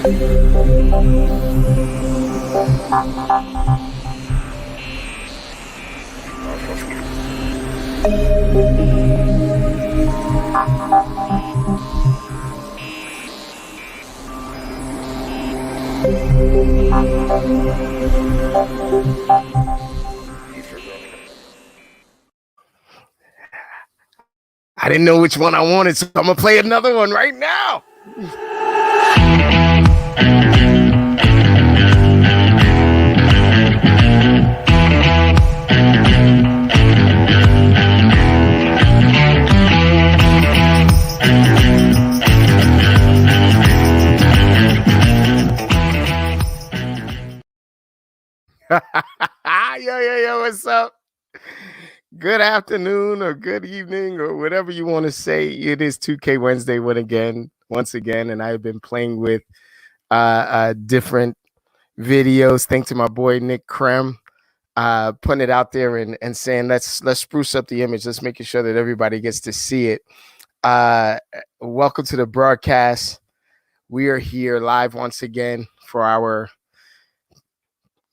I didn't know which one I wanted, so I'm gonna play another one right now. Yo, what's up? Good afternoon or good evening or whatever you want to say. It is 2K Wednesday once again, and I've been playing with different videos. Thanks to my boy Nick Krem, putting it out there and saying let's spruce up the image. Let's make sure that everybody gets to see it. Welcome to the broadcast. We are here live once again for our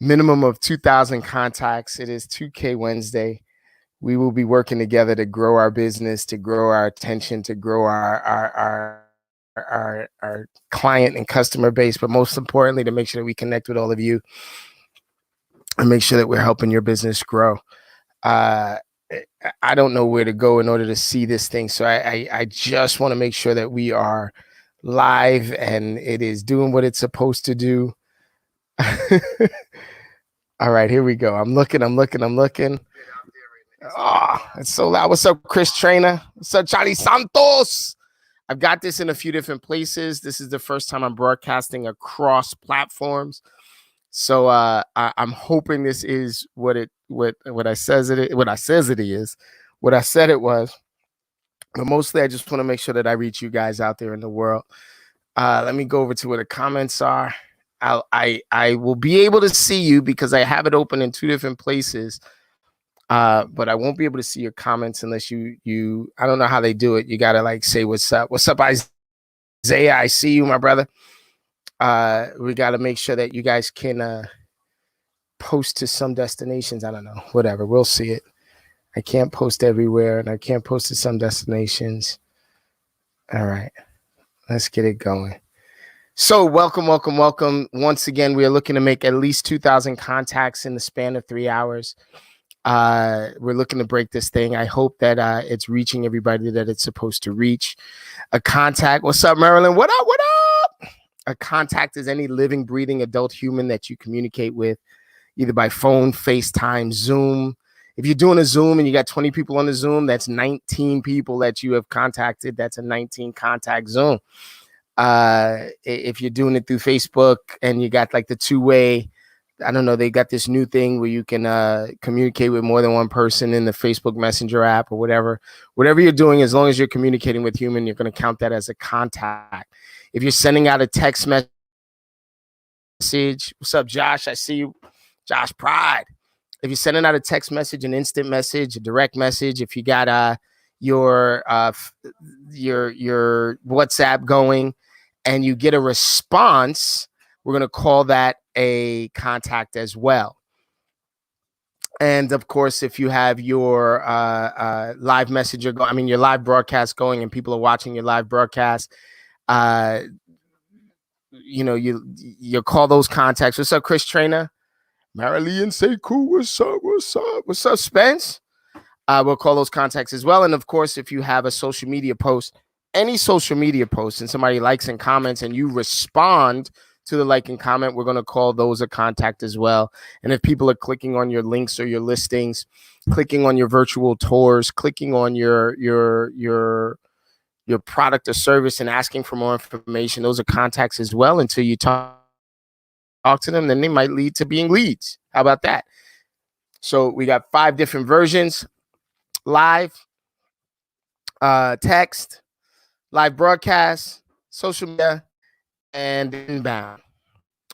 minimum of 2,000 contacts. It is 2K Wednesday. We will be working together to grow our business, to grow our attention, to grow our client and customer base, but most importantly, to make sure that we connect with all of you and make sure that we're helping your business grow. I don't know where to go in order to see this thing, so I just want to make sure that we are live and it is doing what it's supposed to do. All right, here we go. I'm looking. Oh, it's so loud. What's up, Chris Trainer? What's up, Charlie Santos? I've got this in a few different places. This is the first time I'm broadcasting across platforms. So I'm hoping this is what I said it was. But mostly I just want to make sure that I reach you guys out there in the world. Let me go over to where the comments are. I will be able to see you because I have it open in two different places. But I won't be able to see your comments unless you I don't know how they do it. You gotta like say what's up. What's up, Isaiah? I see you, my brother. We gotta make sure that you guys can post to some destinations. I don't know, whatever. We'll see it. I can't post everywhere, and I can't post to some destinations. All right, let's get it going. So welcome. Once again, we are looking to make at least 2,000 contacts in the span of 3 hours. We're looking to break this thing. I hope that it's reaching everybody that it's supposed to reach. A contact. What's up, Marilyn? What up? A contact is any living, breathing adult human that you communicate with, either by phone, FaceTime, Zoom. If you're doing a Zoom and you got 20 people on the Zoom, that's 19 people that you have contacted. That's a 19 contact Zoom. If you're doing it through Facebook and you got like the two-way, I don't know, they got this new thing where you can communicate with more than one person in the Facebook Messenger app or whatever. Whatever you're doing, as long as you're communicating with human, you're going to count that as a contact. If you're sending out a text message, what's up, Josh? I see you, Josh Pride. If you're sending out a text message, an instant message, a direct message, if you got your WhatsApp going and you get a response, we're going to call that a contact as well. And of course, if you have your live messenger going, your live broadcast going and people are watching your live broadcast, you call those contacts. What's up, Chris Trainer? Marilee and Sekou, what's up, Spence? We'll call those contacts as well. And of course, if you have a social media post, any social media post, and somebody likes and comments and you respond to the like and comment, we're going to call those a contact as well. And if people are clicking on your links or your listings, clicking on your virtual tours, clicking on your product or service and asking for more information, those are contacts as well. Until you talk to them, then they might lead to being leads. How about that? So we got 5 different versions: live, text, live broadcast, social media, and inbound.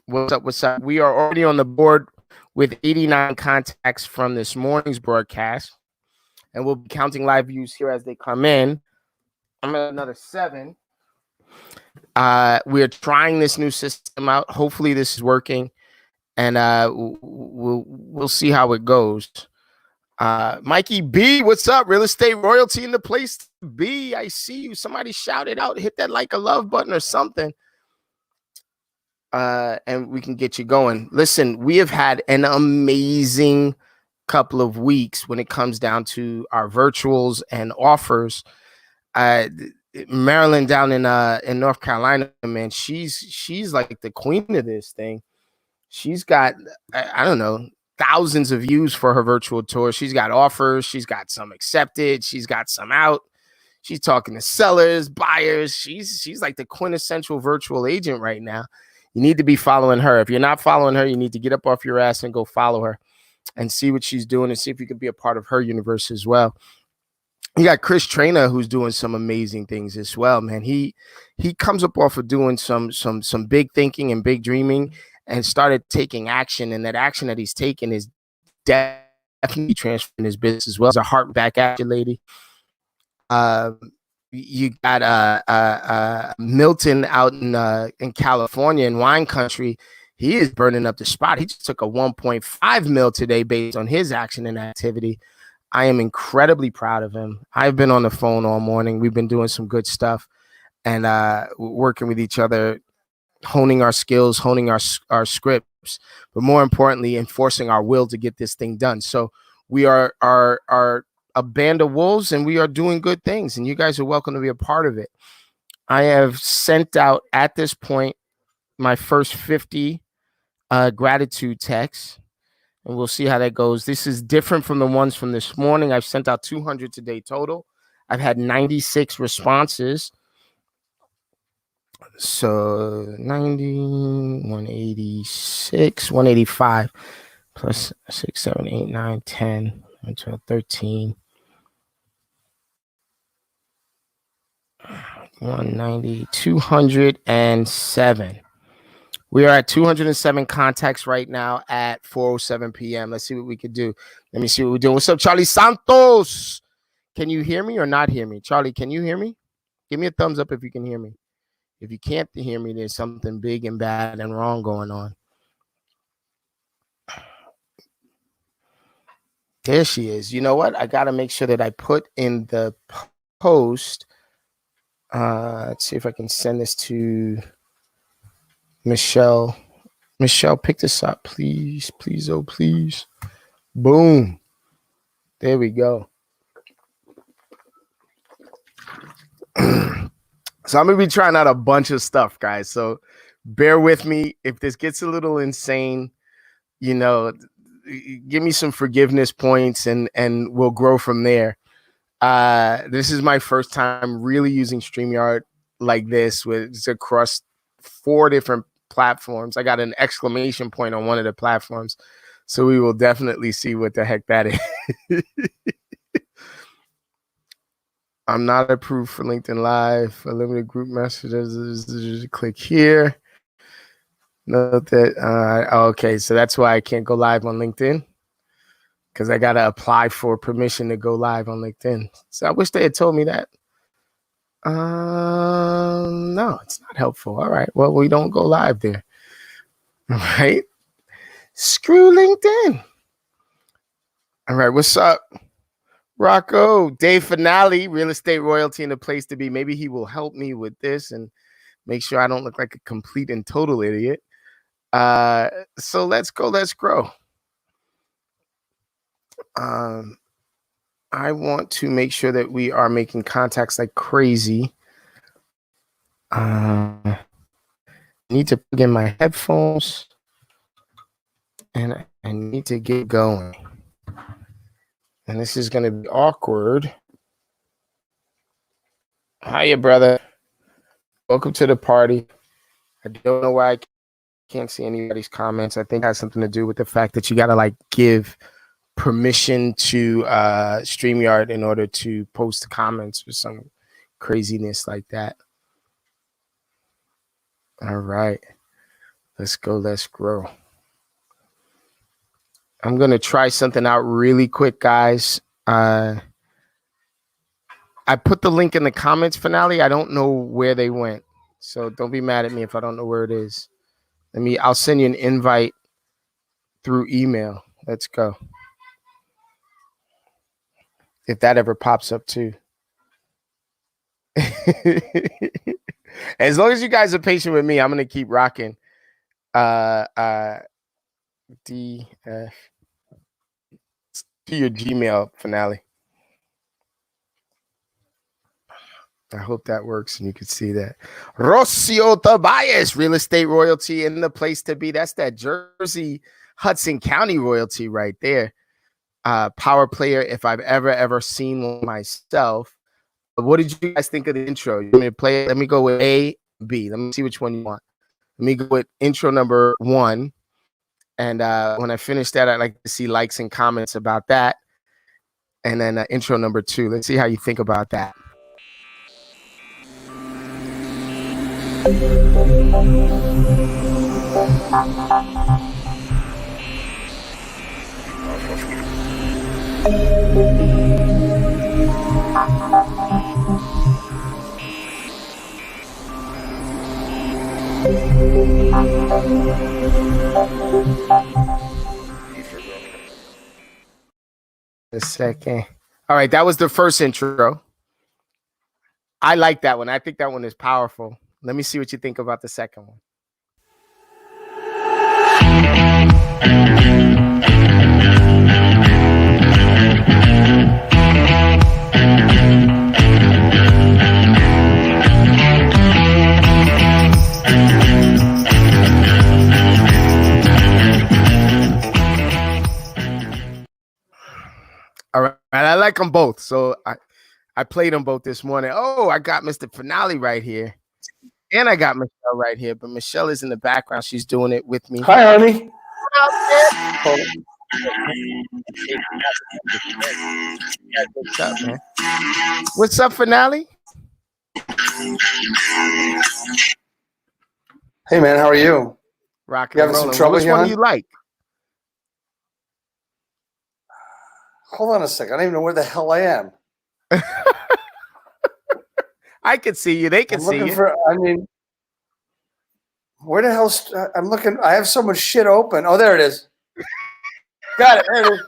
What's up? We are already on the board with 89 contacts from this morning's broadcast, and we'll be counting live views here as they come in. I'm at another 7. We're trying this new system out. Hopefully this is working, and we'll see how it goes. Mikey B, what's up? Real estate royalty in the place to be. I see you. Somebody shout it out. Hit that like a love button or something. And we can get you going. Listen, we have had an amazing couple of weeks when it comes down to our virtuals and offers. Maryland down in North Carolina, man, she's like the queen of this thing. She's got, I don't know, thousands of views for her virtual tour. She's got offers. She's got some accepted. She's got some out. She's talking to sellers, buyers. She's like the quintessential virtual agent right now. You need to be following her. If you're not following her, you need to get up off your ass and go follow her and see what she's doing and see if you can be a part of her universe as well. You got Chris Trainer, who's doing some amazing things as well, man. He comes up off of doing some big thinking and big dreaming and started taking action. And that action that he's taken is definitely transferring his business as well. As a heart back at you, lady. You got Milton out in California in wine country. He is burning up the spot. He just took a 1.5 mil today based on his action and activity. I am incredibly proud of him. I've been on the phone all morning. We've been doing some good stuff and working with each other, honing our skills, honing our scripts, but more importantly, enforcing our will to get this thing done. So we are a band of wolves, and we are doing good things, and you guys are welcome to be a part of it. I have sent out at this point my first 50 gratitude texts, and we'll see how that goes. This is different from the ones from this morning. I've sent out 200 today total. I've had 96 responses. So 90, 186, 185 plus 6, 7, 8, 9, 10, 12, 13. 190, 207. We are at 207 contacts right now at 4:07 p.m. Let's see what we could do. Let me see what we're doing. What's up, Charlie Santos? Can you hear me or not hear me? Charlie, can you hear me? Give me a thumbs up if you can hear me. If you can't hear me, there's something big and bad and wrong going on. There she is. You know what? I got to make sure that I put in the post. Let's see if I can send this to Michelle. Michelle, pick this up, please. Please, oh, please. Boom. There we go. So I'm going to be trying out a bunch of stuff, guys. So bear with me. If this gets a little insane, you know, give me some forgiveness points and we'll grow from there. This is my first time really using StreamYard like this with across 4 different platforms. I got an exclamation point on one of the platforms. So we will definitely see what the heck that is. I'm not approved for LinkedIn Live. For limited group messages, just click here. Note that, okay, so that's why I can't go live on LinkedIn, because I got to apply for permission to go live on LinkedIn. So I wish they had told me that. No, it's not helpful. All right, well, we don't go live there. All right. Screw LinkedIn. All right, what's up? Rocco, Dave Finale, real estate royalty in the place to be. Maybe he will help me with this and make sure I don't look like a complete and total idiot. So let's go, let's grow. I want to make sure that we are making contacts like crazy. I need to plug in my headphones and I need to get going. And this is going to be awkward. Hiya, brother. Welcome to the party. I don't know why I can't see anybody's comments. I think it has something to do with the fact that you got to like give permission to StreamYard in order to post comments or some craziness like that. All right. Let's go. Let's grow. I'm going to try something out really quick, guys. I put the link in the comments, Finale. I don't know where they went. So don't be mad at me if I don't know where it is. I'll send you an invite through email. Let's go. If that ever pops up too. As long as you guys are patient with me, I'm gonna keep rocking. DF to your Gmail finale. I hope that works and you can see that. Rocio Tobias, real estate royalty in the place to be. That's that Jersey Hudson County royalty right there. Power player, if I've ever seen one myself. What did you guys think of the intro? You want me to play it? Let me go with A, B. Let me see which one you want. Let me go with intro number 1. And when I finish that, I'd like to see likes and comments about that. And then intro number 2. Let's see how you think about that. A second. All right, that was the first intro. I like that one. I think that one is powerful. Let me see what you think about the second one. All right, I like them both. So I played them both this morning. Oh, I got Mr. Finale right here. And I got Michelle right here. But Michelle is in the background. She's doing it with me. Hi, honey. What's up, man? What's up, Finale? Hey, man, how are you? Rocking you having some trouble Which here, one do you like? Hold on a second. I don't even know where the hell I am. I can see you. They can see you. Where the hell? I'm looking. I have so much shit open. Oh, there it is. Got it. There it is.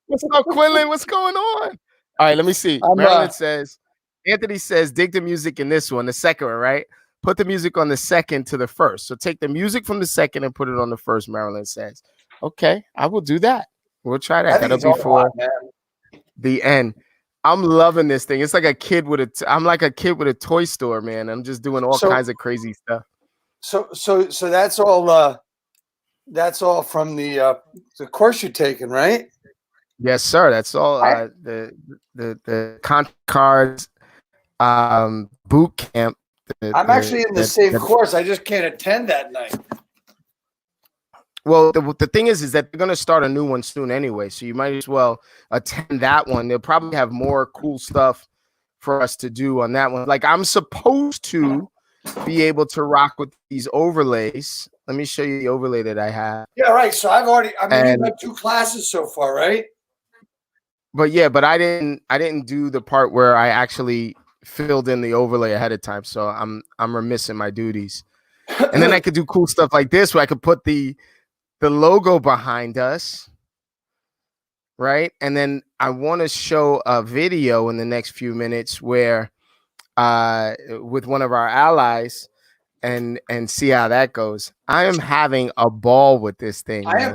What's up, Quinlan? What's going on? All right, let me see. Marilyn says, Anthony says, dig the music in this one, the second one, right? Put the music on the second to the first. So take the music from the second and put it on the first, Marilyn says. Okay, I will do that. We'll try that. That'll be for the end. I'm loving this thing. It's like a kid with I'm like a kid with a toy store, man. I'm just doing all kinds of crazy stuff. So that's all. That's all from the course you're taking, right? Yes, sir. That's all. The cards, boot camp. I'm actually in the same course. I just can't attend that night. Well, the thing is that they're going to start a new one soon anyway, so you might as well attend that one. They'll probably have more cool stuff for us to do on that one. Like, I'm supposed to be able to rock with these overlays. Let me show you the overlay that I have. Yeah, right. So you've got 2 classes so far, right? But I didn't do the part where I actually filled in the overlay ahead of time. So I'm remiss in my duties. And then I could do cool stuff like this where I could put the logo behind us, right? And then I want to show a video in the next few minutes where with one of our allies and see how that goes. I am having a ball with this thing. I am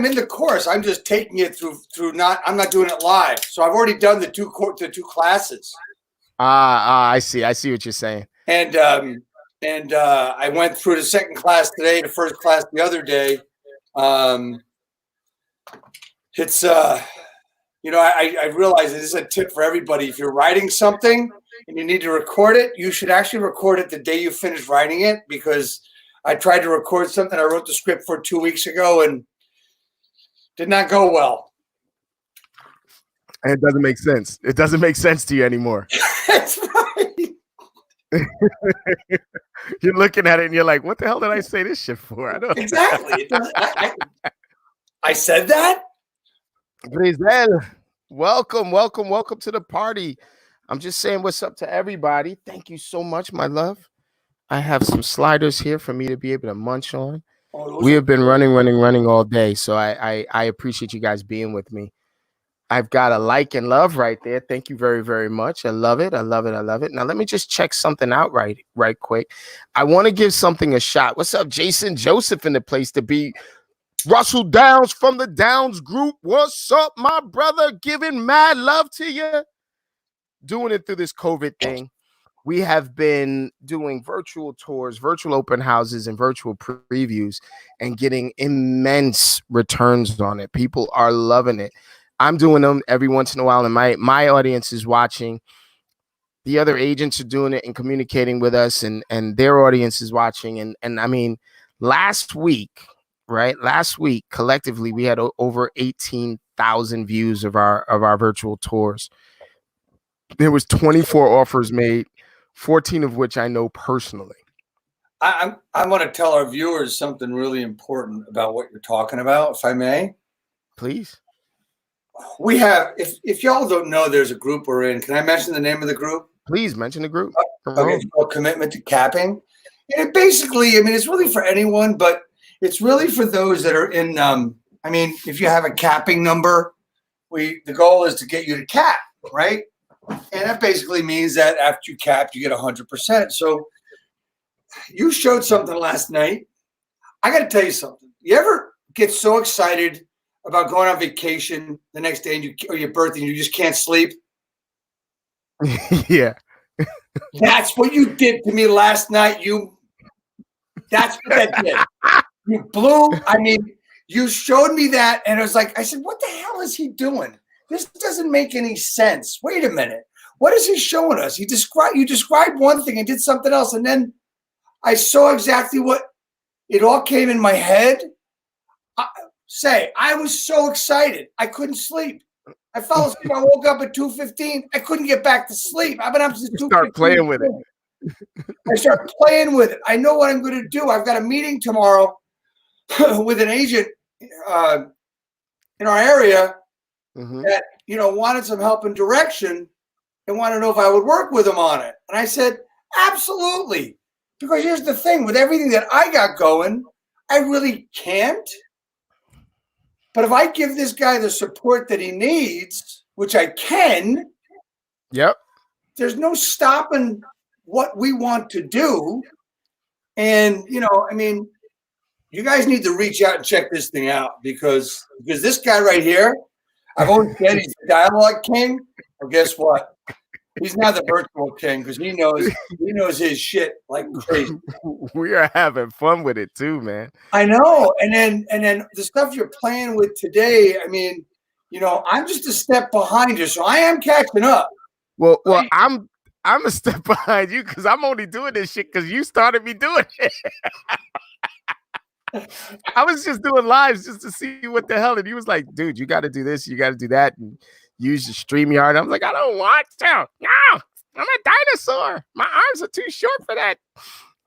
in the course. I'm just taking it through I'm not doing it live. So I've already done the two classes. I see what you're saying. And I went through the second class today, the first class the other day. It's I realize this is a tip for everybody. If you're writing something and you need to record it, you should actually record it the day you finish writing it, because I tried to record something I wrote the script for 2 weeks ago and did not go well. And it doesn't make sense. It doesn't make sense to you anymore. That's right. You're looking at it and you're like, what the hell did I say this shit for? I don't exactly. I said that? Brizel, welcome to the party. I'm just saying what's up to everybody. Thank you so much, my love. I have some sliders here for me to be able to munch on. Oh, those We are have been running all day. So I appreciate you guys being with me. I've got a like and love right there. Thank you very, very much. I love it. I love it. I love it. Now let me just check something out right quick. I want to give something a shot. What's up, Jason Joseph in the place to be? Russell Downs from the Downs Group. What's up, my brother? Giving mad love to you. Doing it through this COVID thing. We have been doing virtual tours, virtual open houses, and virtual previews and getting immense returns on it. People are loving it. I'm doing them every once in a while, and my audience is watching. The other agents are doing it and communicating with us, and their audience is watching. And I mean, last week, collectively, we had over 18,000 views of our virtual tours. There was 24 offers made, 14 of which I know personally. I want to tell our viewers something really important about what you're talking about, if I may. Please. We have, if y'all don't know, there's a group we're in. Can I mention the name of the group? Please mention the group. Okay, it's called Commitment to Capping. And it basically, I mean, it's really for anyone, but it's really for those that are in, I mean, if you have a capping number, the goal is to get you to cap, right? And that basically means that after you cap, you get 100%. So you showed something last night. I got to tell you something. You ever get so excited about going on vacation the next day or your birthday and you just can't sleep? Yeah. That's what you did to me last night. That's what that did. You blew. I mean, you showed me that, and it was like, I said, what the hell is he doing? This doesn't make any sense. Wait a minute. What is he showing us? You described one thing and did something else, and then I saw exactly what it all came in my head. I was so excited. I couldn't sleep. I fell asleep. I woke up at 2:15. I couldn't get back to sleep. I've been up since 2:15. Start playing with it. I start playing with it. I know what I'm going to do. I've got a meeting tomorrow with an agent in our area that wanted some help and direction and wanted to know if I would work with him on it. And I said, absolutely. Because here's the thing, with everything that I got going, I really can't. But if I give this guy the support that he needs, which I can, there's no stopping what we want to do. And, I mean, you guys need to reach out and check this thing out because this guy right here, I've always said he's the dialogue king. Well, guess what? He's now the virtual king because he knows his shit like crazy. We are having fun with it too, man. I know. And then the stuff you're playing with today, I mean, I'm just a step behind you, so I am catching up. Well, right? I'm a step behind you because I'm only doing this shit because you started me doing it. I was just doing lives just to see what the hell, and he was like, dude, you got to do this, you got to do that, and use the StreamYard. I was like, I don't want to. No, I'm a dinosaur. My arms are too short for that.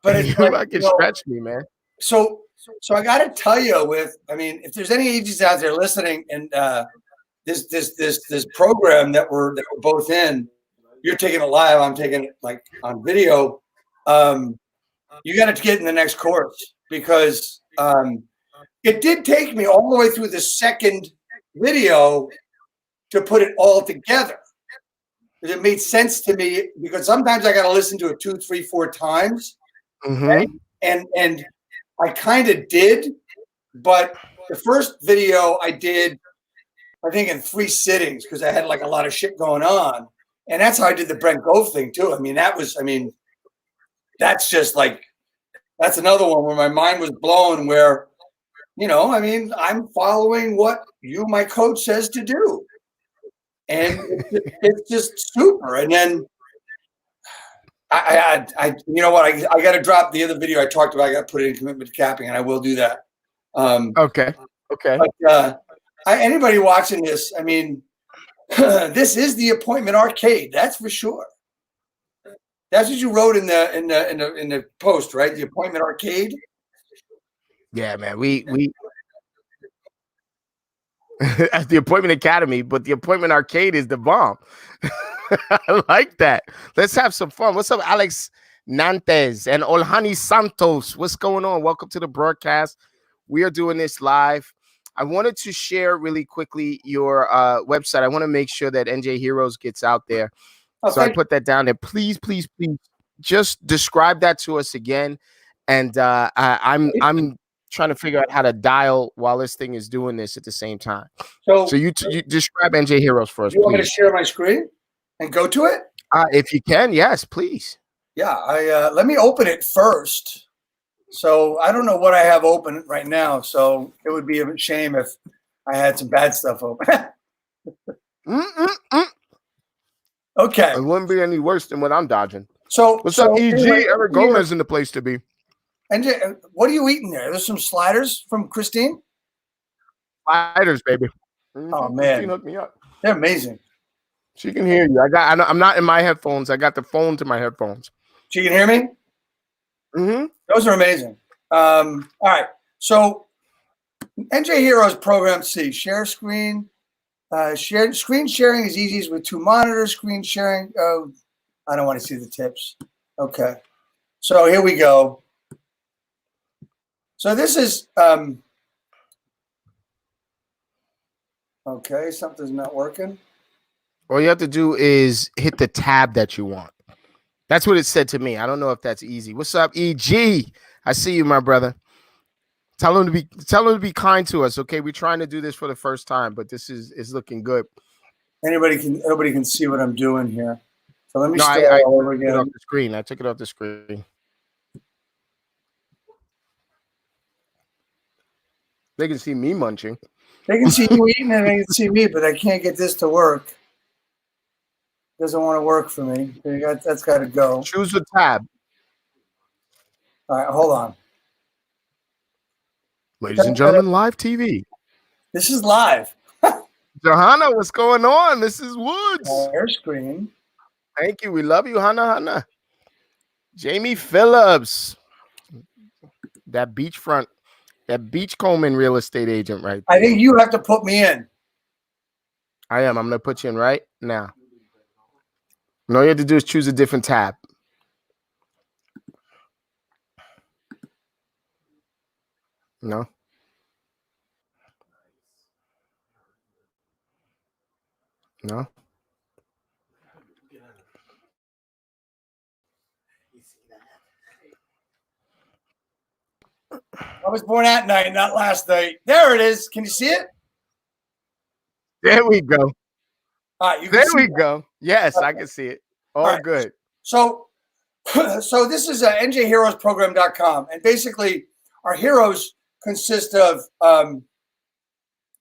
But it's like, stretch me, man. So I got to tell you, if there's any agents out there listening, and this program that we're both in, you're taking it live, I'm taking it like on video. You got to get in the next course because it did take me all the way through the second video to put it all together. It made sense to me because sometimes I got to listen to it 2, 3, 4 times. Right? And I kind of did, but the first video I did, I think in 3 sittings because I had like a lot of shit going on. And that's how I did the Brent Gove thing too. I mean, that's just like, that's another one where my mind was blown where, I'm following what my coach says to do. And it's just super. And then I got to drop the other video I talked about. I got to put it in Commitment to Capping, and I will do that. Okay. But anybody watching this, I mean, this is the appointment arcade. That's for sure. That's what you wrote in the post, right? The appointment arcade. Yeah, man. We at the Appointment Academy, but the Appointment Arcade is the bomb. I like that. Let's have some fun. What's up, Alex Nantes and Olhani Santos. What's going on? Welcome to the broadcast. We are doing this live. I wanted to share really quickly your website. I want to make sure that NJ Heroes gets out there. So I put that down there. Please, please, please just describe that to us again. And I'm trying to figure out how to dial while this thing is doing this at the same time. So you describe NJ Heroes for us, please. You want me to share my screen and go to it? If you can, yes, please. Yeah, let me open it first. So I don't know what I have open right now. So it would be a shame if I had some bad stuff open. Okay. It wouldn't be any worse than what I'm dodging. So what's up, EG? Anyway, Eric Gomez in the place to be. And what are you eating there? There's some sliders from Christine. Sliders, baby. Oh man, Christine hooked me up. They're amazing. She can hear you. I'm not in my headphones. I got the phone to my headphones. She can hear me. Mm-hmm. Those are amazing. All right. So NJ Heroes Program C. Share screen. Screen sharing is easy with 2 monitors. Screen sharing. Oh, I don't want to see the tips. Okay. So here we go. So this is okay. Something's not working. All you have to do is hit the tab that you want. That's what it said to me. I don't know if that's easy. What's up, EG? I see you, my brother. Tell him to be kind to us. Okay, we're trying to do this for the first time, but this is looking good. Nobody can see what I'm doing here. So let me start all over again. Off the screen. I took it off the screen. They can see me munching. They can see you eating and they can see me, but I can't get this to work. It doesn't want to work for me. That's got to go. Choose the tab. All right, hold on. Ladies and gentlemen, live TV. This is live. Johanna, what's going on? This is Woods. Share screen. Thank you. We love you, Hannah. Jamie Phillips. That beachfront. That Beachcomber real estate agent, right there. I think you have to put me in. I am. I'm going to put you in right now. And all you have to do is choose a different tab. No. No. I was born at night, not last night. There it is. Can you see it? There we go. All right, there we go. Yes, okay. I can see it. All right. Good. So this is njheroesprogram.com. And basically, our heroes consist of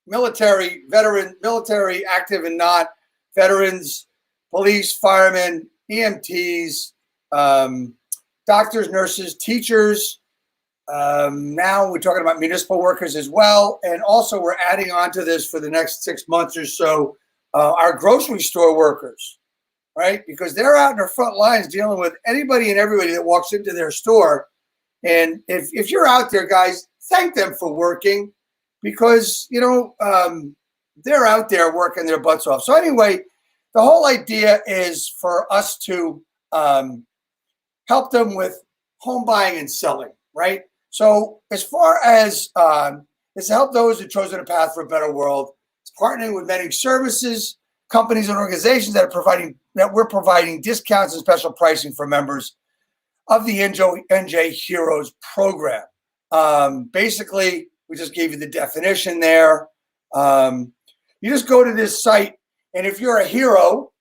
military, veteran, military, active and not, veterans, police, firemen, EMTs, doctors, nurses, teachers. Now we're talking about municipal workers as well. And also we're adding on to this for the next 6 months or so, our grocery store workers, right? Because they're out in their front lines dealing with anybody and everybody that walks into their store. And if you're out there, guys, thank them for working because, you know, they're out there working their butts off. So anyway, the whole idea is for us to help them with home buying and selling, right? So as far as it's to help those who've chosen a path for a better world, it's partnering with many services, companies and organizations that we're providing discounts and special pricing for members of the NJ Heroes program. Basically, we just gave you the definition there. You just go to this site, and if you're a hero,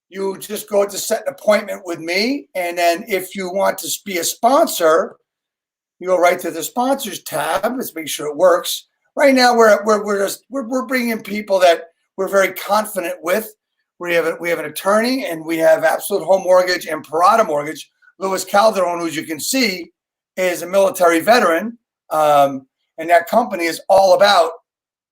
you just go to set an appointment with me. And then if you want to be a sponsor, you go right to the sponsors tab. Let's make sure it works. Right now, we're bringing in people that we're very confident with. We have an attorney, and we have Absolute Home Mortgage and Parada Mortgage. Louis Calderon, who, as you can see, is a military veteran, and that company is all about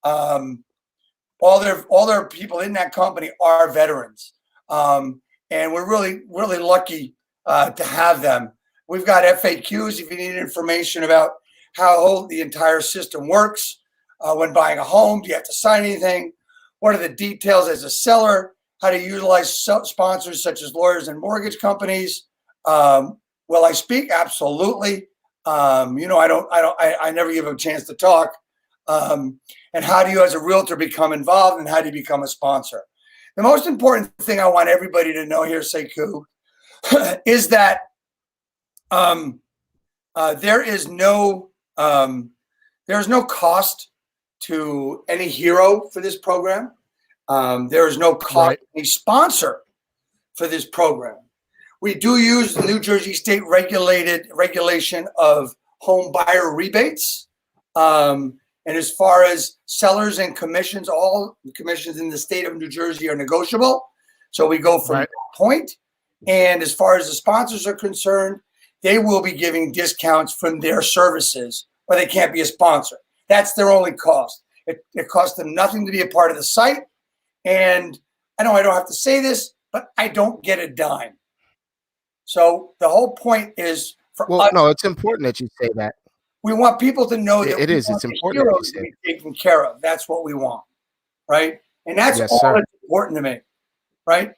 all their people in that company are veterans, and we're really lucky to have them. We've got FAQs if you need information about how the entire system works when buying a home. Do you have to sign anything? What are the details as a seller? How to utilize sponsors such as lawyers and mortgage companies. Will I speak? Absolutely. I never give them a chance to talk. And how do you, as a realtor, become involved, and how do you become a sponsor? The most important thing I want everybody to know here, Sekou, is that there is no cost to any hero for this program. There is no cost to any sponsor for this program. We do use the New Jersey state regulation of home buyer rebates. And as far as sellers and commissions, all the commissions in the state of New Jersey are negotiable. So we go from that point. And as far as the sponsors are concerned, they will be giving discounts from their services, but they can't be a sponsor. That's their only cost. It costs them nothing to be a part of the site. And I know I don't have to say this, but I don't get a dime. So the whole point is for us. No, it's important that you say that. We want people to know that it's important heroes to be taken care of. That's what we want, right? And that's all that's important to me, right?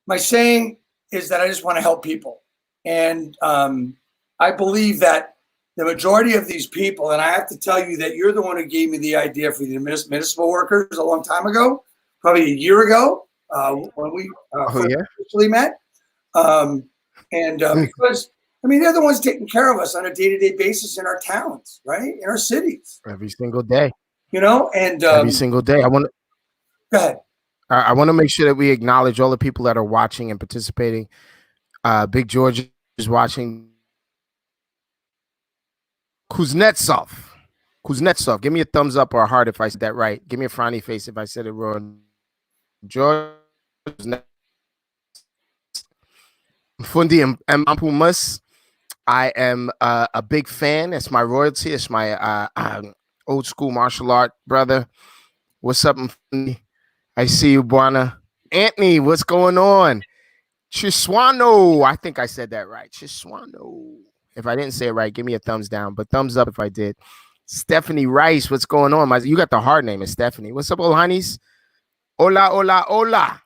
My saying is that I just want to help people. And I believe that the majority of these people, and I have to tell you that you're the one who gave me the idea for the municipal workers a long time ago, probably a year ago, when we officially met. Because I mean, they're the ones taking care of us on a day-to-day basis in our towns, right? In our cities. Every single day. And every single day. Go ahead. I want to make sure that we acknowledge all the people that are watching and participating. Big George is watching. Kuznetsov. Give me a thumbs up or a heart if I said that right. Give me a frowny face if I said it wrong. George. Fundi Ampumus. I am a big fan. It's my royalty. It's my old school martial art brother. What's up, Fundi? I see you, Buana. Anthony, what's going on? Chiswano. I think I said that right. Chiswano. If I didn't say it right, give me a thumbs down, but thumbs up if I did. Stephanie Rice, what's going on? You got the hard name, is Stephanie. What's up, old honeys? Hola, hola, hola.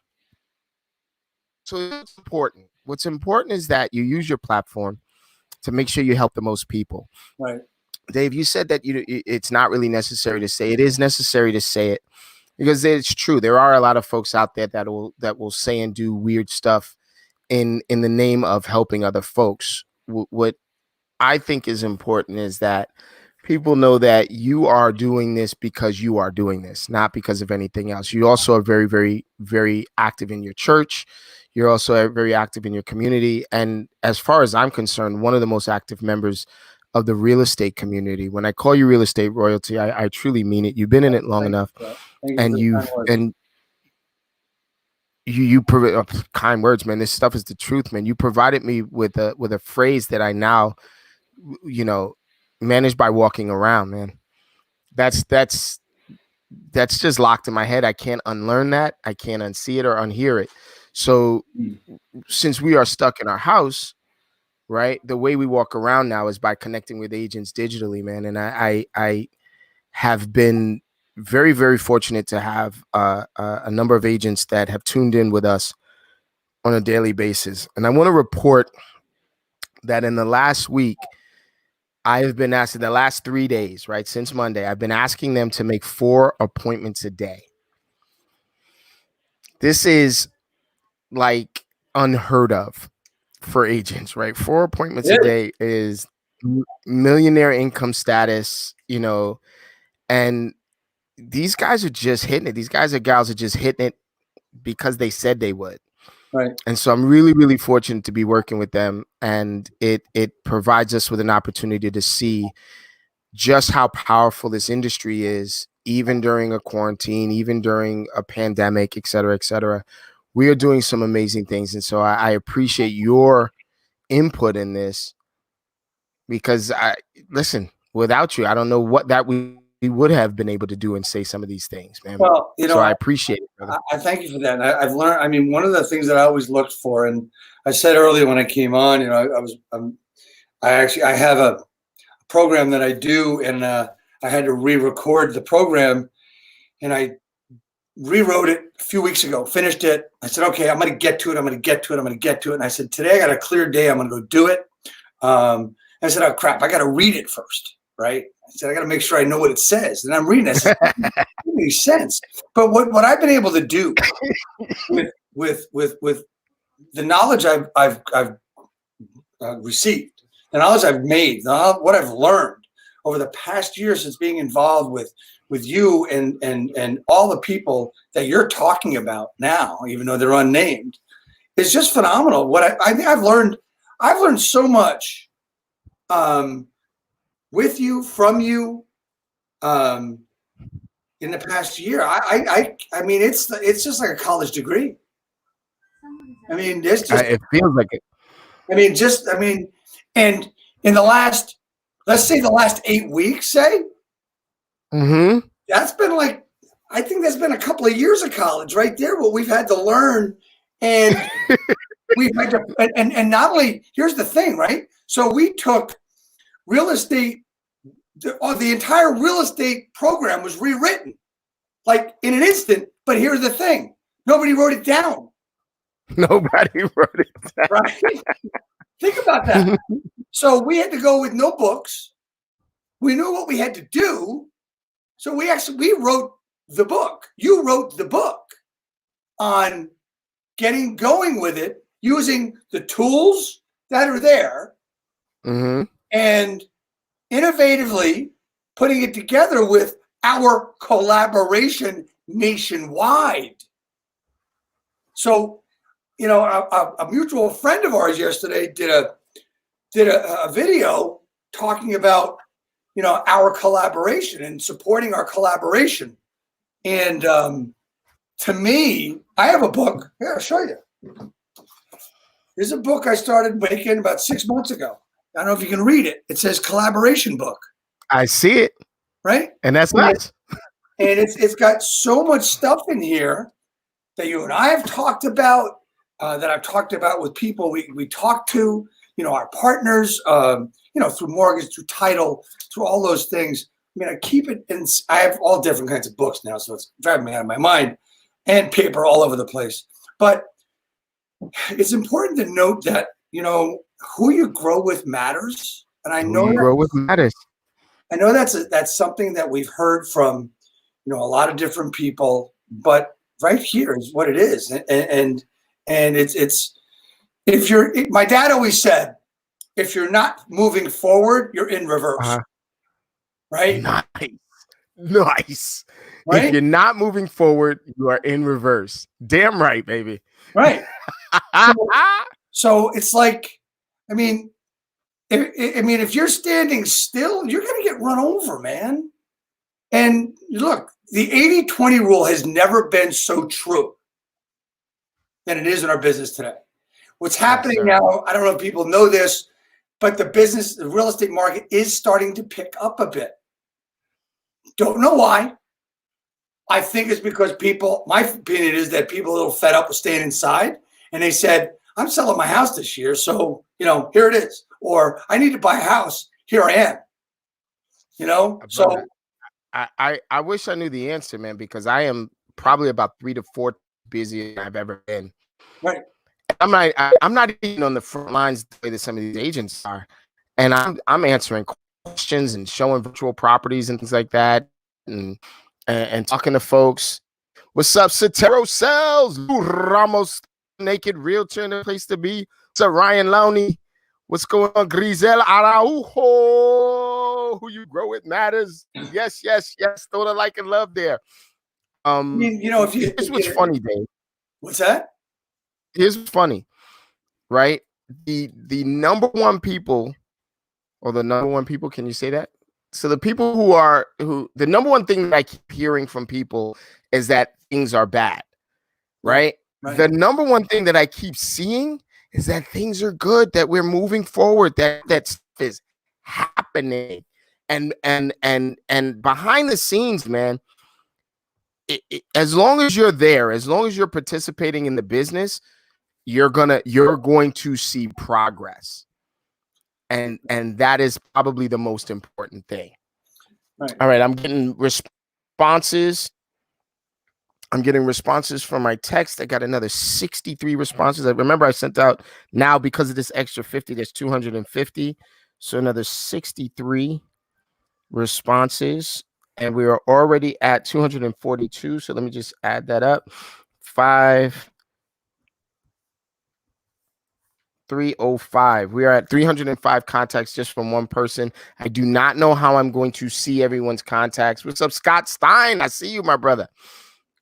So it's important. What's important is that you use your platform to make sure you help the most people. Right. Dave, you said that it's not really necessary to say. It is necessary to say it because it's true. There are a lot of folks out there that will say and do weird stuff in the name of helping other folks. What I think is important is that people know that you are doing this because you are doing this, not because of anything else. You also are very, very, very active in your church. You're also very active in your community. And as far as I'm concerned, one of the most active members of the real estate community. When I call you real estate royalty, I truly mean it. You've been in it long enough, and you kind words, man. This stuff is the truth, man. You provided me with a phrase that I now, manage by walking around, man. That's just locked in my head. I can't unlearn that. I can't unsee it or unhear it. So since we are stuck in our house, right, the way we walk around now is by connecting with agents digitally, man. And I have been very, very fortunate to have a number of agents that have tuned in with us on a daily basis. And I want to report that in the last week, I have been asked in the last 3 days, right, since Monday, I've been asking them to make 4 appointments a day. This is like unheard of for agents, right? 4 appointments a day is millionaire income status, and these guys are just hitting it. These guys and gals are just hitting it because they said they would. Right. And so I'm really, really fortunate to be working with them. And it provides us with an opportunity to see just how powerful this industry is, even during a quarantine, even during a pandemic, et cetera, et cetera. We are doing some amazing things. And so I appreciate your input in this because listen, without you, I don't know what that we would have been able to do and say some of these things, man. Well, so I appreciate it, brother. I thank you for that. And I've learned, I mean, one of the things that I always looked for, and I said earlier when I came on, I have a program that I do, and I had to re-record the program, and I rewrote it a few weeks ago, finished it. I said, okay, I'm going to get to it. I'm going to get to it. I'm going to get to it. And I said, today I got a clear day. I'm going to go do it. I said, oh, crap, I got to read it first, right? I said, I got to make sure I know what it says. And I'm reading it. I said, it doesn't make any sense. But what I've been able to do with the knowledge I've received, the knowledge I've made, what I've learned over the past year since being involved with you and all the people that you're talking about now, even though they're unnamed, is just phenomenal. What I think I've learned so much with you, from you, in the past year. I mean, it's just like a college degree. I mean, there's just it feels like it. I mean, and in the last, let's say the last 8 weeks, say, that's been like, I think that's been a couple of years of college right there, what we've had to learn. And we've had to, and not only, here's the thing, right? So we took real estate, the entire real estate program was rewritten like in an instant. But here's the thing, nobody wrote it down. Nobody wrote it down. Right? Think about that. So we had to go with no books. We knew what we had to do. So we wrote the book. You wrote the book on getting going with it, using the tools that are there, and innovatively putting it together with our collaboration nationwide. So, you know, a mutual friend of ours yesterday did a video talking about, you know, our collaboration and supporting our collaboration. And to me, I have a book. Yeah, I'll show you. There's a book I started making about 6 months ago. I don't know if you can read it. It says collaboration book. I see it. Right? And that's nice. And it's got so much stuff in here that you and I have talked about, that I've talked about with people we talk to, you know, our partners, you know, through mortgage, through title, through all those things. I mean, I keep it, and I have all different kinds of books now, so it's driving me out of my mind, and paper all over the place. But it's important to note that, you know, who you grow with matters. And I know grow with matters. I know that's something that we've heard from, you know, a lot of different people, but right here is what it is. And it's if you're, my dad always said, if you're not moving forward, you're in reverse. Right? Nice. Right? If you're not moving forward, you are in reverse. Damn right, baby. Right. So it's like, I mean, if you're standing still, you're going to get run over, man. And look, the 80-20 rule has never been so true than it is in our business today. What's happening now, I don't know if people know this, but the real estate market is starting to pick up a bit. Don't know why. I think it's because people, my opinion is that people are a little fed up with staying inside, and they said, I'm selling my house this year, so, you know, here it is. Or I need to buy a house. Here I am. You know, so I wish I knew the answer, man, because I am probably about 3 to 4 busier than I've ever been. Right. I'm not even on the front lines the way that some of these agents are, and I'm answering questions and showing virtual properties and things like that, and talking to folks. What's up, Sotero Sells? Lou Ramos, naked realtor in the place to be. What's up, Ryan Lowney? What's going on, Grisel Araujo? Who you grow with matters. Yes. Throw the like and love there. I mean, you know, here's what's funny, Dave. What's that? Here's what's funny, right? The number one people, or the number one people, can you say that? So the people who the number one thing that I keep hearing from people is that things are bad, right? The number one thing that I keep seeing is that things are good, that we're moving forward, that stuff is happening. And behind the scenes, man, as long as you're there, as long as you're participating in the business, you're going to see progress. And that is probably the most important thing. Right. All right, I'm getting responses. I'm getting responses from my text. I got another 63 responses. I remember I sent out, now because of this extra 50, there's 250. So another 63 responses. And we are already at 242. So let me just add that up. 305. We are at 305 contacts just from one person. I do not know how I'm going to see everyone's contacts. What's up, Scott Stein? I see you, my brother.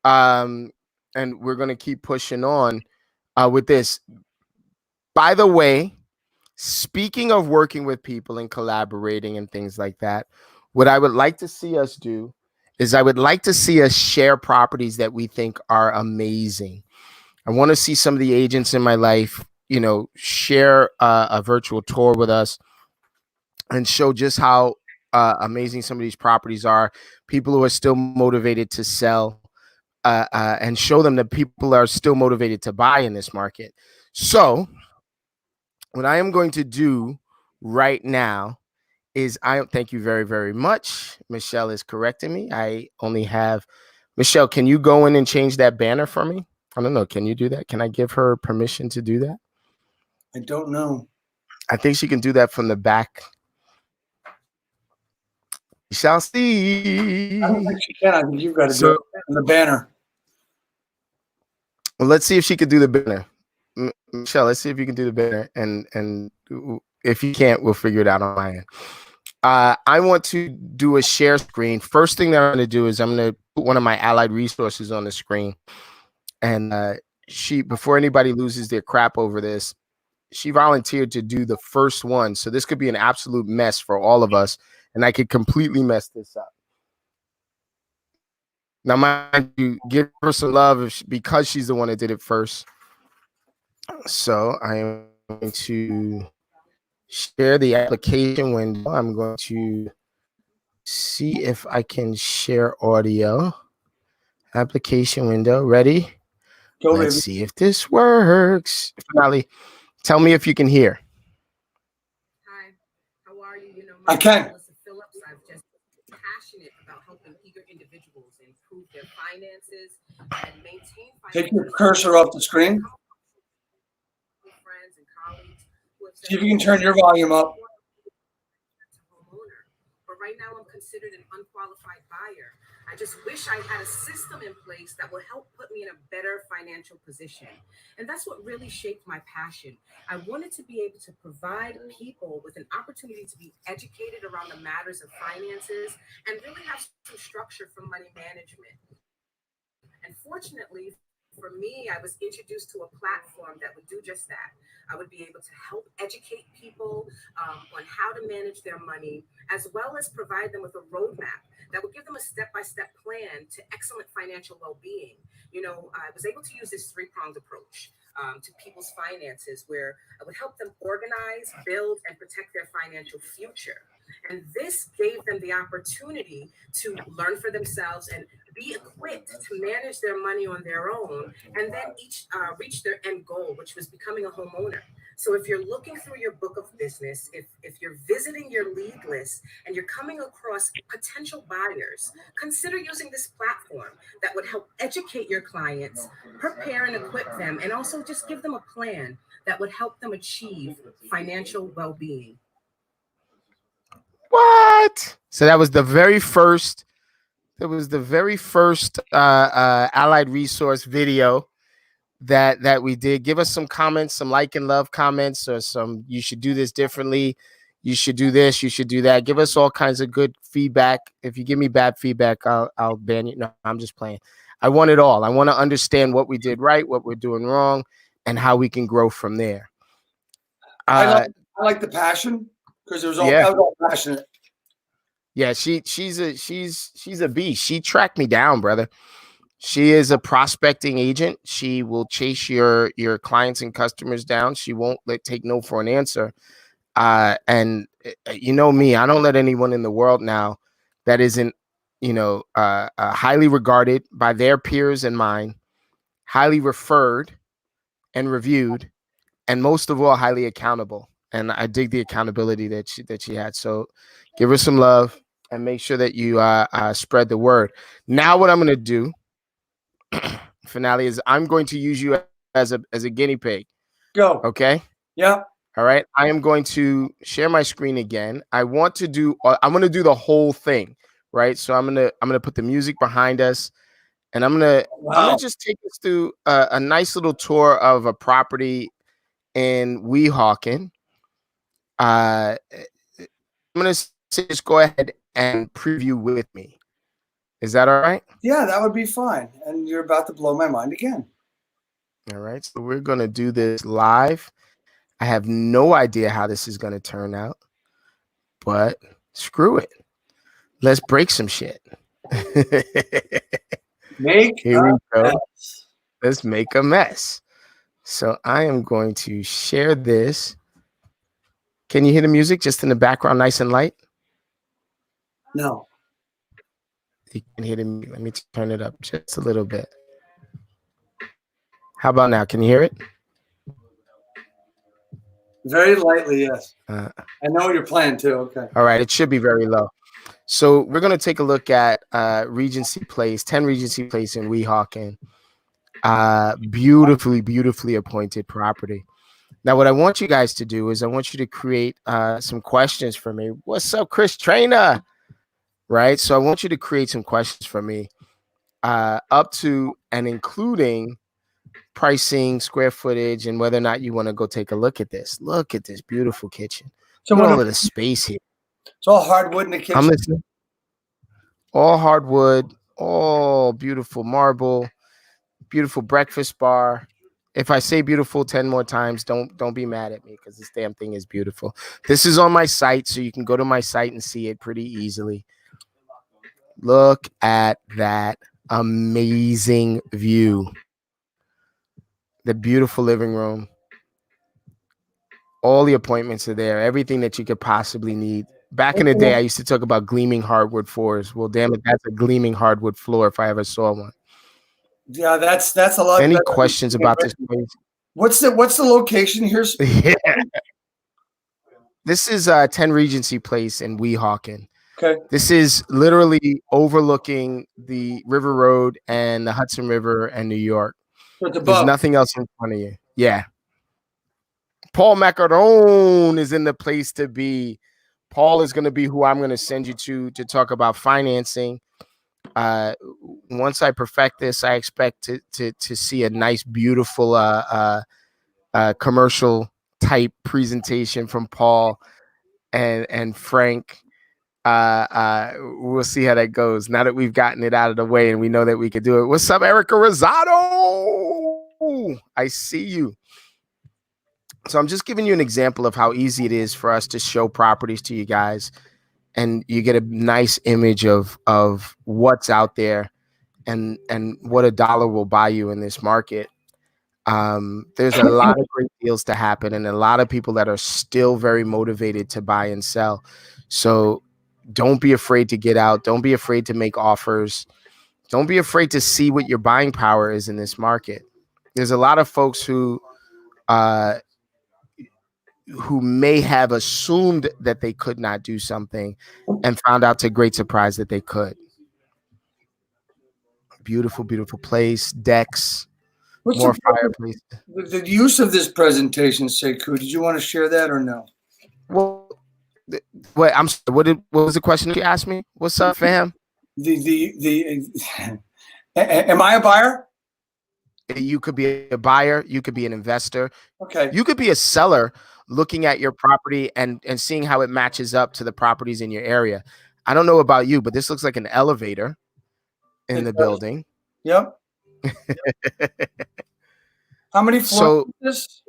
And we're going to keep pushing on with this. By the way, speaking of working with people and collaborating and things like that, what I would like to see us do is I would like to see us share properties that we think are amazing. I want to see some of the agents in my life, share a virtual tour with us and show just how amazing some of these properties are. People who are still motivated to sell, and show them that people are still motivated to buy in this market. So what I am going to do right now is thank you very, very much. Michelle is correcting me. I only have, Michelle, can you go in and change that banner for me? I don't know. Can you do that? Can I give her permission to do that? I don't know. I think she can do that from the back. We shall see. I don't think she can. I think you've got to do it in the banner. Well, let's see if she could do the banner. Michelle, let's see if you can do the banner. And if you can't, we'll figure it out on my end. I want to do a share screen. First thing that I'm going to do is I'm going to put one of my allied resources on the screen. And before anybody loses their crap over this, she volunteered to do the first one. So this could be an absolute mess for all of us. And I could completely mess this up. Now, mind you, give her some love because she's the one that did it first. So I am going to share the application window. I'm going to see if I can share audio. Application window. Ready? Let's see if this works. Finale, tell me if you can hear. Hi, how are you? I can. Phillips. I'm just passionate about helping eager individuals improve their finances and maintain finances. Take your cursor off the screen. Friends and colleagues who have see if you can turn your volume up. But right now I'm considered an unqualified buyer. I just wish I had a system in place that would help put me in a better financial position. And that's what really shaped my passion. I wanted to be able to provide people with an opportunity to be educated around the matters of finances and really have some structure for money management. And fortunately, for me, I was introduced to a platform that would do just that. I would be able to help educate people on how to manage their money, as well as provide them with a roadmap that would give them a step-by-step plan to excellent financial well-being. I was able to use this three-pronged approach to people's finances, where I would help them organize, build, and protect their financial future. And this gave them the opportunity to learn for themselves and be equipped to manage their money on their own, and then each reach their end goal, which was becoming a homeowner. So if you're looking through your book of business, if you're visiting your lead list and you're coming across potential buyers, consider using this platform that would help educate your clients, prepare and equip them, and also just give them a plan that would help them achieve financial well-being. What? So that was the very first. That was the very first allied resource video that we did. Give us some comments, some like and love comments, or some you should do this differently. You should do this. You should do that. Give us all kinds of good feedback. If you give me bad feedback, I'll ban you. No, I'm just playing. I want it all. I want to understand what we did right, what we're doing wrong, and how we can grow from there. I like the passion because I was all passionate. Yeah, she's a beast. She tracked me down, brother. She is a prospecting agent. She will chase your clients and customers down. She won't take no for an answer. And you know me, I don't let anyone in the world now that isn't, highly regarded by their peers and mine, highly referred and reviewed, and most of all, highly accountable. And I dig the accountability that she had. So give her some love and make sure that you spread the word. Now what I'm going to do finale is I'm going to use you as a guinea pig. Go. Okay. Yeah. All right. I am going to share my screen again. I'm going to do the whole thing. Right. So I'm gonna put the music behind us, and I'm gonna just take us through a nice little tour of a property in Weehawken. I'm gonna just go ahead and preview with me. Is that all right? Yeah, that would be fine. And you're about to blow my mind again. All right. So we're gonna do this live. I have no idea how this is gonna turn out, but screw it. Let's break some shit. Here we go. Let's make a mess. So I am going to share this. Can you hear the music just in the background, nice and light? No. You can hear the music. Let me turn it up just a little bit. How about now? Can you hear it? Very lightly, yes. I know what you're playing too. Okay. All right. It should be very low. So we're going to take a look at Regency Place, 10 Regency Place in Weehawken. Beautifully appointed property. Now, what I want you guys to do is I want you to create some questions for me. What's up, Chris Trainer? Right. So I want you to create some questions for me up to and including pricing, square footage, and whether or not you want to go take a look at this. Look at this beautiful kitchen. Look at all of the space here. It's all hardwood in the kitchen. I'm listening. All hardwood, all beautiful marble, beautiful breakfast bar. If I say beautiful 10 more times, don't be mad at me because this damn thing is beautiful. This is on my site, so you can go to my site and see it pretty easily. Look at that amazing view. The beautiful living room. All the appointments are there. Everything that you could possibly need. Back in the day, I used to talk about gleaming hardwood floors. Well, damn it, that's a gleaming hardwood floor if I ever saw one. Yeah, that's a lot. Any questions about this place? What's the location here? Yeah. This is 10 Regency Place in Weehawken. Okay. This is literally overlooking the River Road and the Hudson River and New York. So it's above. There's nothing else in front of you. Yeah. Paul Macarone is in the place to be. Paul is going to be who I'm going to send you to talk about financing. Once I perfect this, I expect to see a nice, beautiful commercial type presentation from Paul and Frank. We'll see how that goes. Now that we've gotten it out of the way and we know that we can do it. What's up, Erica Rosado? I see you. So I'm just giving you an example of how easy it is for us to show properties to you guys, and you get a nice image of what's out there and what a dollar will buy you in this market. There's a lot of great deals to happen and a lot of people that are still very motivated to buy and sell. So don't be afraid to get out. Don't be afraid to make offers. Don't be afraid to see what your buying power is in this market. There's a lot of folks who may have assumed that they could not do something and found out to great surprise that they could. Beautiful, beautiful place, decks, more fireplace. The use of this presentation, Sekou, did you want to share that or no? Well, wait, I'm sorry, what was the question you asked me? What's up, fam? Am I a buyer? You could be a buyer, you could be an investor. Okay. You could be a seller looking at your property and seeing how it matches up to the properties in your area. I don't know about you, but this looks like an elevator in the building. Yep. How many floors is this?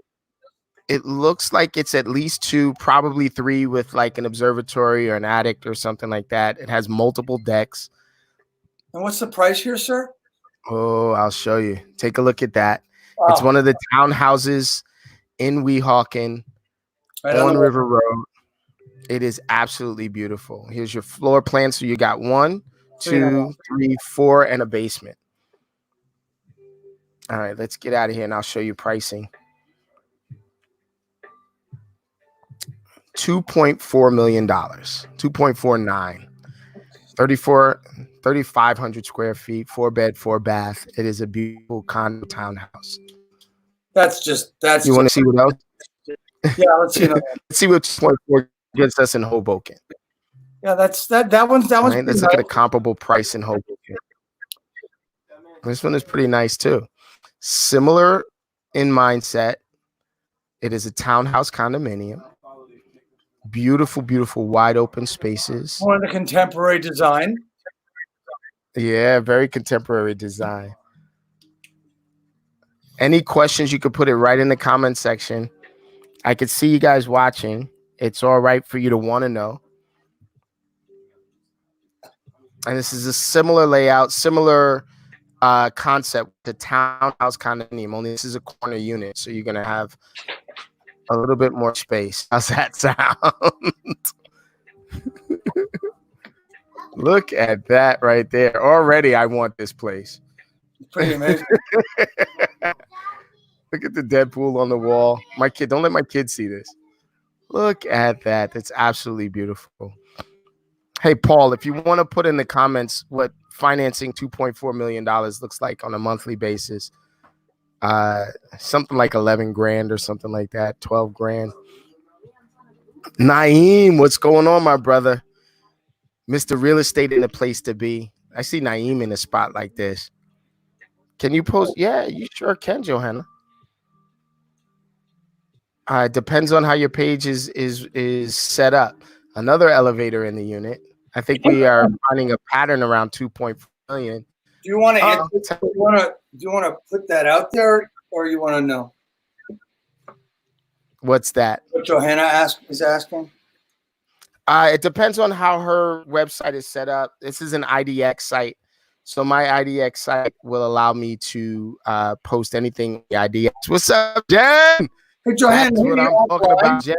It looks like it's at least 2, probably 3 with like an observatory or an attic or something like that. It has multiple decks. And what's the price here, sir? Oh, I'll show you. Take a look at that. Wow. It's one of the townhouses in Weehawken on River Road. It is absolutely beautiful. Here's your floor plan. So you got 1, 2, 3, 4, and a basement. All right, let's get out of here and I'll show you pricing. $2.4 million, 2.49. 3,500 square feet, 4-bed, 4-bath. It is a beautiful condo townhouse. That's You want to see what else? Yeah, let's see another one. Let's see what 2.4 gets us in Hoboken. Yeah, that one's Right? Let's look nice. at a comparable price in Hoboken. This one is pretty nice too. Similar in mindset. It is a townhouse condominium. Beautiful, beautiful, wide open spaces. More in the contemporary design. Yeah, very contemporary design. Any questions, you could put it right in the comment section. I could see you guys watching. It's all right for you to want to know. And this is a similar layout, similar concept to townhouse condominium, only this is a corner unit. So you're going to have a little bit more space. How's that sound? Look at that right there. Already, I want this place. Pretty amazing. Look at the Deadpool on the wall. My kid, don't let my kids see this. Look at that. That's absolutely beautiful. Hey, Paul, if you want to put in the comments what financing $2.4 million looks like on a monthly basis, something like 11 grand or something like that, 12 grand. Naeem, what's going on, my brother? Mr. Real Estate in the place to be. I see Naeem in a spot like this. Can you post? Yeah, you sure can, Johanna. Depends on how your page is set up. Another elevator in the unit. I think we are finding a pattern around 2.4 million. Do you want to put that out there, or you want to know? What's that? What Johanna is asking? It depends on how her website is set up. This is an IDX site. So my IDX site will allow me to post anything IDX. What's up, Jen? Hey, Johanna, that's what I'm talking about, Jen.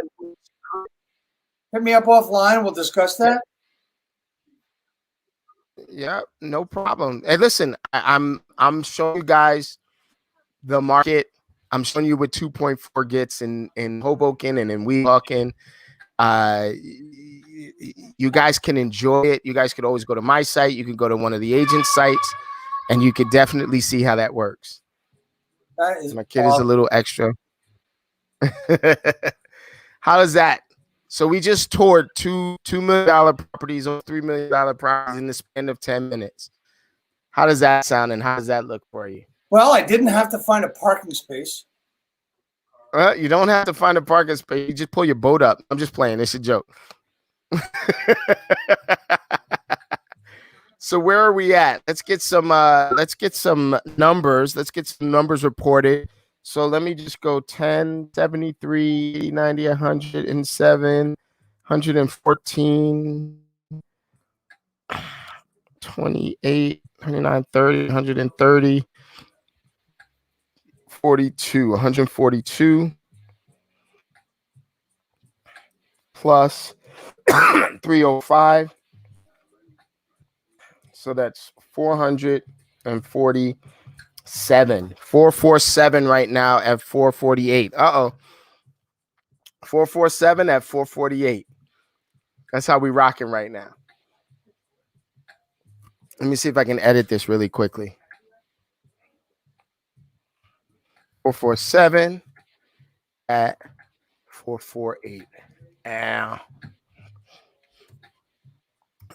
Hit me up offline. We'll discuss that. Yeah, no problem. Hey, listen, I'm showing you guys the market. I'm showing you what 2.4 gets in Hoboken and in Weehawken. You guys can enjoy it. You guys could always go to my site. You can go to one of the agent sites, and you could definitely see how that works. My kid is a little extra. How is that? So we just toured $2 million properties or $3 million properties in the span of 10 minutes. How does that sound, and how does that look for you? Well, I didn't have to find a parking space. You don't have to find a parking space. You just pull your boat up. I'm just playing. It's a joke. So where are we at? Let's get some numbers. Let's get some numbers reported. So let me just go 10, 73, 80, 90, 107, 114, 28, 29, 30, 130, 42, 142 plus 305. So that's 447. 447 right now at 448. 447 at 448. That's how we rocking right now. Let me see if I can edit this really quickly. 447 at 448. Ow.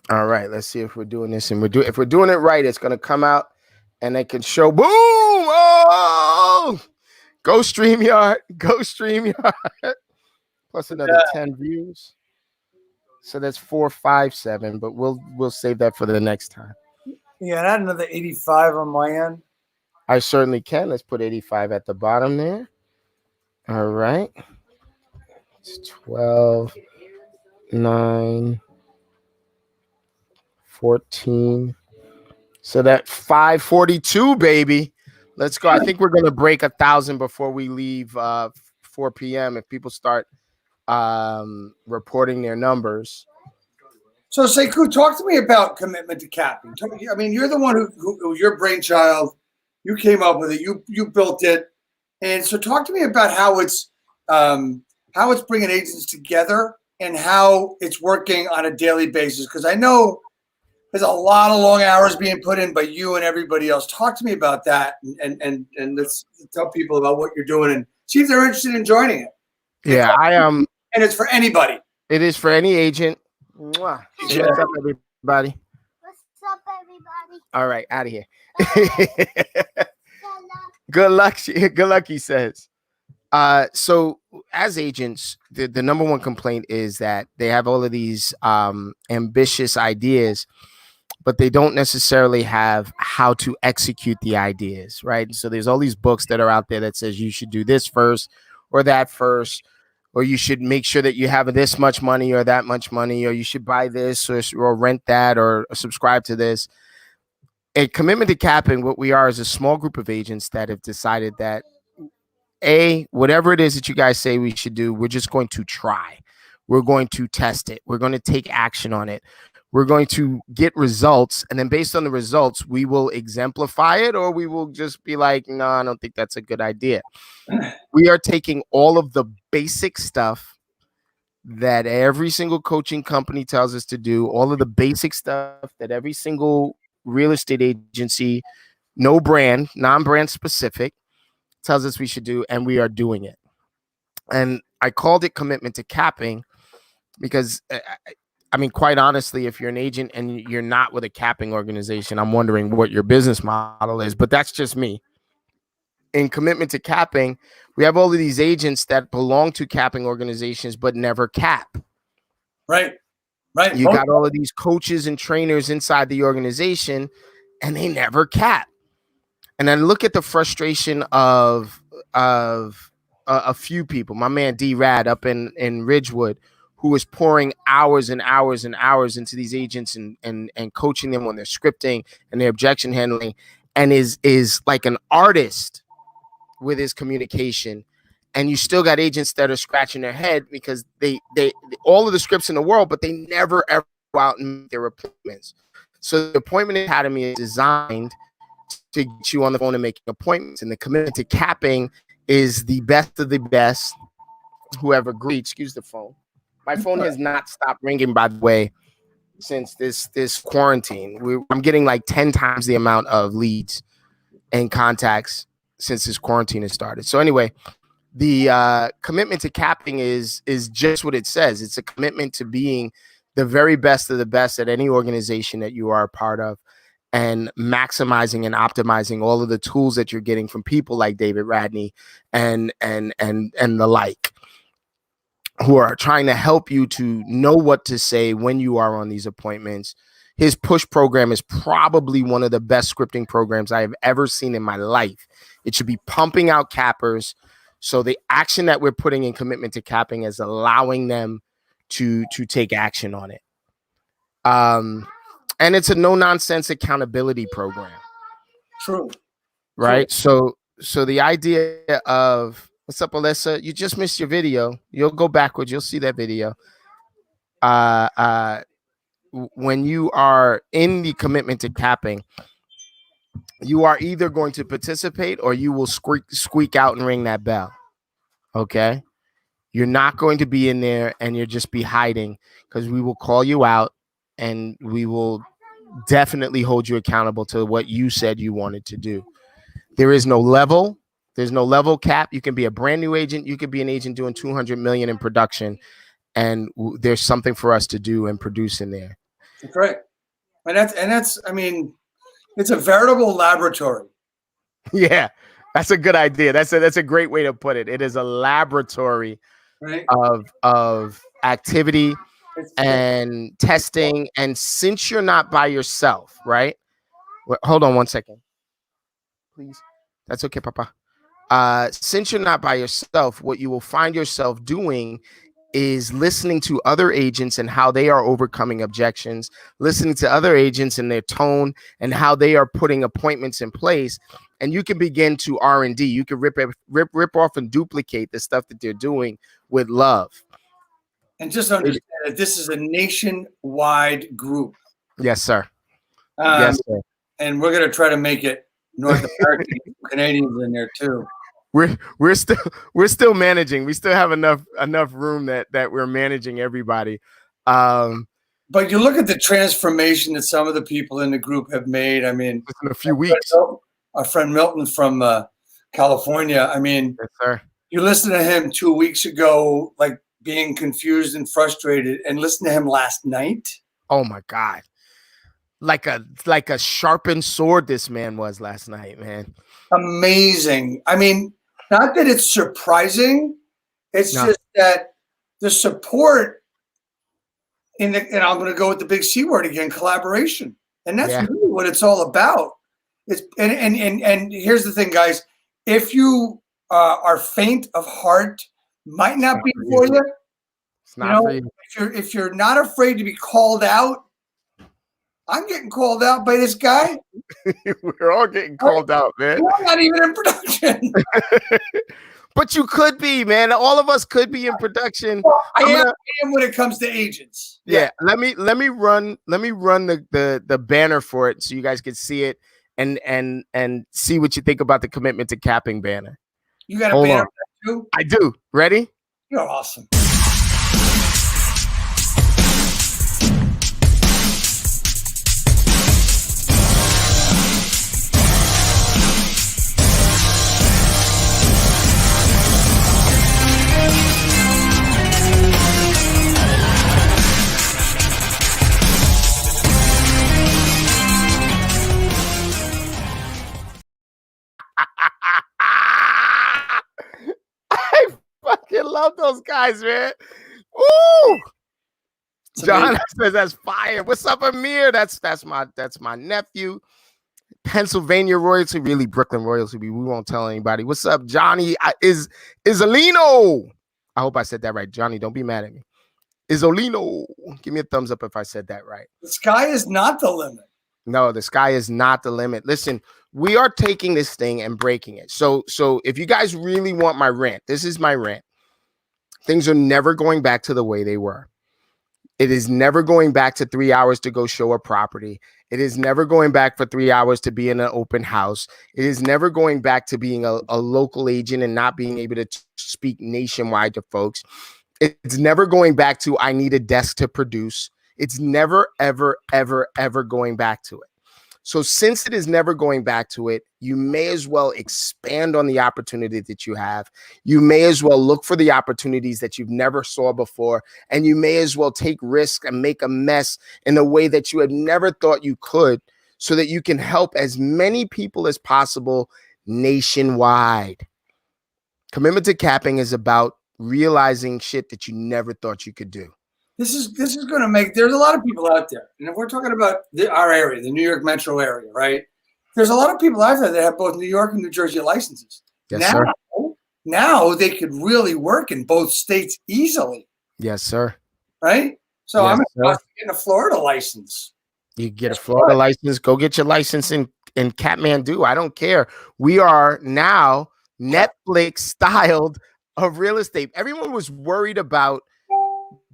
All right, let's see if we're doing this, and if we're doing it right, it's gonna come out and it can show. Boom! Oh, go StreamYard, go StreamYard. Plus another 10 views. So that's 457, but we'll save that for the next time. Yeah, add another 85 on my end. I certainly can. Let's put 85 at the bottom there. All right. It's 12, 9, 14. So that 542, baby. Let's go. I think we're going to break 1,000 before we leave 4 p.m. if people start reporting their numbers. So, Sekou, talk to me about commitment to capping. I mean, you're the one who your brainchild. You came up with it. You built it, and so talk to me about how it's bringing agents together and how it's working on a daily basis. Because I know there's a lot of long hours being put in by you and everybody else. Talk to me about that, and let's tell people about what you're doing and see if they're interested in joining it. Yeah, and it's for anybody. It is for any agent. Mwah. Yeah. What's up, everybody? What's up, everybody? All right, out of here. Good luck. Good luck, he says. So as agents, the number one complaint is that they have all of these ambitious ideas, but they don't necessarily have how to execute the ideas, right? So there's all these books that are out there that says you should do this first or that first, or you should make sure that you have this much money or that much money, or you should buy this or rent that or subscribe to this. A commitment to capping, what we are is a small group of agents that have decided that whatever it is that you guys say we should do, we're just going to try. We're going to test it. We're going to take action on it. We're going to get results. And then based on the results, we will exemplify it, or we will just be like, no, I don't think that's a good idea. We are taking all of the basic stuff that every single coaching company tells us to do, all of the basic stuff that every single real estate agency, no brand, non-brand specific, tells us we should do, and we are doing it. And I called it commitment to capping because, I mean, quite honestly, if you're an agent and you're not with a capping organization, I'm wondering what your business model is, but that's just me. In commitment to capping, we have all of these agents that belong to capping organizations but never cap. Right. You got all of these coaches and trainers inside the organization, and they never cap. And then look at the frustration of a few people. My man D Rad up in Ridgewood, who was pouring hours and hours and hours into these agents and coaching them on their scripting and their objection handling, and is like an artist with his communication. And you still got agents that are scratching their head because they all of the scripts in the world, but they never ever go out and make their appointments. So the Appointment Academy is designed to get you on the phone and making appointments. And the commitment to capping is the best of the best. Whoever agreed, excuse the phone. My phone has not stopped ringing, by the way, since this quarantine. I'm getting like 10 times the amount of leads and contacts since this quarantine has started. So anyway, the commitment to capping is just what it says. It's a commitment to being the very best of the best at any organization that you are a part of, and maximizing and optimizing all of the tools that you're getting from people like David Radney and the like, who are trying to help you to know what to say when you are on these appointments. His push program is probably one of the best scripting programs I have ever seen in my life. It should be pumping out cappers. So the action that we're putting in commitment to capping is allowing them to take action on it. And it's a no-nonsense accountability program. True. Right? True. So the idea of, what's up, Alyssa? You just missed your video. You'll go backwards. You'll see that video. When you are in the commitment to capping, you are either going to participate or you will squeak out and ring that bell. Okay? You're not going to be in there and you'll just be hiding, because we will call you out and we will definitely hold you accountable to what you said you wanted to do. There is no level. There's no level cap. You can be a brand new agent. You could be an agent doing 200 million in production, and there's something for us to do and produce in there. That's right. And that's, I mean, it's a veritable laboratory. Yeah, that's a good idea. That's a great way to put it. It is a laboratory, right, of activity and testing. And since you're not by yourself, right? Hold on one second, please. That's okay, Papa. Since you're not by yourself, what you will find yourself doing is listening to other agents and how they are overcoming objections, listening to other agents and their tone and how they are putting appointments in place. And you can begin to R&D. You can rip off and duplicate the stuff that they're doing with love. And just understand that this is a nationwide group. Yes, sir. Yes, sir. And we're going to try to make it North American, Canadians in there too. We're still managing. We still have enough room that we're managing everybody. But But you look at the transformation that some of the people in the group have made. I mean, in a few weeks. Our friend Milton from California. I mean, Yes, sir. you listen to him 2 weeks ago, like being confused and frustrated, and listen to him last night. Oh my God. Like a sharpened sword this man was last night, man. Amazing. I mean, not that it's surprising. It's just that the support and I'm going to go with the big C word again, collaboration. And that's really what it's all about. It's and here's the thing, guys. If you are faint of heart, might not be for you. It's not for you. If you're not afraid to be called out, I'm getting called out by this guy. We're all getting called out, man. We're not even in production. But you could be, man. All of us could be in production. Well, I am when it comes to agents. Yeah. Let me run the banner for it so you guys can see it and see what you think about the commitment to capping banner. You got a banner too? I do. Ready? You're awesome. I fucking love those guys, man. Ooh. John says that's fire. What's up, Amir? That's my nephew. Pennsylvania royalty, really Brooklyn royalty. We won't tell anybody. What's up, Johnny? Is Alino? I hope I said that right. Johnny, don't be mad at me. Isolino. Give me a thumbs up if I said that right. The sky is not the limit. No, the sky is not the limit. Listen, we are taking this thing and breaking it. So if you guys really want my rant, this is my rant. Things are never going back to the way they were. It is never going back to 3 hours to go show a property. It is never going back for 3 hours to be in an open house. It is never going back to being a local agent and not being able to speak nationwide to folks. It's never going back to I need a desk to produce. It's never, ever, ever, ever going back to it. So since it is never going back to it, you may as well expand on the opportunity that you have. You may as well look for the opportunities that you've never saw before. And you may as well take risks and make a mess in a way that you had never thought you could so that you can help as many people as possible nationwide. Commitment to capping is about realizing shit that you never thought you could do. This is going to make, there's a lot of people out there. And if we're talking about our area, the New York metro area, right? There's a lot of people out there that have both New York and New Jersey licenses. Yes, sir. Now they could really work in both states easily. Yes, sir. Right? So yes, I'm getting a Florida license. You get a Florida license, go get your license in Kathmandu. I don't care. We are now Netflix styled of real estate. Everyone was worried about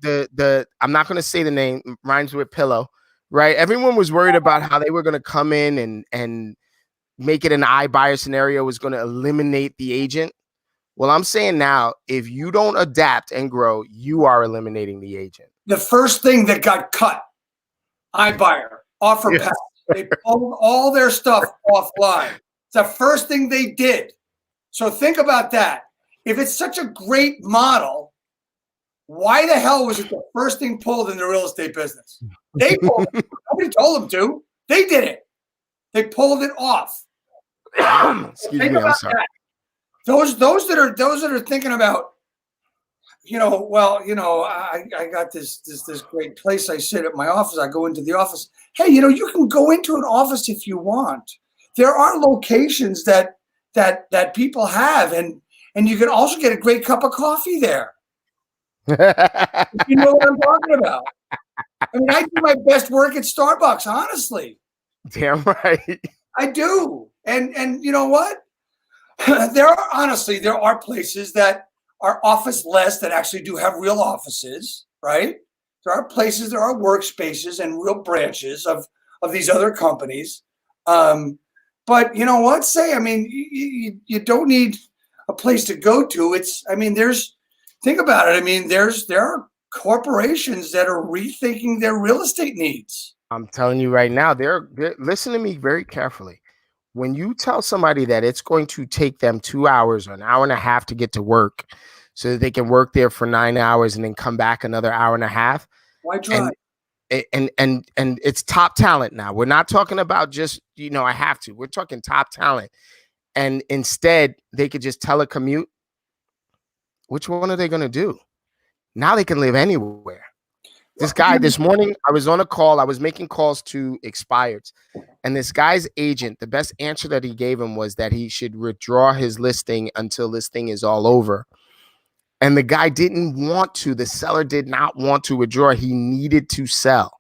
the I'm not going to say the name, rhymes with pillow, right? Everyone was worried about how they were going to come in and make it an iBuyer scenario was going to eliminate the agent. Well, I'm saying now, if you don't adapt and grow, you are eliminating the agent. The first thing that got cut, iBuyer, offer pass. They pulled all their stuff offline. It's the first thing they did. So think about that. If it's such a great model, why the hell was it the first thing pulled in the real estate business? They pulled it. Nobody told them to. They did it. They pulled it off. Excuse me, I'm sorry. Those that are thinking about, I got this great place. I sit at my office. I go into the office. Hey, you can go into an office if you want. There are locations that people have, and you can also get a great cup of coffee there. You know what I'm talking about. I mean, I do my best work at Starbucks, honestly. Damn right. I do. And you know what? There are places that are office-less that actually do have real offices, right? There are places, there are workspaces and real branches of these other companies. But you know what? You don't need a place to go to. Think about it. I mean, there are corporations that are rethinking their real estate needs. I'm telling you right now, they're listen to me very carefully. When you tell somebody that it's going to take them 2 hours or an hour and a half to get to work so that they can work there for 9 hours and then come back another hour and a half, Why drive? and it's top talent now. We're not talking about just, I have to. We're talking top talent. And instead, they could just telecommute. Which one are they going to do? Now they can live anywhere. This guy, this morning, I was on a call. I was making calls to expireds. And this guy's agent, the best answer that he gave him was that he should withdraw his listing until this thing is all over. And the guy didn't want to. The seller did not want to withdraw. He needed to sell.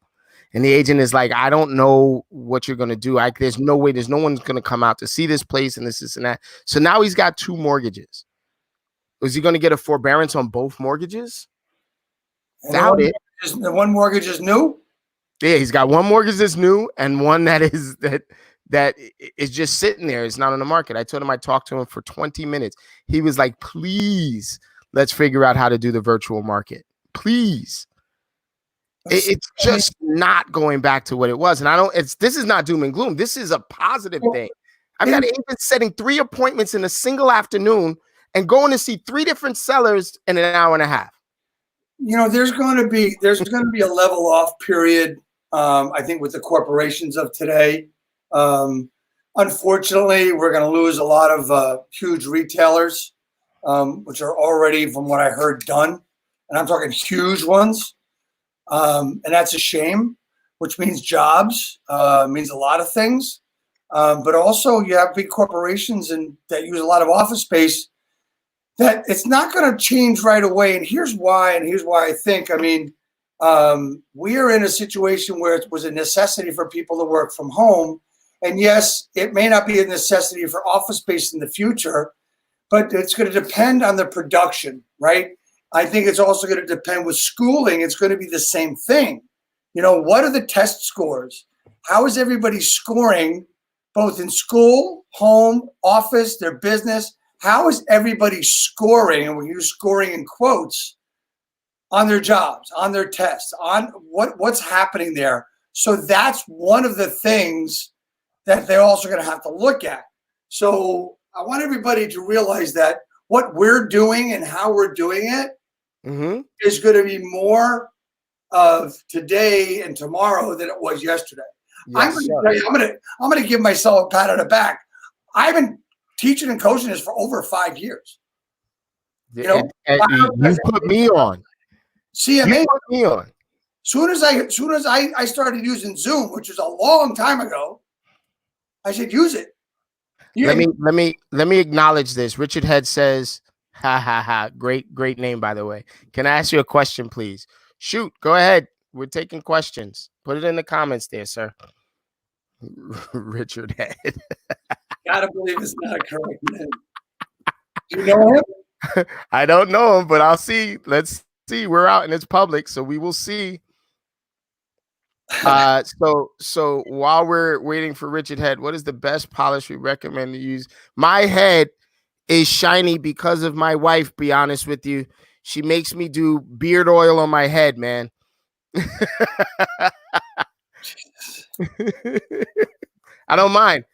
And the agent is like, I don't know what you're going to do. There's no way. There's no one's going to come out to see this place and this and that. So now he's got 2 mortgages. Is he going to get a forbearance on both mortgages? Doubt it. The one mortgage is new? Yeah, he's got 1 mortgage that's new and one that is just sitting there. It's not on the market. I told him I talked to him for 20 minutes. He was like, please, let's figure out how to do the virtual market. Please. It's just not going back to what it was. And this is not doom and gloom. This is a positive thing. I've got agents setting 3 appointments in a single afternoon and going to see 3 different sellers in an hour and a half. There's going to be a level off period. I think with the corporations of today, unfortunately, we're going to lose a lot of huge retailers, which are already, from what I heard, done. And I'm talking huge ones. And that's a shame, which means jobs, means a lot of things. But also you have big corporations that use a lot of office space that it's not going to change right away. And here's why I think, we are in a situation where it was a necessity for people to work from home. And yes, it may not be a necessity for office space in the future, but it's going to depend on the production, right? I think it's also going to depend with schooling. It's going to be the same thing. What are the test scores? How is everybody scoring both in school, home, office, their business? How is everybody scoring, and we use scoring in quotes, on their jobs, on their tests, on what's happening there? So that's one of the things that they're also going to have to look at. So I want everybody to realize that what we're doing and how we're doing it is going to be more of today and tomorrow than it was yesterday. Yes, I'm going to give myself a pat on the back. I've been teaching and coaching this for over 5 years. You put me on. CMA you put me on. Soon as I started using Zoom, which was a long time ago, I said use it. Let me acknowledge this. Richard Head says, ha ha ha. Great name, by the way. Can I ask you a question, please? Shoot, go ahead. We're taking questions. Put it in the comments there, sir. Richard Head. Gotta believe it's not a correct name. Do you know him? I don't know him, but I'll see. Let's see. We're out and it's public, so we will see. So while we're waiting for Richard Head, what is the best polish we recommend to use? My head is shiny because of my wife, be honest with you. She makes me do beard oil on my head, man. I don't mind.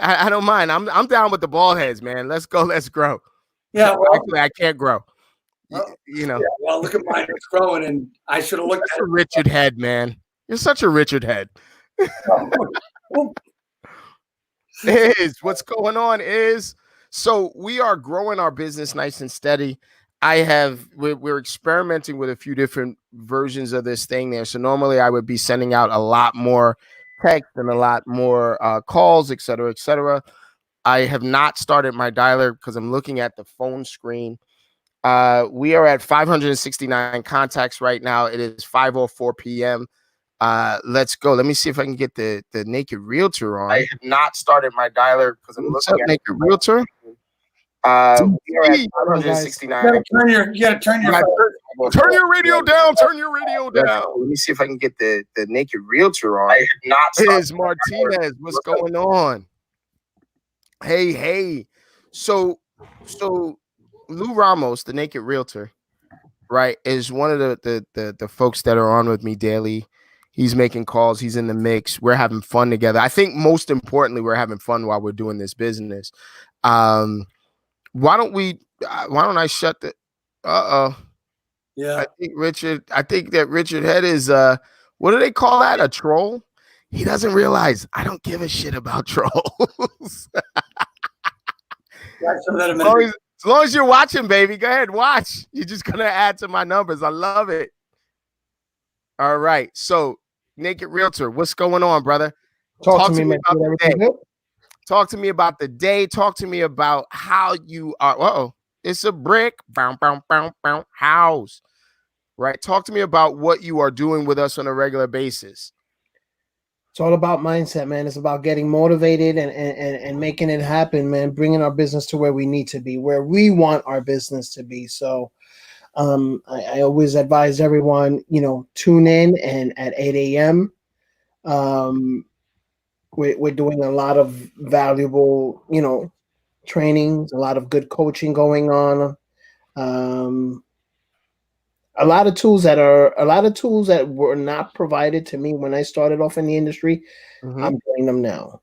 I don't mind. I'm down with the bald heads, man. Let's go. Let's grow. Yeah, well, actually, I can't grow. Yeah, well, look at mine. It's growing, and I should have looked at it. Richard Head, man. You're such a Richard Head. What's going on is, so we are growing our business nice and steady. We're experimenting with a few different versions of this thing there. So normally I would be sending out a lot more text and a lot more calls, et cetera, et cetera. I have not started my dialer because I'm looking at the phone screen. We are at 569 contacts right now. It is 5:04 p.m. Let's go. Let me see if I can get the Naked Realtor on. I have not started my dialer because I'm looking at Naked Realtor. We are at 569. You gotta turn your radio down. Turn your radio down. Let me see if I can get the Naked Realtor on. I have not started Martinez. What's going on? Hey. So Lou Ramos, the Naked Realtor, right, is one of the folks that are on with me daily. He's making calls. He's in the mix. We're having fun together. I think most importantly, we're having fun while we're doing this business. Why don't I shut the? Yeah. I think that Richard Head is what do they call that? A troll? He doesn't realize I don't give a shit about trolls. As long as you're watching, baby, go ahead, watch. You're just gonna add to my numbers. I love it. All right. So, Naked Realtor, what's going on, brother? Talk to me, man. About the day. Talk to me about the day. Talk to me about how you are. Uh-oh. It's a brick. Bow, bow, bow, bow, house. Right. Talk to me about what you are doing with us on a regular basis. It's all about mindset, man. It's about getting motivated and making it happen, man. Bringing our business to where we need to be, where we want our business to be. So I always advise everyone, tune in and at 8 a.m. We're doing a lot of valuable, trainings, a lot of good coaching going on. A lot of tools that were not provided to me when I started off in the industry. Mm-hmm. I'm doing them now.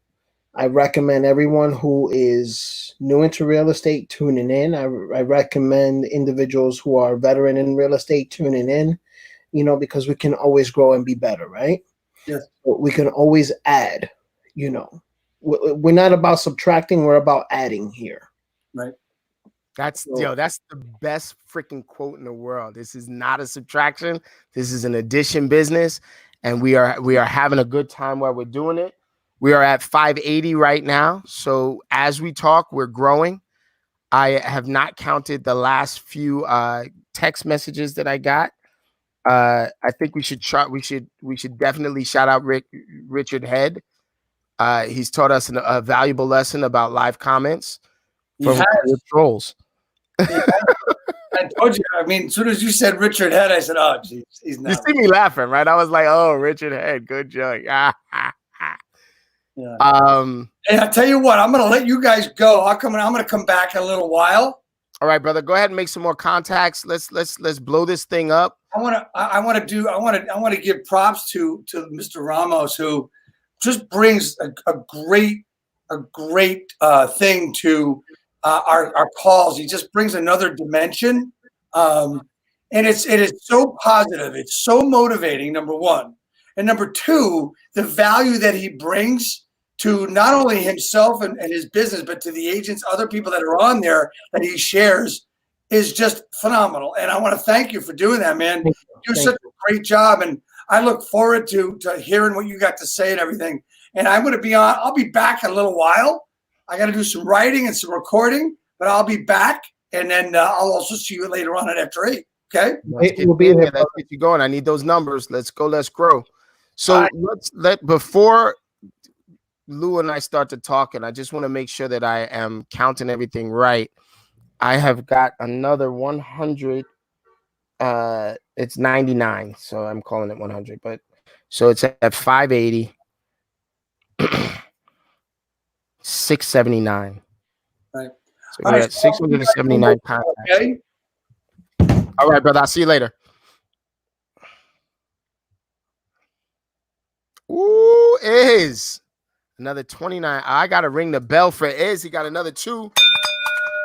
I recommend everyone who is new into real estate tuning in. I recommend individuals who are veteran in real estate tuning in, because we can always grow and be better, right? Yes. We can always add, We're not about subtracting, we're about adding here. Right. That's the best freaking quote in the world. This is not a subtraction. This is an addition business, and we are having a good time while we're doing it. We are at 580 right now. So as we talk, we're growing. I have not counted the last few text messages that I got. I think we should definitely shout out Richard Head. He's taught us a valuable lesson about live comments from trolls. I told you. I mean, as soon as you said Richard Head, I said, "Oh, geez, he's not." You see me laughing, right? I was like, "Oh, Richard Head, good joke." Yeah. And I tell you what, I'm going to let you guys go. I'm going to come back in a little while. All right, brother. Go ahead and make some more contacts. Let's blow this thing up. I want to give props to Mr. Ramos, who just brings a great thing to our calls. He just brings another dimension, and it is so positive. It's so motivating. Number one, and number two, the value that he brings to not only himself and his business, but to the agents, other people that are on there that he shares, is just phenomenal. And I want to thank you for doing that, man. You do such a great job, and I look forward to hearing what you got to say and everything. And I'm going to be on. I'll be back in a little while. I got to do some writing and some recording, but I'll be back, and then I'll also see you later on at after 8. Okay? Let's get you going. I need those numbers. Let's go. Let's grow. So before Lou and I start to talk, and I just want to make sure that I am counting everything right. I have got another 100. It's 99, so I'm calling it 100. But so it's at 580, 679. Right. So we're at 679 contacts. Okay. All right, brother. I'll see you later. Ooh, is another 29. I gotta ring the bell for Iz. He got another 2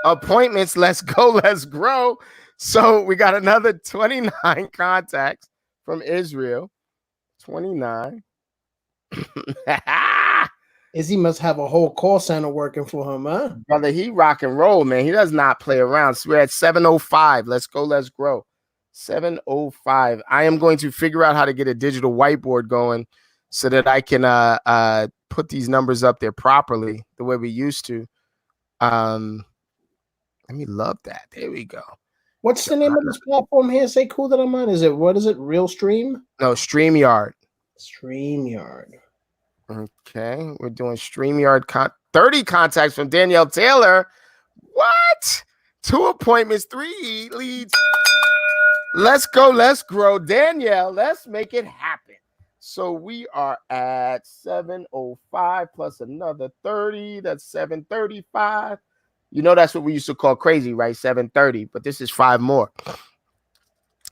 appointments. Let's go. Let's grow. So we got another 29 contacts from Israel. 29. Izzy must have a whole call center working for him, huh? Brother, he rock and roll, man. He does not play around. So we're at 705. Let's go. Let's grow. 705. I am going to figure out how to get a digital whiteboard going so that I can put these numbers up there properly the way we used to. Let me love that. There we go. What's the name of this platform here? Say cool that I'm on. What is it? Real Stream? No, StreamYard. StreamYard. Okay. We're doing StreamYard 30 contacts from Danielle Taylor. What? 2 appointments, 3 leads. Let's go. Let's grow. Danielle, let's make it happen. So we are at 705 plus another 30. That's 735. You know, that's what we used to call crazy, right? 730, but this is 5 more.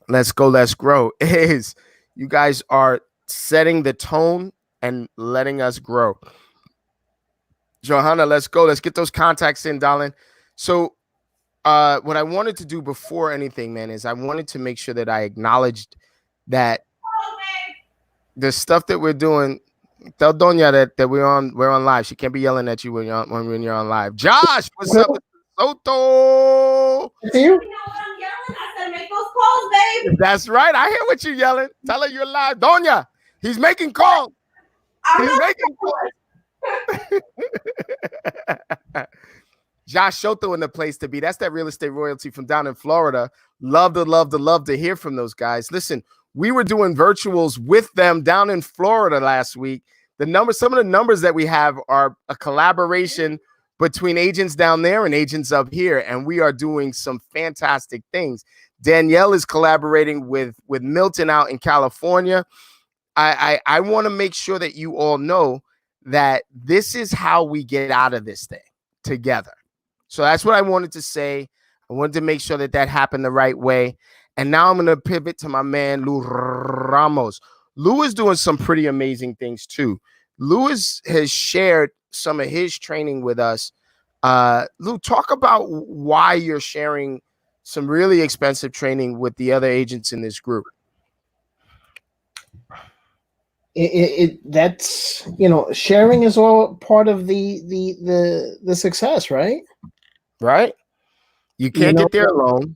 let's go, let's grow is you guys are setting the tone and letting us grow. Johanna, let's go. Let's get those contacts in, darling. So what I wanted to do before anything, man, is I wanted to make sure that I acknowledged that the stuff that we're doing. Tell Donya that we're on live. She can't be yelling at you when you're on live. Josh, what's up, Soto? You? That's right. I hear what you're yelling. Tell her you're live. Donya, he's making calls. He's making calls. Josh Shoto in the place to be. That's that real estate royalty from down in Florida. Love to hear from those guys. Listen, we were doing virtuals with them down in Florida last week. Some of the numbers that we have are a collaboration between agents down there and agents up here, and we are doing some fantastic things. Danielle is collaborating with Milton out in California. I want to make sure that you all know that this is how we get out of this thing together. So that's what I wanted to say. I wanted to make sure that happened the right way. And now I'm going to pivot to my man, Lou Ramos. Lou is doing some pretty amazing things too. Lou has shared some of his training with us. Lou, talk about why you're sharing some really expensive training with the other agents in this group. That's, sharing is all part of the success, right? Right. You can't get there alone.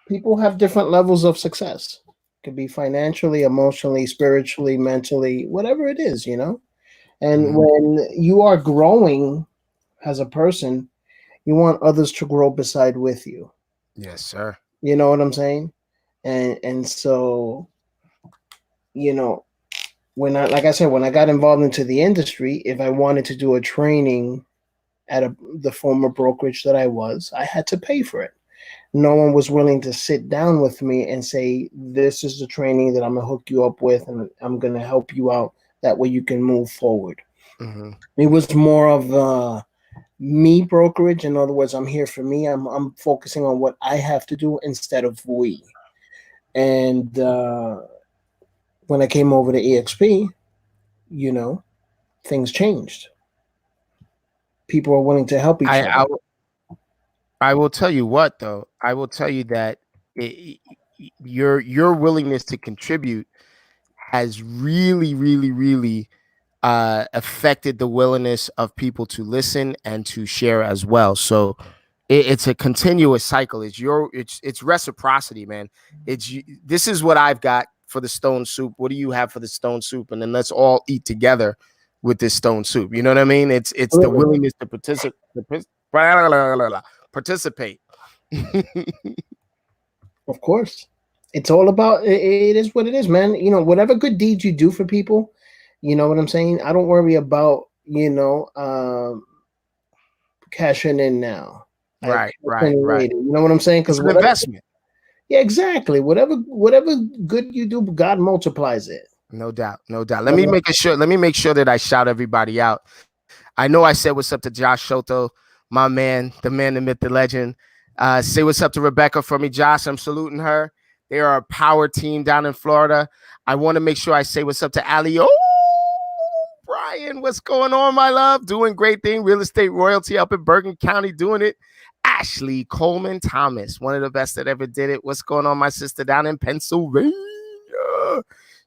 People have different levels of success. It could be financially, emotionally, spiritually, mentally, whatever it is, And when you are growing as a person, you want others to grow beside with you. Yes, sir. You know what I'm saying? And so, when I got involved into the industry, if I wanted to do a training at the former brokerage that I had to pay for it. No one was willing to sit down with me and say, this is the training that I'm going to hook you up with, and I'm going to help you out. That way you can move forward. Mm-hmm. It was more of me brokerage. In other words, I'm here for me. I'm focusing on what I have to do instead of we. And when I came over to EXP, things changed. People are willing to help each other. I will tell you what, though. I will tell you that your willingness to contribute has really, really, really affected the willingness of people to listen and to share as well. So it's a continuous cycle. It's reciprocity, man. This is what I've got for the stone soup. What do you have for the stone soup? And then let's all eat together with this stone soup. You know what I mean? It's the willingness to participate. Of course. It's all about, it is what it is, man. Whatever good deeds you do for people, you know what I'm saying? I don't worry about, cashing in now. Right. You know what I'm saying? Because investment. Yeah, exactly. Whatever good you do, God multiplies it. No doubt. Let me make sure that I shout everybody out. I know I said what's up to Josh Shoto, my man, the myth, the legend. Say what's up to Rebecca for me, Josh. I'm saluting her. They are a power team down in Florida. I want to make sure I say what's up to Ali. Oh, Brian, what's going on, my love? Doing great thing. Real estate royalty up in Bergen County, doing it. Ashley Coleman Thomas, one of the best that ever did it. What's going on, my sister down in Pennsylvania?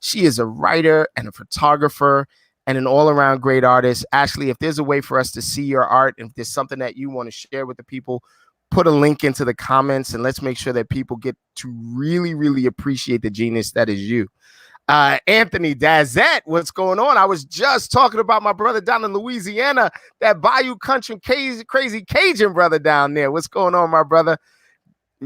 She is a writer and a photographer and an all-around great artist. Ashley, if there's a way for us to see your art, if there's something that you want to share with the people, put a link into the comments and let's make sure that people get to really, really appreciate the genius that is you. Anthony Dazette, what's going on? I was just talking about my brother down in Louisiana, that Bayou Country crazy Cajun brother down there. What's going on, my brother?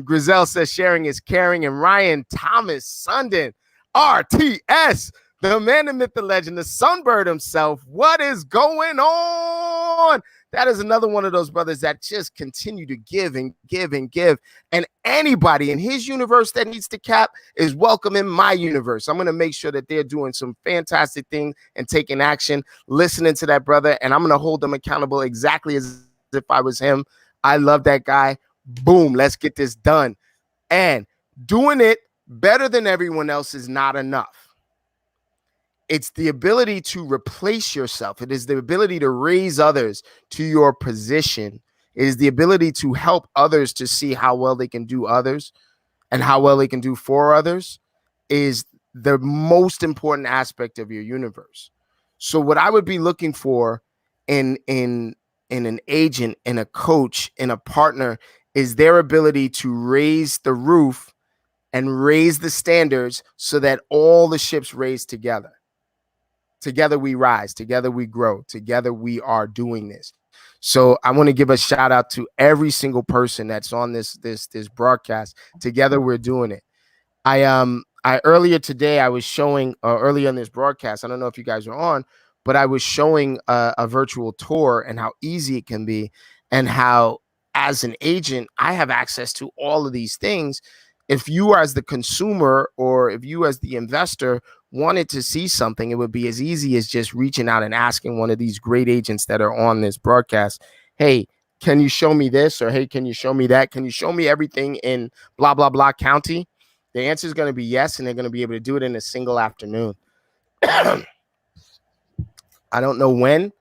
Grizel says sharing is caring. And Ryan Thomas Sundin, RTS, the man, the myth, the legend, the Sunbird himself. What is going on? That is another one of those brothers that just continue to give and give and give. And anybody in his universe that needs to cap is welcome in my universe. I'm going to make sure that they're doing some fantastic things and taking action, listening to that brother. And I'm going to hold them accountable exactly as if I was him. I love that guy. Boom. Let's get this done. And Doing it better than everyone else is not enough. It's the ability to replace yourself. It is the ability to raise others to your position. It is the ability to help others to see how well they can do others and how well they can do for others is the most important aspect of your universe. So what I would be looking for in an agent, in a coach, in a partner is their ability to raise the roof and raise the standards so that all the ships raise together. Together we rise, together we grow, together we are doing this. So I want to give a shout out to every single person that's on this broadcast. Together we're doing it. I earlier today I was showing earlier on this broadcast. I don't know if you guys are on, but I was showing a virtual tour and how easy it can be, and how as an agent I have access to all of these things. If you as the consumer or if you as the investor wanted to see something, it would be as easy as just reaching out and asking one of these great agents that are on this broadcast, hey, can you show me this? Or hey, can you show me that? Can you show me everything in blah, blah, blah county? The answer is going to be yes, and they're going to be able to do it in a single afternoon. I don't know when,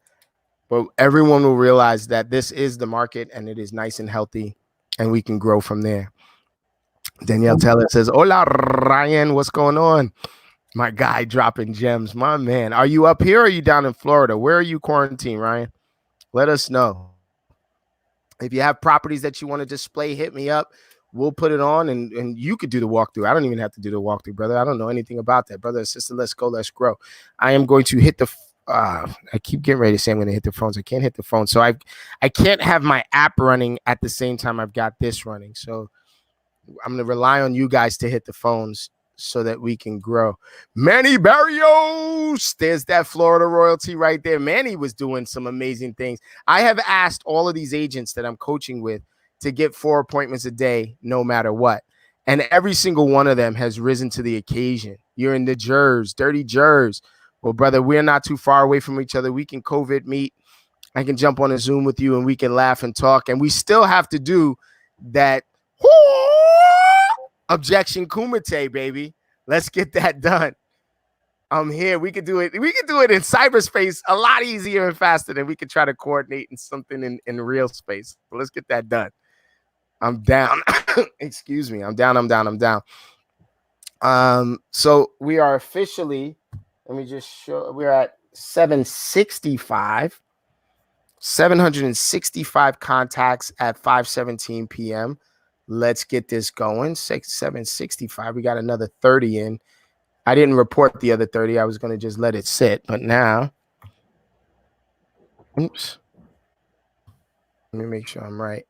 but everyone will realize that this is the market and it is nice and healthy, and we can grow from there. Danielle Taylor says, hola, Ryan, what's going on? My guy dropping gems, my man. Are you up here or are you down in Florida? Where are you quarantined, Ryan? Let us know. If you have properties that you want to display, hit me up. We'll put it on and you could do the walkthrough. I don't even have to do the walkthrough, brother. I don't know anything about that, brother and sister. Let's go. Let's grow. I am going to hit the I keep getting ready to say I'm going to hit the phones. I can't hit the phone. So I can't have my app running at the same time I've got this running. So I'm going to rely on you guys to hit the phones so that we can grow. Manny Barrios, there's that Florida royalty right there. Manny was doing some amazing things. I have asked all of these agents that I'm coaching with to get 4 appointments a day, no matter what. And every single one of them has risen to the occasion. You're in the Jers, dirty Jers. Well, brother, we're not too far away from each other. We can COVID meet. I can jump on a Zoom with you and we can laugh and talk. And we still have to do that objection kumite, baby. Let's get that done. I'm here. We could do it. We could do it in cyberspace a lot easier and faster than we could try to coordinate in something in real space. But let's get that done. I'm down. Excuse me. I'm down. So we are officially, let me just show, we're at 765 contacts at 5:17 p.m. Let's get this going. 765. We got another 30 in. I didn't report the other 30. I was going to just let it sit. But now, oops. Let me make sure I'm right.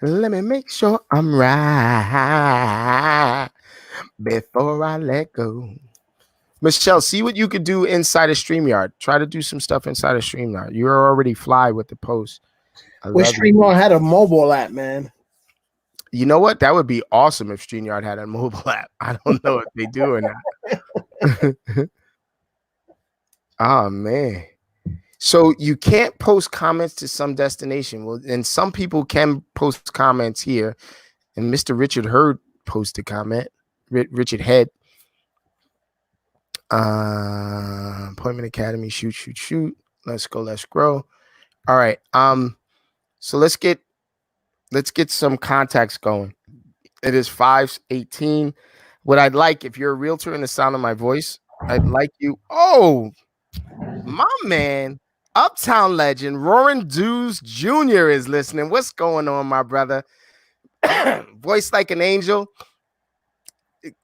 Let me make sure I'm right before I let go. Michelle, see what you could do inside of StreamYard. Try to do some stuff inside of StreamYard. You're already fly with the post. I wish StreamYard had a mobile app, man. You know what? That would be awesome if StreamYard had a mobile app. I don't know if they do or not. Oh, man. So you can't post comments to some destination. Well, and some people can post comments here. And Mr. Richard Hurd posted a comment. Richard Head. Appointment Academy. Shoot. Let's go. Let's grow. All right. So let's get some contacts going. It is 5:18. What I'd like, if you're a realtor in the sound of my voice, I'd like you. Oh, my man, Uptown legend Roaring Dews Jr. is listening. What's going on, my brother? Voice like an angel,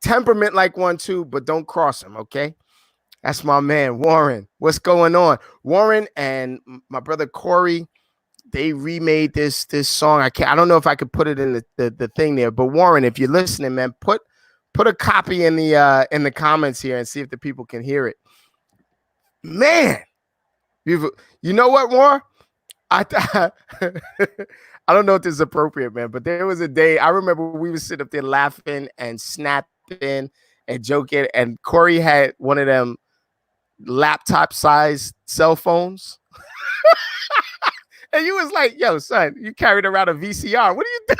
temperament like one too, but don't cross him, okay? That's my man, Warren. What's going on? Warren and my brother Corey, they remade this song. I don't know if I could put it in the thing there, but Warren, if you're listening, man, put a copy in the comments here and see if the people can hear it. Man, you know what, Warren? I don't know if this is appropriate, man, but there was a day I remember we would sit up there laughing and snapping and joking, and Corey had one of them laptop-sized cell phones. And you was like, yo, son, you carried around a VCR. What are you doing?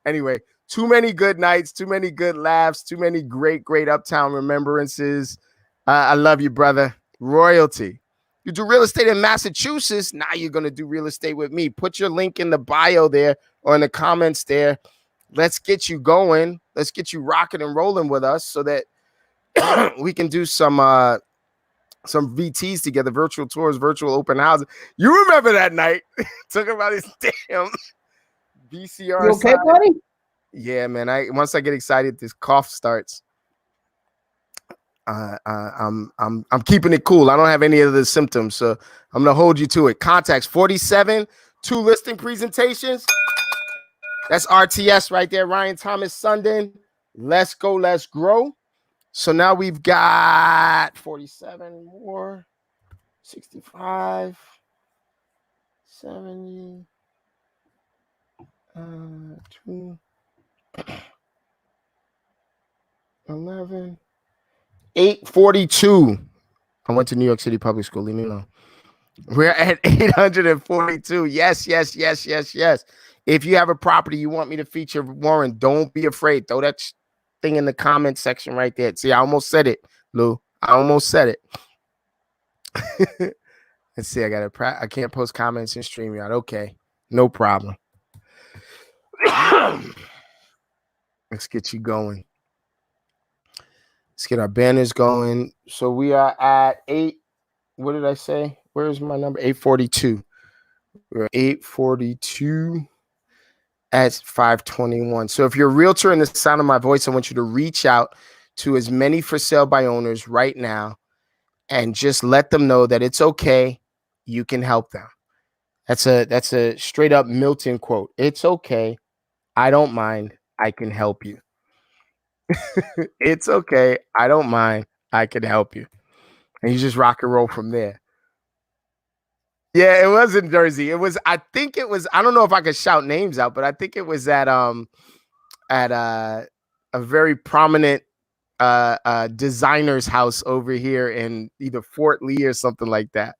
Anyway, Too many good nights, too many good laughs, too many great uptown remembrances. I love you, brother. Royalty. You do real estate in Massachusetts. Now you're going to do real estate with me. Put your link in the bio there or in the comments there. Let's get you going. Let's get you rocking and rolling with us so that we can do some VTs together, virtual tours, virtual open houses. You remember that night? Talking about this damn VCR. You okay, buddy? Yeah, man. Once I get excited, this cough starts. I'm keeping it cool. I don't have any of the symptoms, so I'm gonna hold you to it. Contacts 47, 2 listing presentations. That's RTS right there. Ryan Thomas Sundin. Let's go, let's grow. So now we've got 47 more, 65, 70, 2, 11, 842. I went to New York City Public School. Leave me alone. We're at 842. Yes. If you have a property you want me to feature, Warren, don't be afraid. Throw that thing in the comment section right there. See, I almost said it, Lou. I almost said it. Let's see. I can't post comments in StreamYard. Okay, no problem. Let's get you going. Let's get our banners going. So we are at 8. What did I say? Where's my number? 842. We're 842 at 521. So if you're a realtor in the sound of my voice, I want you to reach out to as many for sale by owners right now and just let them know that it's okay. You can help them. That's a straight up Milton quote. It's okay. I don't mind. I can help you. It's okay. I don't mind. I can help you. And you just rock and roll from there. Yeah, it was in Jersey. I don't know if I could shout names out, but I think it was at a very prominent designer's house over here in either Fort Lee or something like that.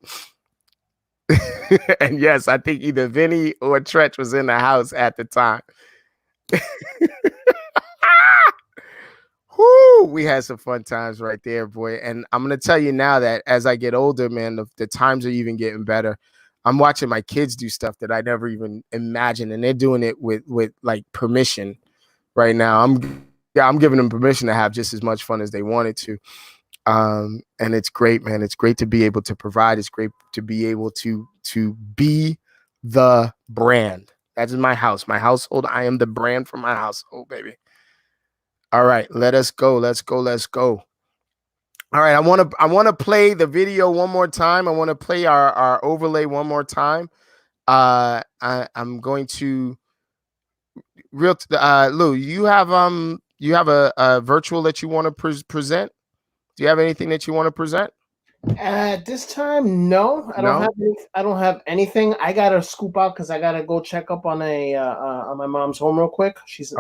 And yes, I think either Vinny or Tretch was in the house at the time. Whoo, we had some fun times right there, boy. And I'm gonna tell you now that as I get older, man, the times are even getting better. I'm watching my kids do stuff that I never even imagined, and they're doing it with like permission right now. I'm giving them permission to have just as much fun as they wanted to. And it's great, man. It's great to be able to provide. It's great to be able to be the brand. That is my house, my household. I am the brand for my household, baby. All right, let us go. Let's go. All right, I want to play the one more time. I want to play our overlay one more time. I'm going to Lou, you have a virtual that you want to present? Do you have anything that you want to present? At this time, no. I don't have anything. I gotta scoop out because I gotta go check up on on my mom's home real quick. She's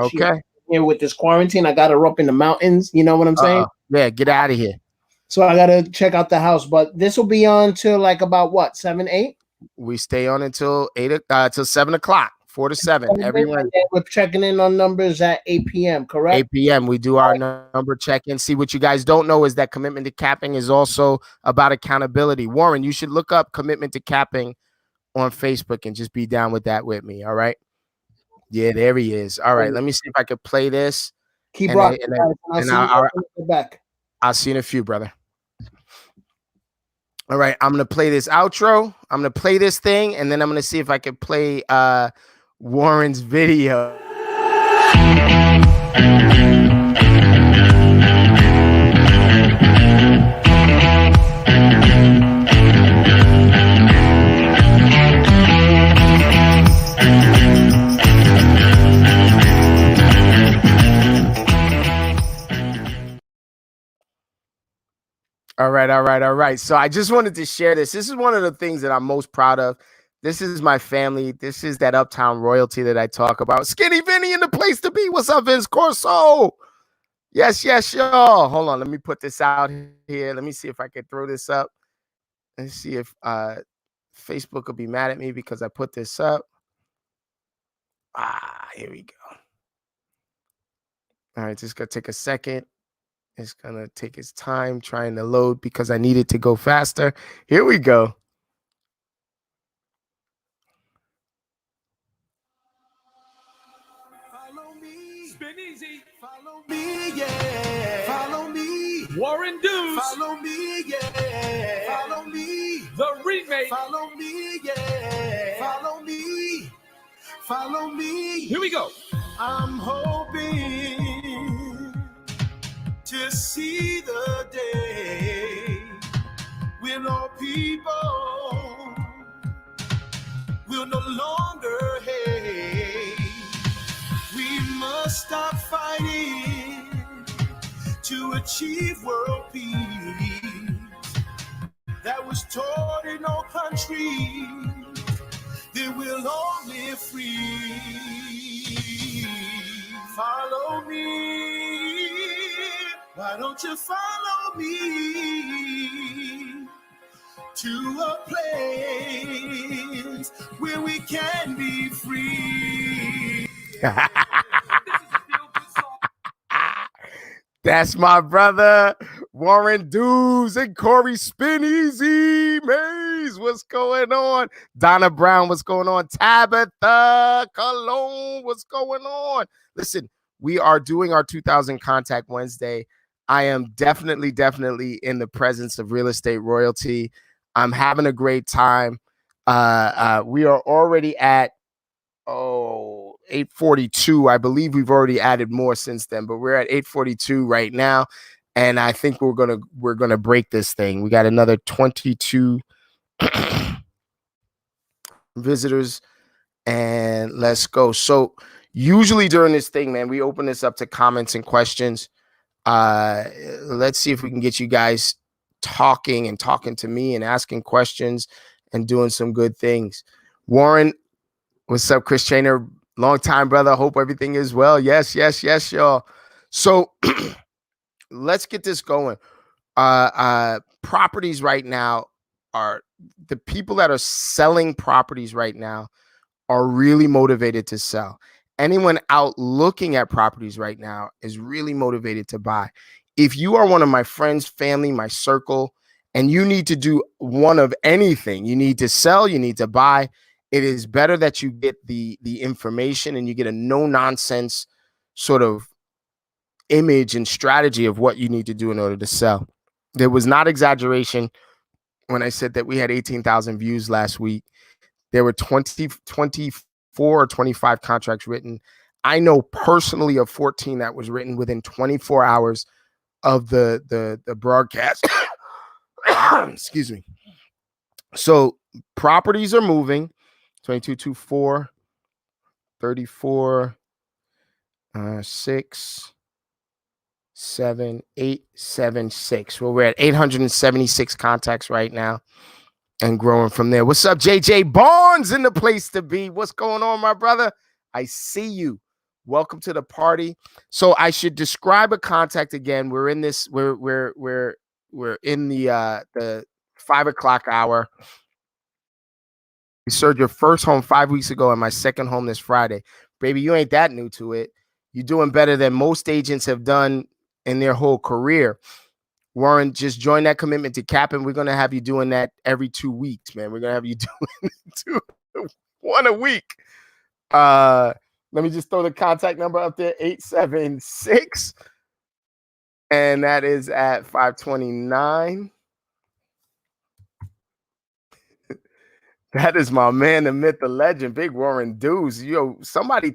here with this quarantine. I got her up in the mountains. You know what I'm saying? Yeah, get out of here. So I gotta check out the house. But this will be on till like about what, 7, 8? We stay on until 7 o'clock. 4 to 7. Everyone. We're checking in on numbers at 8 p.m., correct? 8 p.m. We do our number check-in. See, what you guys don't know is that commitment to capping is also about accountability. Warren, you should look up commitment to capping on Facebook and just be down with that with me. All right. Yeah, there he is. All right. Let me see if I could play this. Keep rocking. I'll see you in a few, brother. All right. I'm going to play this outro. I'm going to play this thing, and then I'm going to see if I can play Warren's video. All right. So I just wanted to share this. This is one of the things that I'm most proud of. This is my family. This is that uptown royalty that I talk about. Skinny Vinny in the place to be. What's up, Vince Corso? Yes, y'all. Hold on. Let me put this out here. Let me see if I can throw this up. Let's see if Facebook will be mad at me because I put this up. Here we go. All right, just gonna take a second. It's gonna take its time trying to load because I need it to go faster. Here we go. Follow me. Spin easy. Follow me, yeah. Follow me. Warren Deuce. Follow me, yeah. Follow me. The remake. Follow me, yeah. Follow me. Follow me. Here we go. I'm hoping to see the day when all people will no longer hate. We must stop fighting to achieve world peace that was taught in all countries. Then we'll all live free. Follow me. Why don't you follow me to a place where we can be free? That's my brother, Warren Dews and Corey Spin Easy. Maze, what's going on? Donna Brown, what's going on? Tabitha Cologne, what's going on? Listen, we are doing our 2000 Contact Wednesday. I am definitely in the presence of real estate royalty. I'm having a great time. We are already at 842. I believe we've already added more since then, but we're at 842 right now, and I think we're gonna break this thing. We got another 22 visitors, and let's go. So usually during this thing, man, we open this up to comments and questions. Let's see if we can get you guys talking to me and asking questions and doing some good things. Warren, what's up, Chris Trainer? Long time, brother. Hope everything is well. Yes, y'all. So let's get this going. Properties right now are the people that are selling properties right now are really motivated to sell. Anyone out looking at properties right now is really motivated to buy. If you are one of my friends, family, my circle, and you need to do one of anything, you need to sell, you need to buy, it is better that you get the information and you get a no-nonsense sort of image and strategy of what you need to do in order to sell. There was not exaggeration when I said that we had 18,000 views last week. There were 24 or 25 contracts written. I know personally of 14 that was written within 24 hours of the broadcast. Excuse me. So properties are moving. 2224, 34, 6, 7, 8, 7, 6. Well, we're at 876 contacts right now and growing from there. What's up, JJ Barnes in the place to be? What's going on, my brother? I see you. Welcome to the party. So I should describe a contact again. We're in this. We're in the 5 o'clock hour. We sold your first home 5 weeks ago and my second home this Friday. Baby, you ain't that new to it. You're doing better than most agents have done in their whole career. Warren, just join that commitment to cap, and we're going to have you doing that every 2 weeks, man. We're going to have you doing one a week. Let me just throw the contact number up there, 876. And that is at 529. That is my man, the myth, the legend, Big Warren Dews. Yo, somebody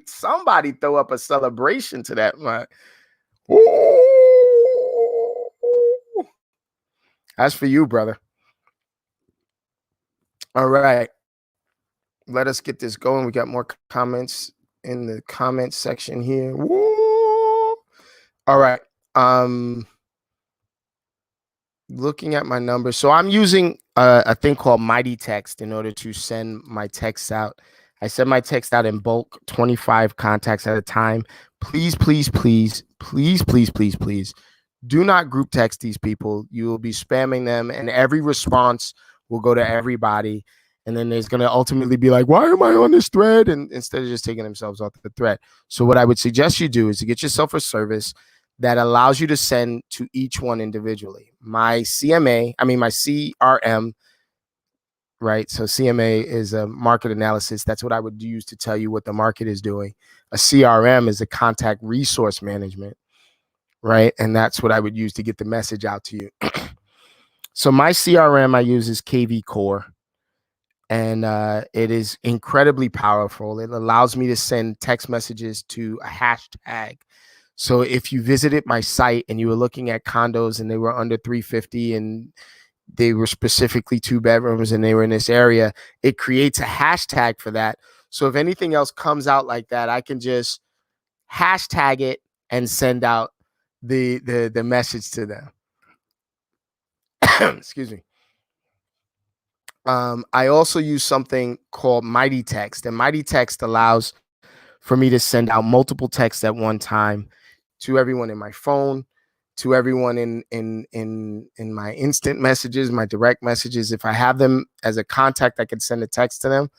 throw up a celebration to that, man. Ooh. That's for you, brother. All right. Let us get this going. We got more comments in the comment section here. Woo. All right. Looking at my numbers. So I'm using a thing called Mighty Text in order to send my texts out. I send my text out in bulk, 25 contacts at a time. Please do not group text these people. You will be spamming them, and every response will go to everybody. And then there's going to ultimately be like, why am I on this thread? And instead of just taking themselves off the thread. So what I would suggest you do is to get yourself a service that allows you to send to each one individually. My CRM, right? So CMA is a market analysis. That's what I would use to tell you what the market is doing. A CRM is a contact resource management, right? And that's what I would use to get the message out to you. So my CRM I use is KV Core. And it is incredibly powerful. It allows me to send text messages to a hashtag. So if you visited my site and you were looking at condos and they were under 350 and they were specifically 2 bedrooms and they were in this area, it creates a hashtag for that. So if anything else comes out like that, I can just hashtag it and send out the message to them. Excuse me. I also use something called Mighty Text, and Mighty Text allows for me to send out multiple texts at one time to everyone in my phone, to everyone in my instant messages, my direct messages. If I have them as a contact, I can send a text to them.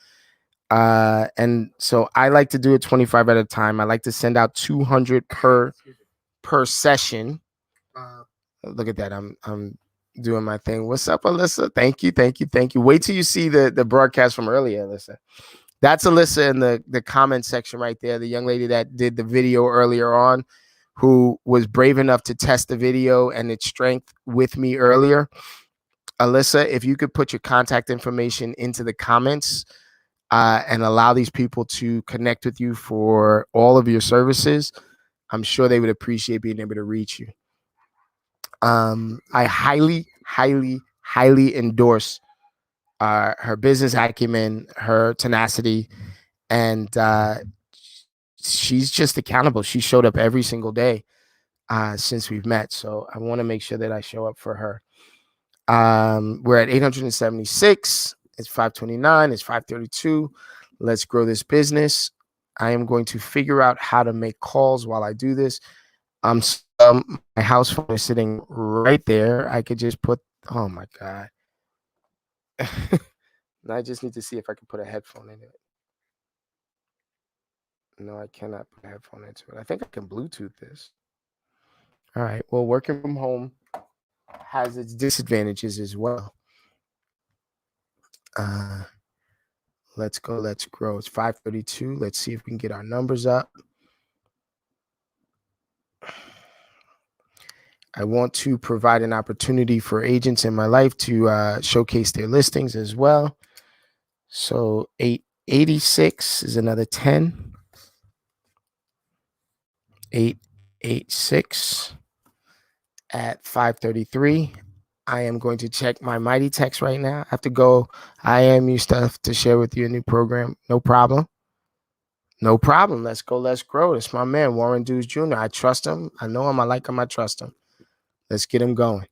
And so I like to do it 25 at a time. I like to send out 200 per session. Look at that. I'm doing my thing. What's up, Alyssa? Thank you. Wait till you see the broadcast from earlier, Alyssa. That's Alyssa in the comment section right there. The young lady that did the video earlier on, who was brave enough to test the video and its strength with me earlier. Alyssa, if you could put your contact information into the comments and allow these people to connect with you for all of your services, I'm sure they would appreciate being able to reach you. I highly endorse her business acumen, her tenacity, and she's just accountable. She showed up every single day since we've met. So I want to make sure that I show up for her. We're at 876. It's 529. It's 532. Let's grow this business. I am going to figure out how to make calls while I do this. My house phone is sitting right there. I could just put, oh my God. I just need to see if I can put a headphone in it. No, I cannot put a headphone into it. I think I can Bluetooth this. All right. Well, working from home has its disadvantages as well. Let's go. Let's grow. It's 532. Let's see if we can get our numbers up. I want to provide an opportunity for agents in my life to showcase their listings as well. So 886 is another 10. 886 at 533. I am going to check my Mighty Text right now. I have to go IMU stuff to share with you a new program. No problem. Let's go. Let's grow. It's my man, Warren Dews Jr. I trust him. I know him. I like him. I trust him. Let's get him going.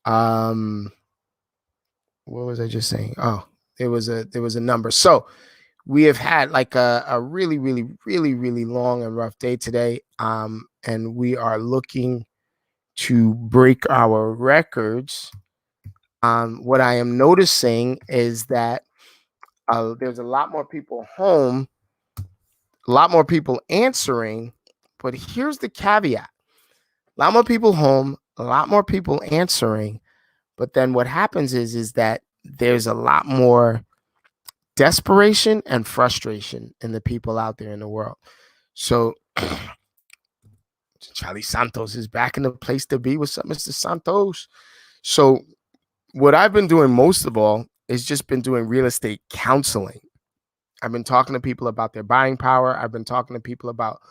What was I just saying? Oh, there was a number. So we have had like a really long and rough day today. And we are looking to break our records. What I am noticing is that there's a lot more people home, a lot more people answering, but here's the caveat. A lot more people home, a lot more people answering, but then what happens is that there's a lot more desperation and frustration in the people out there in the world. So Charlie Santos is back in the place to be. What's up, Mr. Santos? So what I've been doing most of all is just been doing real estate counseling. I've been talking to people about their buying power. I've been talking to people about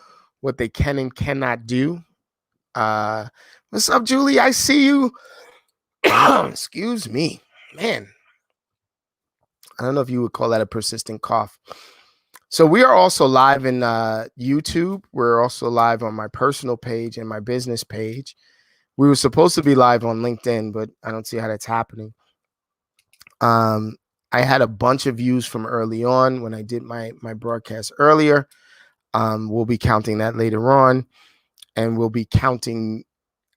what they can and cannot do. What's up, Julie? I see you. Excuse me, man. I don't know if you would call that a persistent cough. So we are also live in YouTube. We're also live on my personal page and my business page. We were supposed to be live on LinkedIn, but I don't see how that's happening. I had a bunch of views from early on when I did my broadcast earlier. We'll be counting that later on, and we'll be counting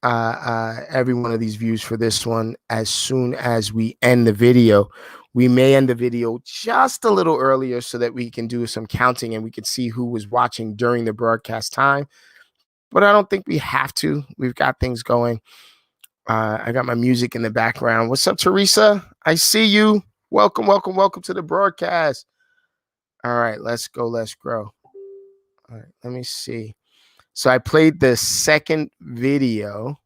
every one of these views for this one as soon as we end the video. We may end the video just a little earlier so that we can do some counting and we can see who was watching during the broadcast time. But I don't think we have to. We've got things going. I got my music in the background. What's up, Teresa? I see you. Welcome, welcome, welcome to the broadcast. All right, let's go. Let's grow. All right, let me see. So I played the second video,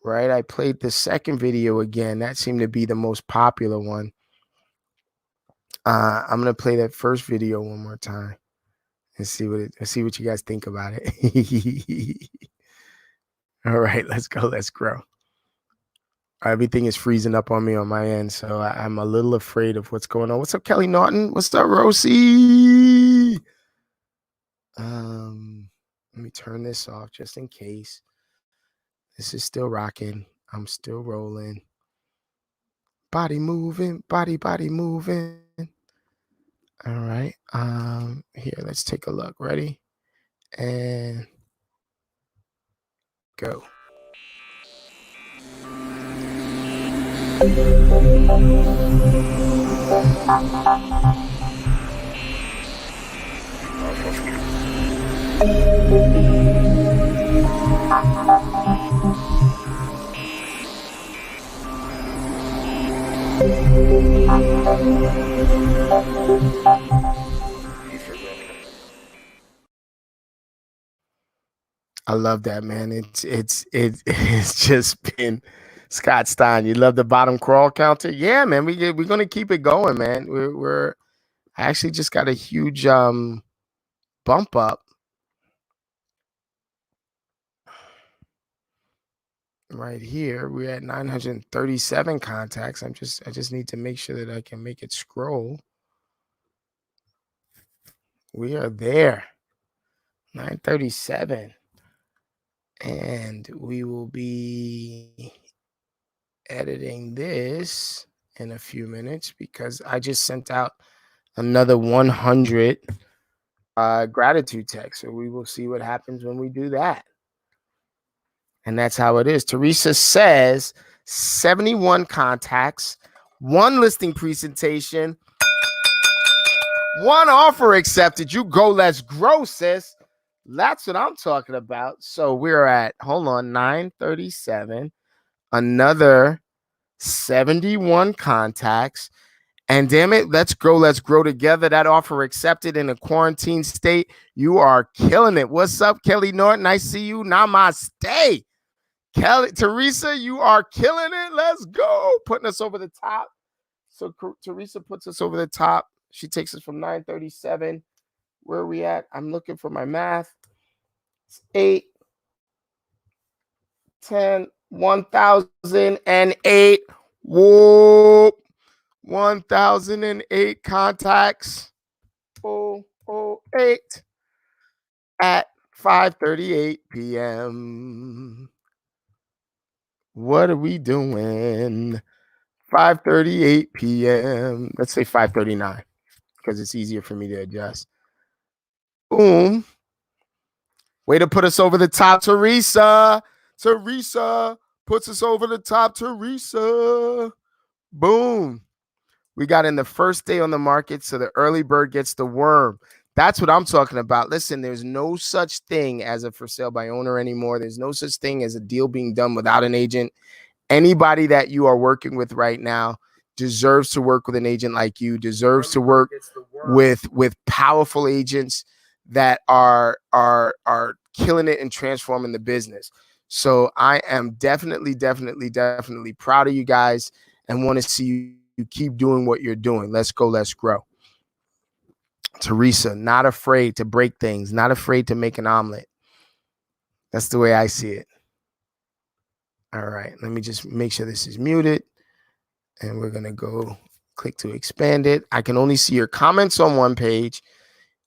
right? I played the second video again. That seemed to be the most popular one. I'm gonna play that first video one more time and see what you guys think about it. All right, let's go. Let's grow. Everything is freezing up on me on my end, so I'm a little afraid of what's going on. What's up, Kelly Norton? What's up, Rosie? Let me turn this off just in case. This is still rocking. I'm still rolling. Body moving, body moving. All right. Here, let's take a look. Ready? And go. I love that, man. It's just been Scott Stein. You love the bottom crawl counter? Yeah, man. We're gonna keep it going, man. I actually just got a huge bump up right here. We're at 937 contacts. I just need to make sure that I can make it scroll. We are there. 937. And we will be editing this in a few minutes because I just sent out another 100 gratitude text. So we will see what happens when we do that. And that's how it is. Teresa says 71 contacts, 1 listing presentation, 1 offer accepted. You go, let's grow, sis. That's what I'm talking about. So we're at, hold on, 937, another 71 contacts. And damn it, let's grow together. That offer accepted in a quarantine state. You are killing it. What's up, Kelly Norton? I see you. Namaste. Kelly, Teresa, you are killing it. Let's go. Putting us over the top. So Teresa puts us over the top. She takes us from 937. Where are we at? I'm looking for my math. It's 8, 10, 1,008. Whoop. 1,008 contacts. 008 at 5:38 p.m. What are we doing? 5:38 p.m. Let's say 5:39 because it's easier for me to adjust. Boom. Way to put us over the top, Teresa. Teresa puts us over the top, Teresa. Boom. We got in the first day on the market, so the early bird gets the worm. That's what I'm talking about. Listen, there's no such thing as a for sale by owner anymore. There's no such thing as a deal being done without an agent. Anybody that you are working with right now deserves to work with an agent like you, deserves to work with powerful agents that are killing it and transforming the business. So I am definitely proud of you guys and want to see you keep doing what you're doing. Let's go, let's grow. Teresa, not afraid to break things, not afraid to make an omelet. That's the way I see it. All right, let me just make sure this is muted. And we're going to go click to expand it. I can only see your comments on one page,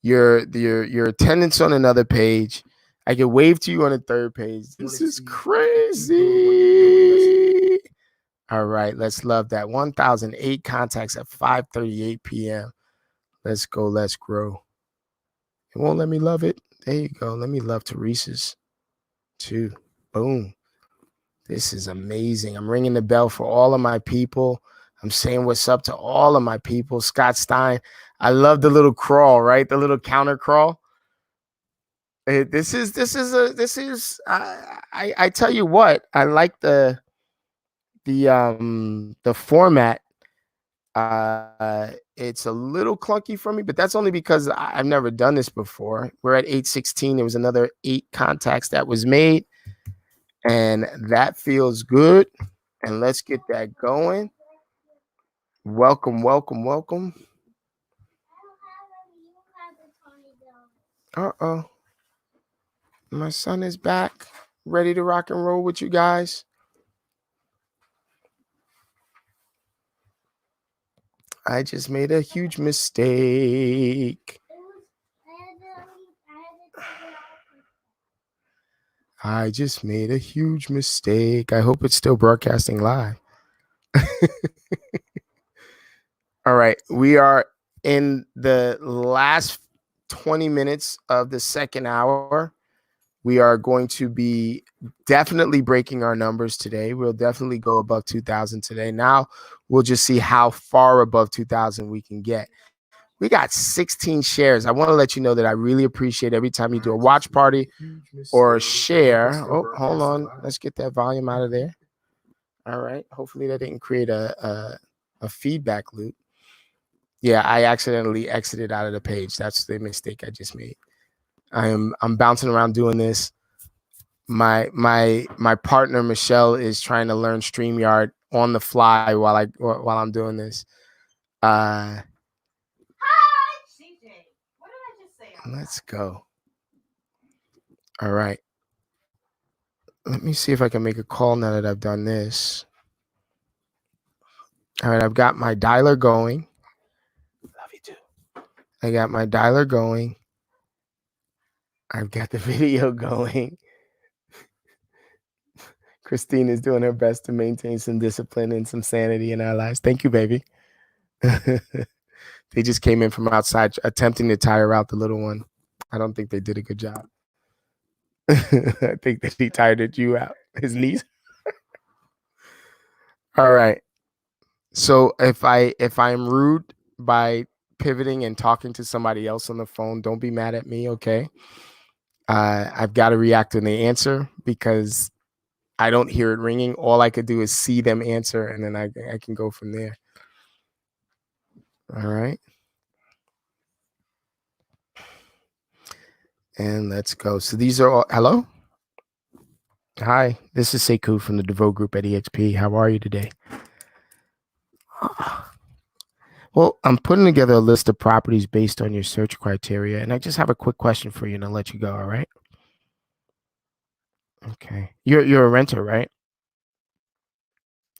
your attendance on another page. I can wave to you on a third page. This is crazy. All right, let's love that. 1,008 contacts at 5:38 p.m. Let's go, let's grow. It won't let me love it. There you go. Let me love Teresa's too. Boom. This is amazing. I'm ringing the bell for all of my people. I'm saying what's up to all of my people. Scott Stein. I love the little crawl, right? The little counter crawl. I tell you what, I like the format. It's a little clunky for me, but that's only because I've never done this before. We're at 8:16. There was another 8 contacts that was made, and that feels good. And let's get that going. Welcome, welcome, welcome. Uh-oh. My son is back, ready to rock and roll with you guys. I just made a huge mistake. I just made a huge mistake. I hope it's still broadcasting live. All right. We are in the last 20 minutes of the second hour. We are going to be definitely breaking our numbers today. We'll definitely go above 2,000 today. Now we'll just see how far above 2,000 we can get. We got 16 shares. I want to let you know that I really appreciate every time you do a watch party or a share. Oh, hold on. Let's get that volume out of there. All right. Hopefully that didn't create a feedback loop. Yeah, I accidentally exited out of the page. That's the mistake I just made. I'm bouncing around doing this. My partner Michelle is trying to learn StreamYard on the fly while I'm doing this. Hi, CJ. What did I just say? Let's go. All right. Let me see if I can make a call now that I've done this. All right, I've got my dialer going. Love you too. I got my dialer going. I've got the video going. Christine is doing her best to maintain some discipline and some sanity in our lives. Thank you, baby. They just came in from outside attempting to tire out the little one. I don't think they did a good job. I think that he tired you out. His knees. All right. So if I'm rude by pivoting and talking to somebody else on the phone, don't be mad at me, okay? I've got to react when they answer because I don't hear it ringing. All I could do is see them answer, and then I can go from there. All right. And let's go. So these are all. Hello? Hi, this is Sekou from the DeVoe Group at EXP. How are you today? Well, I'm putting together a list of properties based on your search criteria, and I just have a quick question for you, and I'll let you go, all right? Okay. You're a renter, right?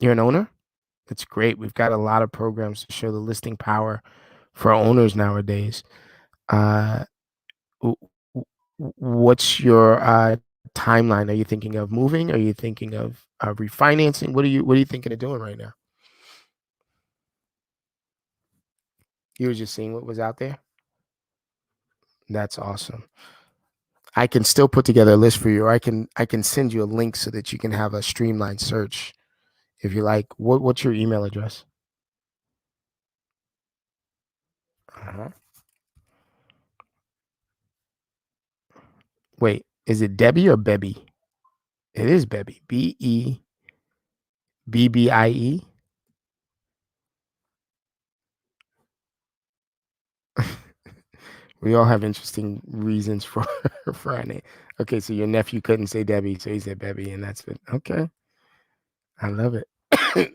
You're an owner? That's great. We've got a lot of programs to show the listing power for owners nowadays. Uh, what's your timeline? Are you thinking of moving? Are you thinking of refinancing? What are you thinking of doing right now? You were just seeing what was out there? That's awesome. I can still put together a list for you, or I can send you a link so that you can have a streamlined search if you like. What's your email address? Wait, is it Debbie or Bebby? It is Bebby. BEBBIE. We all have interesting reasons for our name. Okay, so your nephew couldn't say Debbie, so he said Bebby, and that's it. Okay, I love it.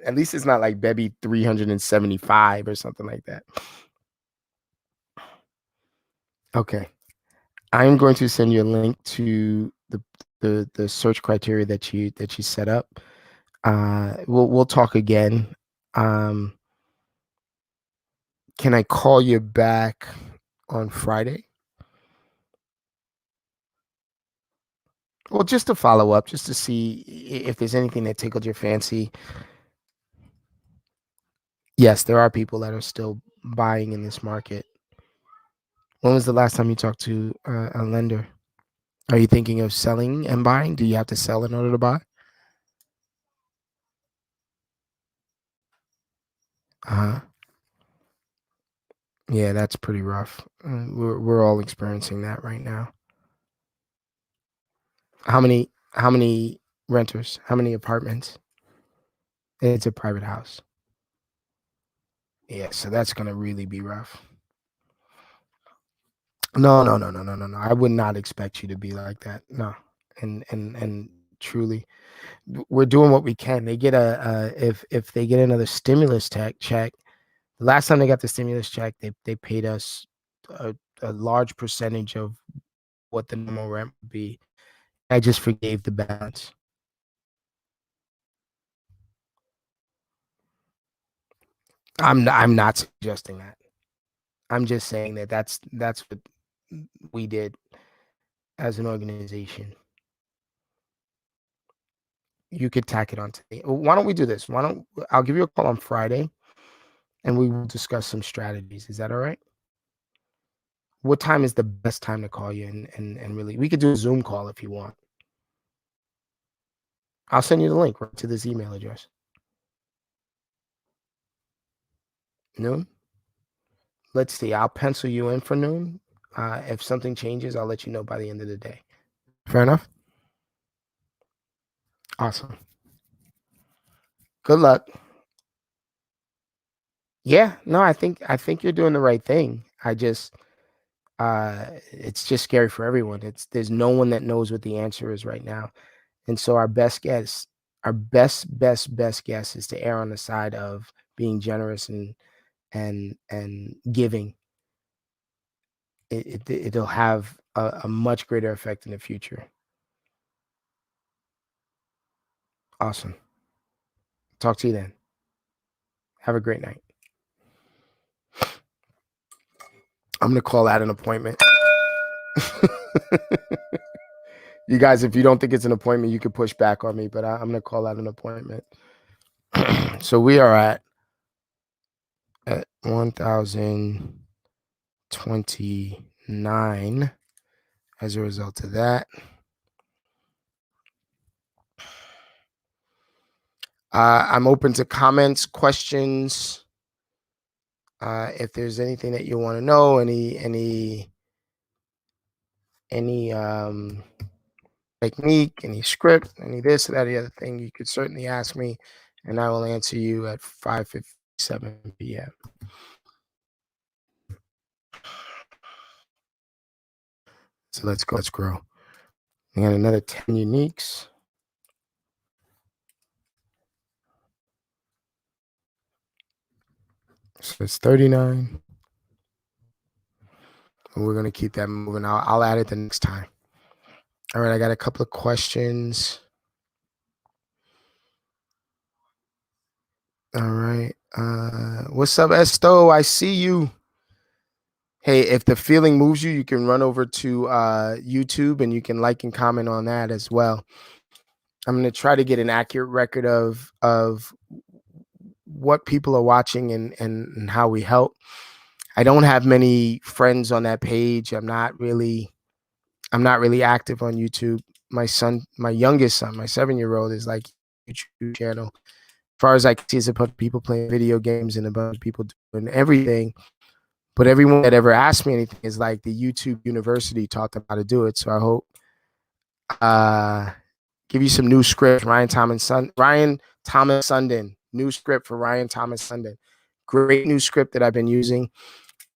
At least it's not like Bebby 375 or something like that. Okay, I am going to send you a link to the search criteria that you set up. We'll talk again. Can I call you back on Friday? Well, just to follow up, just to see if there's anything that tickled your fancy. Yes, there are people that are still buying in this market. When was the last time you talked to a lender? Are you thinking of selling and buying? Do you have to sell in order to buy? Yeah, that's pretty rough. We're all experiencing that right now. How many renters? How many apartments? It's a private house. Yeah, so that's gonna really be rough. No. I would not expect you to be like that. No, and truly, we're doing what we can. They get if they get another stimulus check. The last time they got the stimulus check, they paid us a large percentage of what the normal rent would be. I just forgave the balance. I'm not suggesting that. I'm just saying that that's what we did as an organization. You could tack it on to me. Why don't we do this? I'll give you a call on Friday and we will discuss some strategies. Is that all right? What time is the best time to call you? And really, we could do a Zoom call if you want. I'll send you the link right to this email address. Noon? Let's see. I'll pencil you in for noon. If something changes, I'll let you know by the end of the day. Fair enough? Awesome. Good luck. Yeah, no, I think you're doing the right thing. It's just scary for everyone. There's no one that knows what the answer is right now. And so our best guess is to err on the side of being generous and giving. It'll have a much greater effect in the future. Awesome. Talk to you then. Have a great night. I'm going to call that an appointment. You guys, if you don't think it's an appointment, you can push back on me, but I'm going to call that an appointment. So we are at 1,029 as a result of that. I'm open to comments, questions. If there's anything that you want to know, any technique, any script, any this or that, the other thing, you could certainly ask me, and I will answer you at 5:57 p.m. So let's go. Let's grow. We got another 10 uniques. So it's 39. And we're going to keep that moving. I'll add it the next time. All right, I got a couple of questions. All right. What's up, Esto? I see you. Hey, if the feeling moves you, you can run over to YouTube and you can like and comment on that as well. I'm going to try to get an accurate record of what people are watching and how we help. I don't have many friends on that page. I'm not really active on YouTube. My youngest son, my 7-year-old, is like YouTube channel. As far as I can see, is a bunch of people playing video games and a bunch of people doing everything. But everyone that ever asked me anything is like the YouTube University taught them how to do it. So I hope give you some new script. Ryan Thomas Sundin, new script for Ryan Thomas Sundin. Great new script that I've been using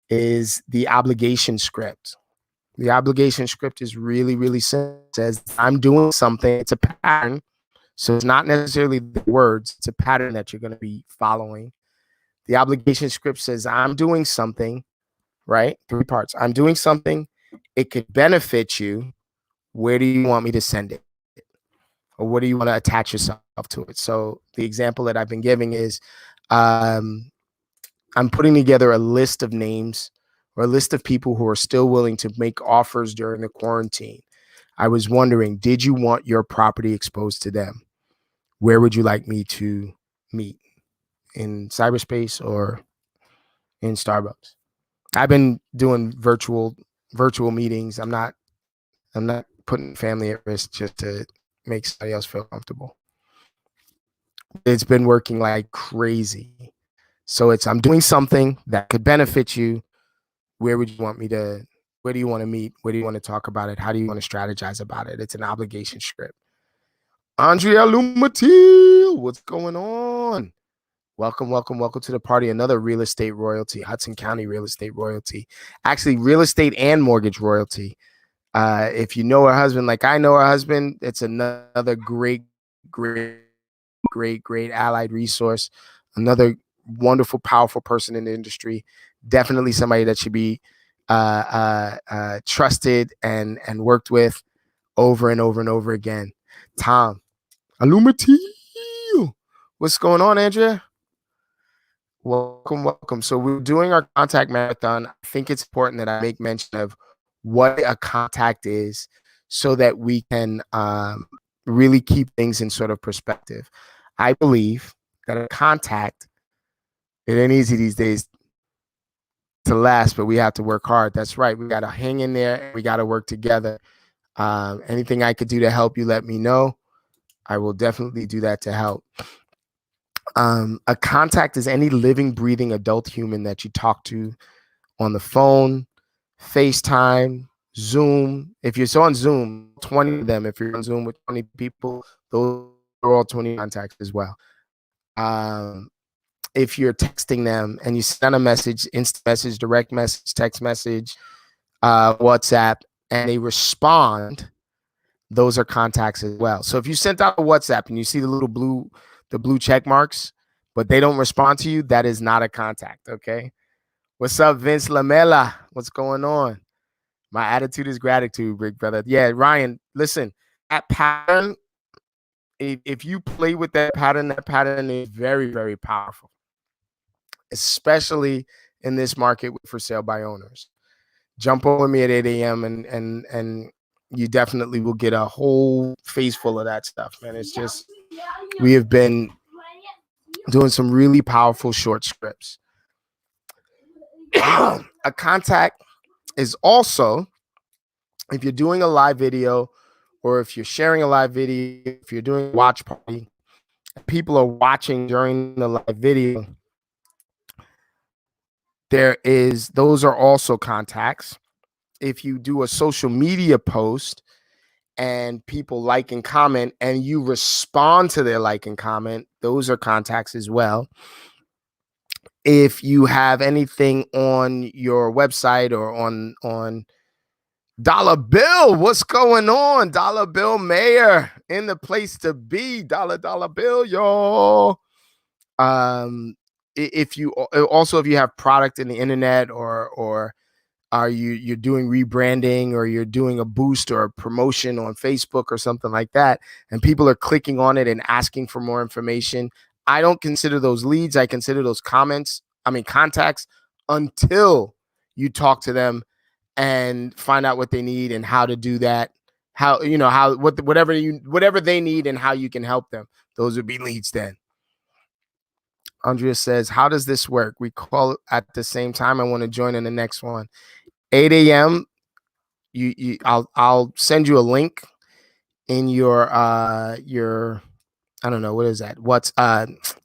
is the obligation script. The obligation script is really, really simple. It says, I'm doing something. It's a pattern. So it's not necessarily the words. It's a pattern that you're going to be following. The obligation script says, I'm doing something, right? 3 parts. I'm doing something. It could benefit you. Where do you want me to send it? Or what do you want to attach yourself to it? So the example that I've been giving is I'm putting together a list of names or a list of people who are still willing to make offers during the quarantine. I was wondering, did you want your property exposed to them? Where would you like me to meet? In cyberspace or in Starbucks? I've been doing virtual meetings. I'm not putting family at risk just to make somebody else feel comfortable. It's been working like crazy. So it's, I'm doing something that could benefit you. Where would you want me to, where do you want to meet? Where do you want to talk about it? How do you want to strategize about it? It's an obligation script. Andrea Lumatil, what's going on? Welcome, welcome, welcome to the party. Another real estate royalty, Hudson County real estate royalty. Actually, real estate and mortgage royalty. If you know her husband, like I know her husband, it's another great allied resource. Another wonderful, powerful person in the industry. Definitely somebody that should be trusted and worked with over and over and over again. Tom, Alumati, what's going on, Andrea? Welcome, welcome. So we're doing our contact marathon. I think it's important that I make mention of what a contact is so that we can really keep things in sort of perspective. I believe that a contact, it ain't easy these days to last, but we have to work hard. That's right. We got to hang in there and we got to work together. Anything I could do to help you, let me know. I will definitely do that to help. A contact is any living, breathing adult human that you talk to on the phone, FaceTime, Zoom. If you're on Zoom, 20 of them. If you're on Zoom with 20 people, those are all 20 contacts as well. If you're texting them and you send a message, instant message, direct message, text message, WhatsApp, and they respond, those are contacts as well. So if you sent out a WhatsApp and you see the little blue check marks, but they don't respond to you, that is not a contact, okay? What's up, Vince Lamela? What's going on? My attitude is gratitude, big brother. Yeah, Ryan, listen, that pattern, if you play with that pattern is very, very powerful, especially in this market for sale by owners. Jump on with me at 8 a.m. and you definitely will get a whole face full of that stuff, man. It's just, we have been doing some really powerful short scripts. A contact is also, if you're doing a live video or if you're sharing a live video, if you're doing a watch party, people are watching during the live video, those are also contacts. If you do a social media post and people like and comment and you respond to their like and comment, those are contacts as well. If you have anything on your website or on Dollar Bill, what's going on? Dollar Bill Mayor in the place to be. Dollar Bill, y'all. If you have product in the internet or you're doing rebranding or you're doing a boost or a promotion on Facebook or something like that, and people are clicking on it and asking for more information, I don't consider those leads. I consider those contacts until you talk to them and find out what they need and how to do that. Whatever they need and how you can help them. Those would be leads then. Andrea says, how does this work? We call it at the same time. I want to join in the next one. 8 a.m. I'll send you a link in your I don't know, what is that? What's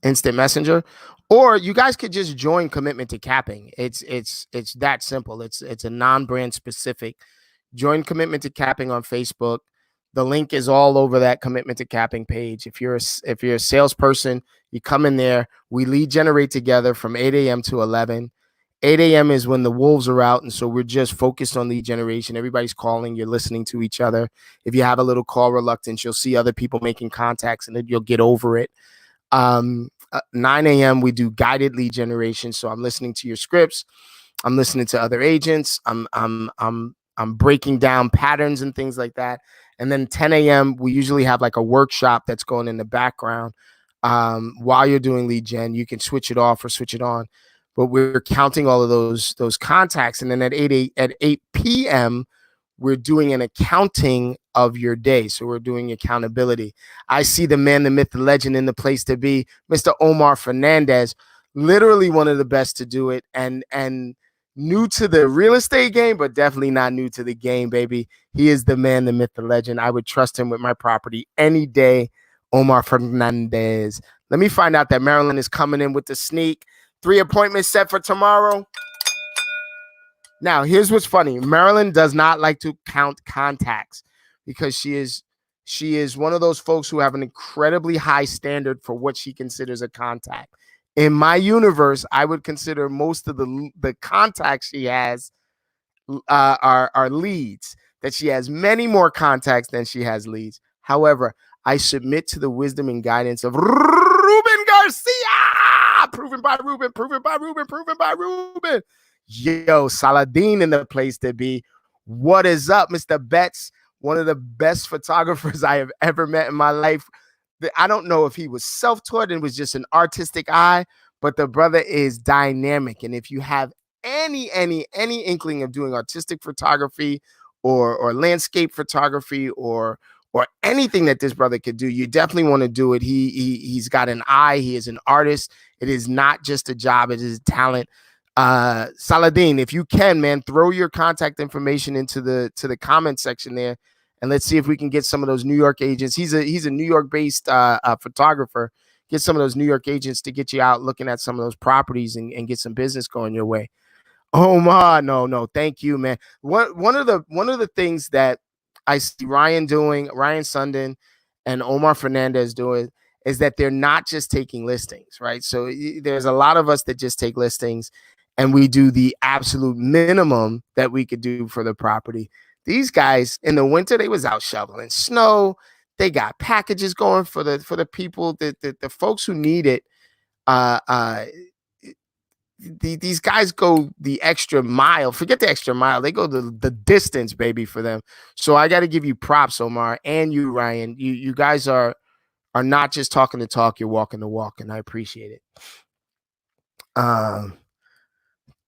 instant messenger? Or you guys could just join Commitment to Capping. It's that simple. It's a non-brand specific. Join Commitment to Capping on Facebook. The link is all over that Commitment to Capping page. If you're a salesperson, you come in there. We lead generate together from 8 a.m. to 11. 8 a.m. is when the wolves are out, and so we're just focused on lead generation. Everybody's calling. You're listening to each other. If you have a little call reluctance, you'll see other people making contacts, and then you'll get over it. 9 a.m. we do guided lead generation. So I'm listening to your scripts. I'm listening to other agents. I'm breaking down patterns and things like that. And then 10 a.m. we usually have like a workshop that's going in the background. While you're doing lead gen, you can switch it off or switch it on. But we're counting all of those contacts. And then at 8 p.m., we're doing an accounting of your day. So we're doing accountability. I see the man, the myth, the legend in the place to be, Mr. Omar Fernandez, literally one of the best to do it. And new to the real estate game, but definitely not new to the game, baby. He is the man, the myth, the legend. I would trust him with my property any day. Omar Fernandez. Let me find out that Marilyn is coming in with the sneak. 3 appointments set for tomorrow. Now, here's what's funny. Marilyn does not like to count contacts because she is one of those folks who have an incredibly high standard for what she considers a contact. In my universe, I would consider most of the contacts she has are leads, that she has many more contacts than she has leads. However, I submit to the wisdom and guidance of Ruben Garcia, proven by Ruben, proven by Ruben, proven by Ruben. Yo, Saladin in the place to be. What is up, Mr. Betts? One of the best photographers I have ever met in my life. I don't know if he was self-taught and was just an artistic eye, but the brother is dynamic. And if you have any inkling of doing artistic photography or landscape photography or anything that this brother could do, you definitely want to do it. He's got an eye. He is an artist. It is not just a job. It is a talent. Saladin, if you can, man, throw your contact information into the comment section there, and let's see if we can get some of those New York agents. He's a New York based photographer. Get some of those New York agents to get you out looking at some of those properties and get some business going your way. Omar, no, thank you, man. One of the things that I see Ryan Sundin and Omar Fernandez doing is that they're not just taking listings, right? So there's a lot of us that just take listings and we do the absolute minimum that we could do for the property. These guys in the winter, they was out shoveling snow. They got packages going for the people, the folks who need it. These guys go the extra mile. Forget the extra mile. They go the distance, baby, for them. So I got to give you props, Omar, and you, Ryan. You guys are not just talking the talk. You're walking the walk, and I appreciate it.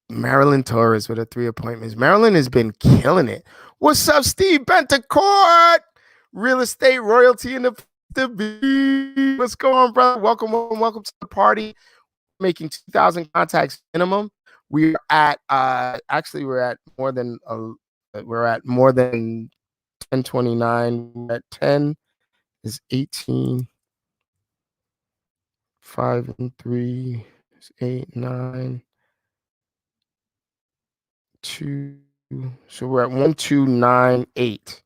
Marilyn Torres with her 3 appointments. Marilyn has been killing it. What's up, Steve Bentecourt? Real estate royalty in the what's going on, brother? Welcome to the party. Making 2,000 contacts minimum. We're at we're at more than 1029. We're at 10 is 18. 5 and 3 is 8, 9, 2. So we're at 1298.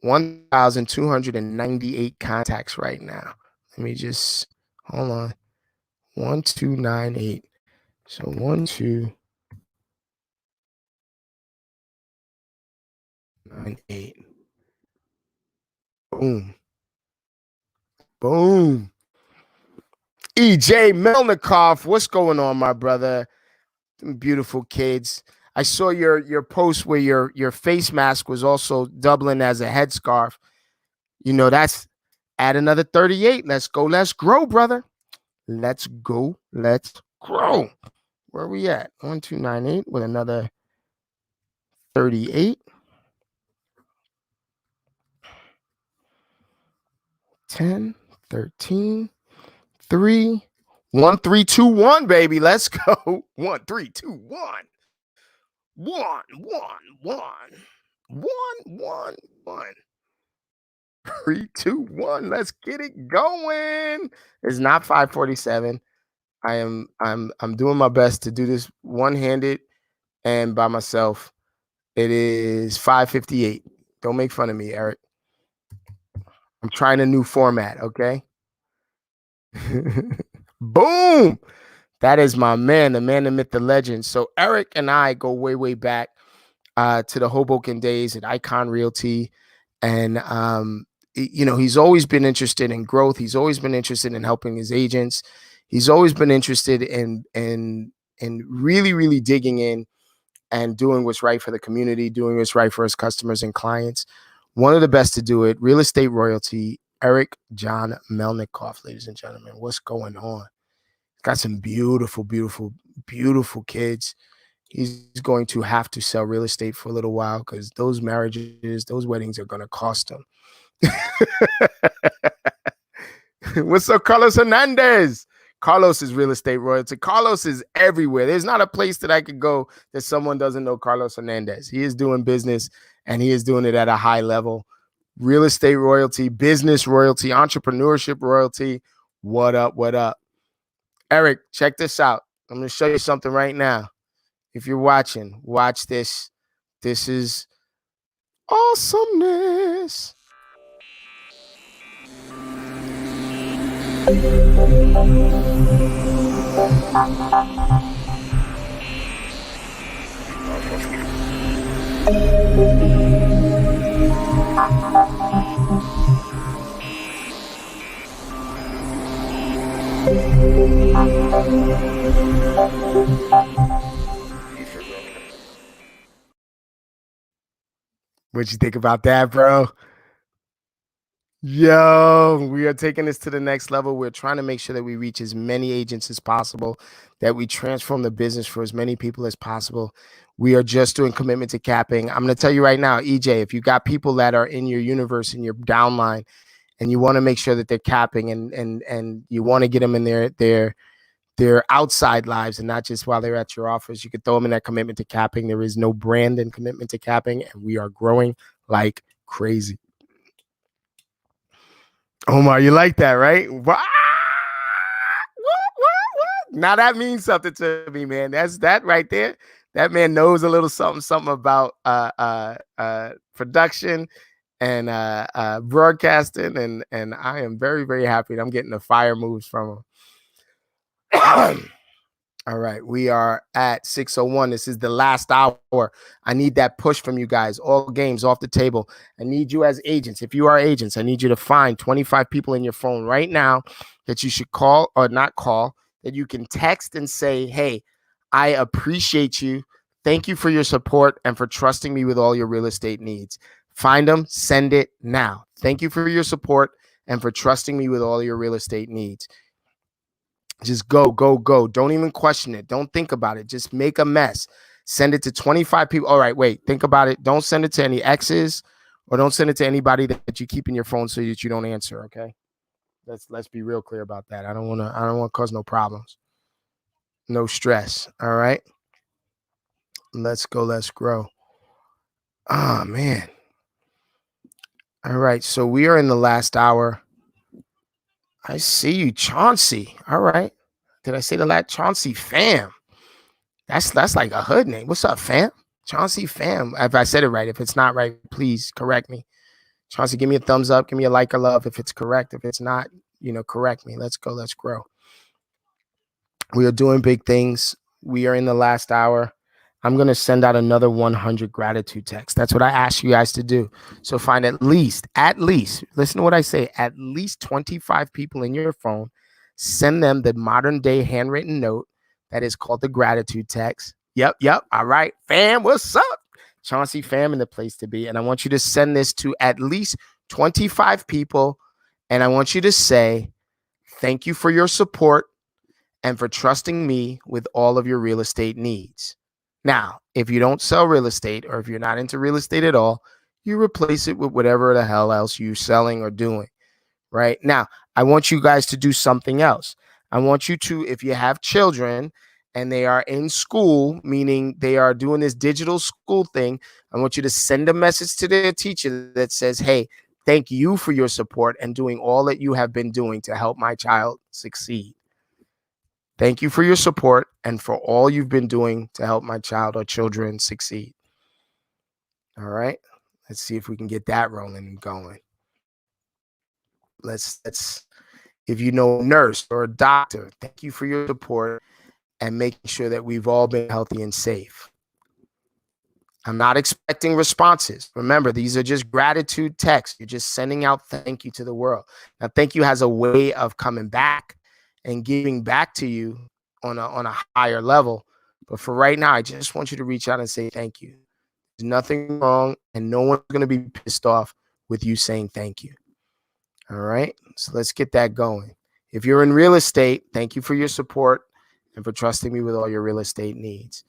1,298 contacts right now. Let me just hold on. 1298. So 1298. Boom. Boom. EJ Melnikov, what's going on, my brother? Beautiful kids. I saw your post where your face mask was also doubling as a headscarf. You know, that's add another 38. Let's go. Let's grow, brother. Let's go. Let's grow. Where are we at? 1298 with another 38. 10, 13, 3, 1, 3, 2, 1, baby. Let's go. 1, 3, 2, 1. 1, 1, 1. 1, 1, 1. 3, 2, 1. Let's get it going. It's not 547. I'm doing my best to do this one-handed and by myself. It is 5:58. Don't make fun of me, Eric. I'm trying a new format, okay? Boom! That is my man, the man, the myth, the legend. So Eric and I go way, way back to the Hoboken days at Icon Realty. And, he's always been interested in growth. He's always been interested in helping his agents. He's always been interested in really, really digging in and doing what's right for the community, doing what's right for his customers and clients. One of the best to do it, real estate royalty, Eric John Melnikov, ladies and gentlemen. What's going on? Got some beautiful, beautiful, beautiful kids. He's going to have to sell real estate for a little while because those marriages, those weddings are going to cost him. What's up, Carlos Hernandez? Carlos is real estate royalty. Carlos is everywhere. There's not a place that I could go that someone doesn't know Carlos Hernandez. He is doing business and he is doing it at a high level. Real estate royalty, business royalty, entrepreneurship royalty. What up? What up? Eric, check this out. I'm going to show you something right now. If you're watching, watch this. This is awesomeness. What'd you think about that, bro? Yo, we are taking this to the next level. We're trying to make sure that we reach as many agents as possible, that we transform the business for as many people as possible. We are just doing commitment to capping. I'm going to tell you right now, EJ, if you got people that are in your universe, in your downline, and you want to make sure that they're capping and you want to get them in their outside lives and not just while they're at your office, you could throw them in that commitment to capping. There is no brand in commitment to capping, and we are growing like crazy. Omar, you like that, right? What? Now that means something to me, man. That's that right there. That man knows a little something about production and broadcasting, and I am very, very happy that I'm getting the fire moves from him. All right, we are at 6:01. This is the last hour. I need that push from you guys. All games off the table. I need you as agents. If you are agents, I need you to find 25 people in your phone right now that you should call or not call, that you can text and say, hey, I appreciate you. Thank you for your support and for trusting me with all your real estate needs. Find them, send it now. Thank you for your support and for trusting me with all your real estate needs. Just go. Don't even question it. Don't think about it. Just make a mess. Send it to 25 people. All right, wait. Think about it. Don't send it to any exes or don't send it to anybody that you keep in your phone so that you don't answer, okay? Let's be real clear about that. I don't want to cause no problems. No stress, all right? Let's go. Let's grow. Oh, man. All right, so we are in the last hour. I see you, Chauncey. All right. Did I say the last? Chauncey fam. That's like a hood name. What's up, fam? Chauncey fam. If I said it right, if it's not right, please correct me. Chauncey, give me a thumbs up. Give me a like or love if it's correct. If it's not, correct me. Let's go. Let's grow. We are doing big things. We are in the last hour. I'm going to send out another 100 gratitude texts. That's what I asked you guys to do. So find at least, listen to what I say, at least 25 people in your phone. Send them the modern day handwritten note that is called the gratitude text. Yep. All right, fam, what's up? Chauncey fam in the place to be. And I want you to send this to at least 25 people. And I want you to say, thank you for your support and for trusting me with all of your real estate needs. Now, if you don't sell real estate or if you're not into real estate at all, you replace it with whatever the hell else you're selling or doing. Right now, I want you guys to do something else. I want you to, if you have children and they are in school, meaning they are doing this digital school thing, I want you to send a message to their teacher that says, hey, thank you for your support and doing all that you have been doing to help my child succeed. Thank you for your support and for all you've been doing to help my child or children succeed. All right. Let's see if we can get that rolling and going. Let's if you know a nurse or a doctor, thank you for your support and making sure that we've all been healthy and safe. I'm not expecting responses. Remember, these are just gratitude texts. You're just sending out thank you to the world. Now, thank you has a way of coming back and giving back to you on a higher level. But for right now, I just want you to reach out and say thank you. There's nothing wrong, and no one's going to be pissed off with you saying thank you. All right, so let's get that going. If you're in real estate, thank you for your support and for trusting me with all your real estate needs.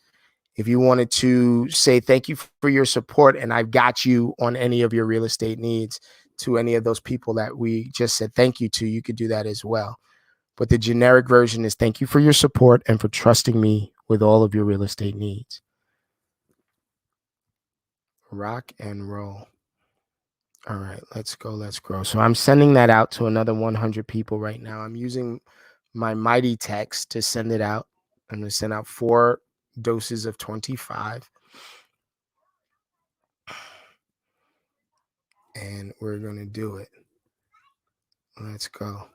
If you wanted to say thank you for your support and I've got you on any of your real estate needs to any of those people that we just said thank you to, you could do that as well. But the generic version is thank you for your support and for trusting me with all of your real estate needs. Rock and roll. All right, let's go. Let's grow. So I'm sending that out to another 100 people right now. I'm using my mighty text to send it out. I'm going to send out 4 doses of 25. And we're going to do it. Let's go.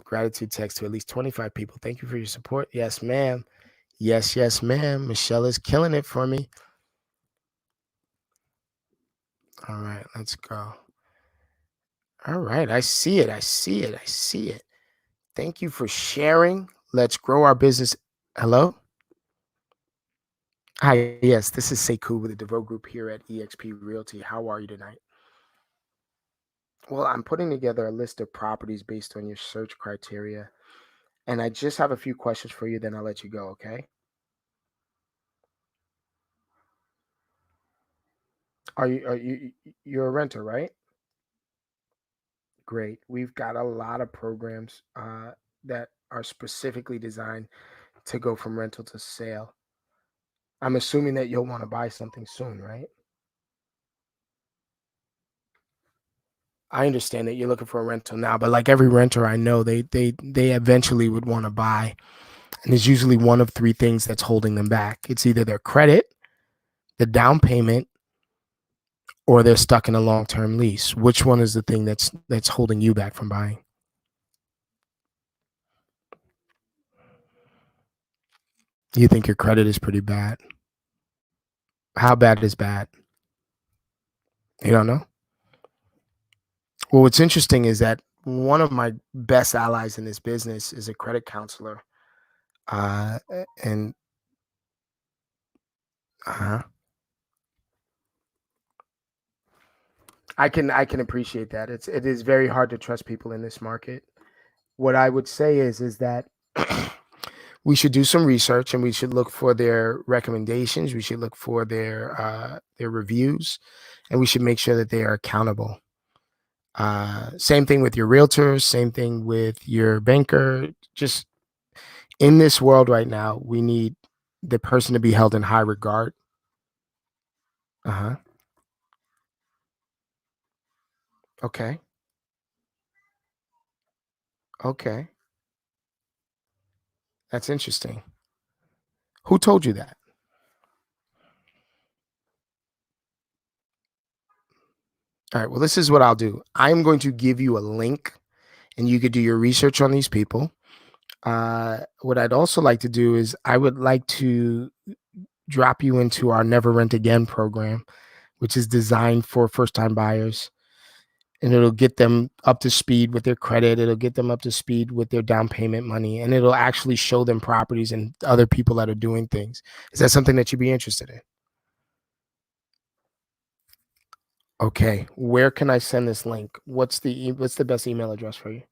Gratitude text to at least 25 people. Thank you for your support. Yes, ma'am. Yes, yes, ma'am. Michelle is killing it for me. All right, let's go. All right, I see it. I see it. I see it. Thank you for sharing. Let's grow our business. Hello? Hi, yes, this is Sekou with the DeVoe Group here at eXp Realty. How are you tonight? Well, I'm putting together a list of properties based on your search criteria. And I just have a few questions for you, then I'll let you go, okay? You're a renter, right? Great. We've got a lot of programs that are specifically designed to go from rental to sale. I'm assuming that you'll want to buy something soon, right? I understand that you're looking for a rental now, but like every renter I know, they eventually would want to buy. And there's usually one of 3 things that's holding them back. It's either their credit, the down payment, or they're stuck in a long-term lease. Which one is the thing that's holding you back from buying? You think your credit is pretty bad? How bad is bad? You don't know? Well, what's interesting is that one of my best allies in this business is a credit counselor. And I can appreciate that. It is very hard to trust people in this market. What I would say is that we should do some research and we should look for their recommendations. We should look for their reviews, and we should make sure that they are accountable. Same thing with your realtors, same thing with your banker. Just in this world right now, we need the person to be held in high regard. Okay. Okay. That's interesting. Who told you that? All right. Well, this is what I'll do. I'm going to give you a link and you could do your research on these people. What I'd also like to do is I would like to drop you into our Never Rent Again program, which is designed for first-time buyers. And it'll get them up to speed with their credit. It'll get them up to speed with their down payment money. And it'll actually show them properties and other people that are doing things. Is that something that you'd be interested in? Okay. Where can I send this link? What's the best email address for you?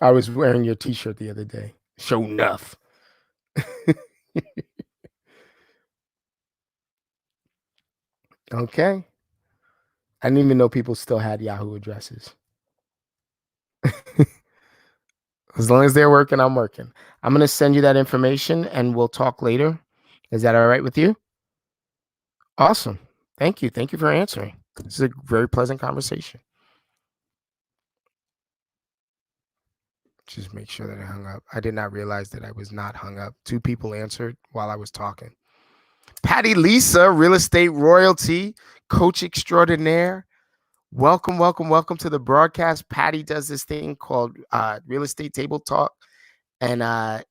I was wearing your t-shirt the other day. Show enough. Okay. I didn't even know people still had Yahoo addresses. As long as they're working, I'm working. I'm going to send you that information and we'll talk later. Is that all right with you? Awesome. Thank you. Thank you for answering. This is a very pleasant conversation. Just make sure that I hung up. I did not realize that I was not hung up. 2 people answered while I was talking. Patty Lisa, real estate royalty, coach extraordinaire. Welcome, welcome, welcome to the broadcast. Patty does this thing called Real Estate Table Talk. And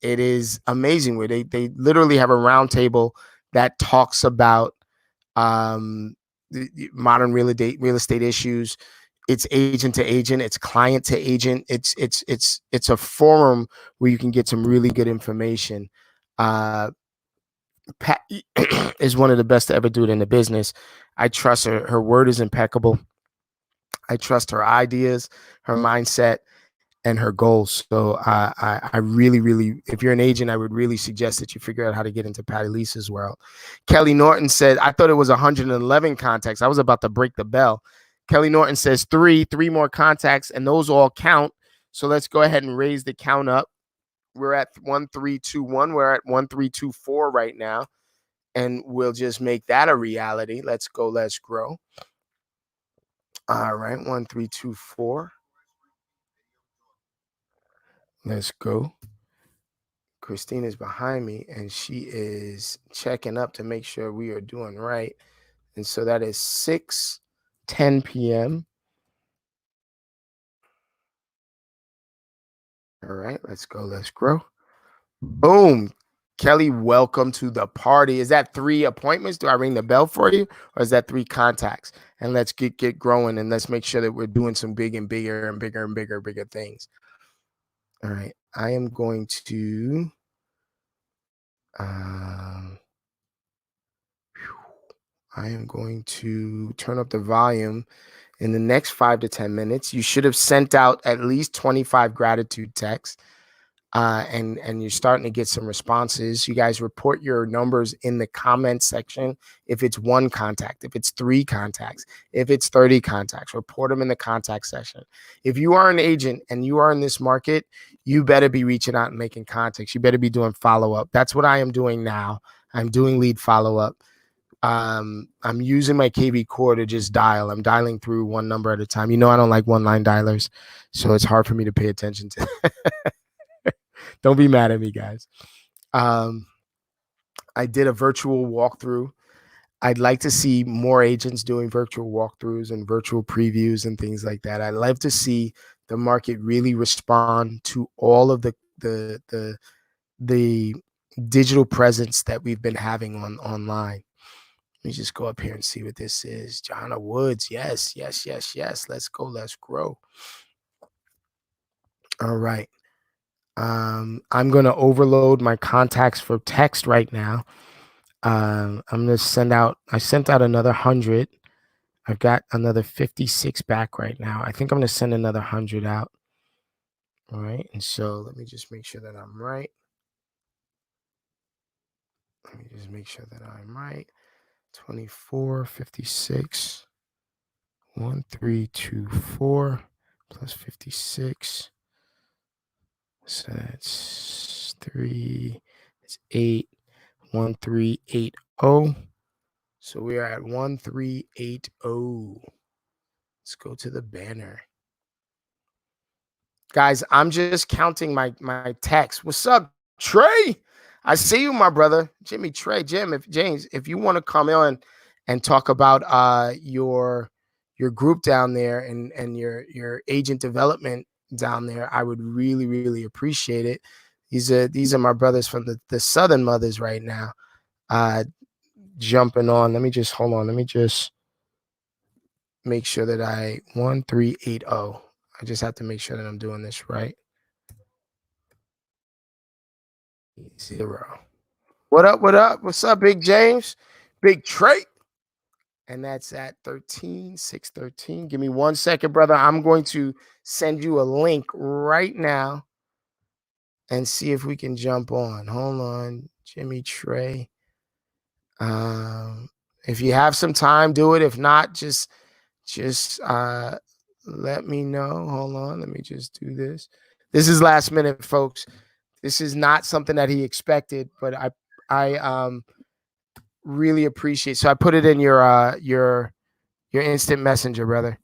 it is amazing where they literally have a round table that talks about the modern real estate issues. It's agent to agent, it's client to agent. It's a forum where you can get some really good information. Pat is one of the best to ever do it in the business. I trust her. Her word is impeccable. I trust her ideas, her mindset, and her goals. So I really, really, if you're an agent, I would really suggest that you figure out how to get into Patty Lisa's world. Kelly Norton said, I thought it was 111 contacts. I was about to break the bell. Kelly Norton says three more contacts, and those all count. So let's go ahead and raise the count up. We're at 1321. We're at 1324 right now. and we'll just make that a reality. Let's go. Let's grow. All right. 1, 3, 2, 4. Let's go. Christine is behind me, and she is checking up to make sure we are doing right. And so that is 6:10 p.m. All right, let's go. Let's grow. Boom. Kelly, welcome to the party. Is that 3 appointments? Do I ring the bell for you? Or is that 3 contacts? And let's get growing, and let's make sure that we're doing some big and bigger and bigger and bigger things. All right. I am going to turn up the volume in the next 5 to 10 minutes. You should have sent out at least 25 gratitude texts, and you're starting to get some responses. You guys report your numbers in the comment section. If it's 1 contact, if it's 3 contacts, if it's 30 contacts, report them in the contact section. If you are an agent and you are in this market, you better be reaching out and making contacts. You better be doing follow-up. That's what I am doing now. I'm doing lead follow-up. I'm using my KB core to just dial. I'm dialing through one number at a time. You know, I don't like one-line dialers, so it's hard for me to pay attention to. Don't be mad at me, guys. I did a virtual walkthrough. I'd like to see more agents doing virtual walkthroughs and virtual previews and things like that. I'd love to see the market really respond to all of the digital presence that we've been having online. Let me just go up here and see what this is. Jonna Woods. Yes. Let's go. Let's grow. All right. I'm going to overload my contacts for text right now. I'm going to sent out another 100. I've got another 56 back right now. I think I'm going to send another 100 out. All right. And so let me just make sure that I'm right. 24, 56, 1324 plus 56. So that's 3, it's 8, 1380. So we are at 1380. Let's go to the banner. Guys, I'm just counting my text. What's up, Trey? I see you, my brother. Jimmy, Trey, James, if you want to come on and talk about your group down there and your agent development down there, I would really appreciate it. These are my brothers from the Southern Mothers right now, jumping on. Let me just hold on. Let me just make sure that 1380. I just have to make sure that I'm doing this right. 0. What up? What's up, Big James? Big Trey. And that's at 613. Give me 1 second, brother. I'm going to send you a link right now and see if we can jump on. Hold on, Jimmy Trey. If you have some time, do it. If not, just let me know. Hold on. Let me just do this. This is last minute, folks. This is not something that he expected, but I really appreciate. So I put it in your instant messenger, brother.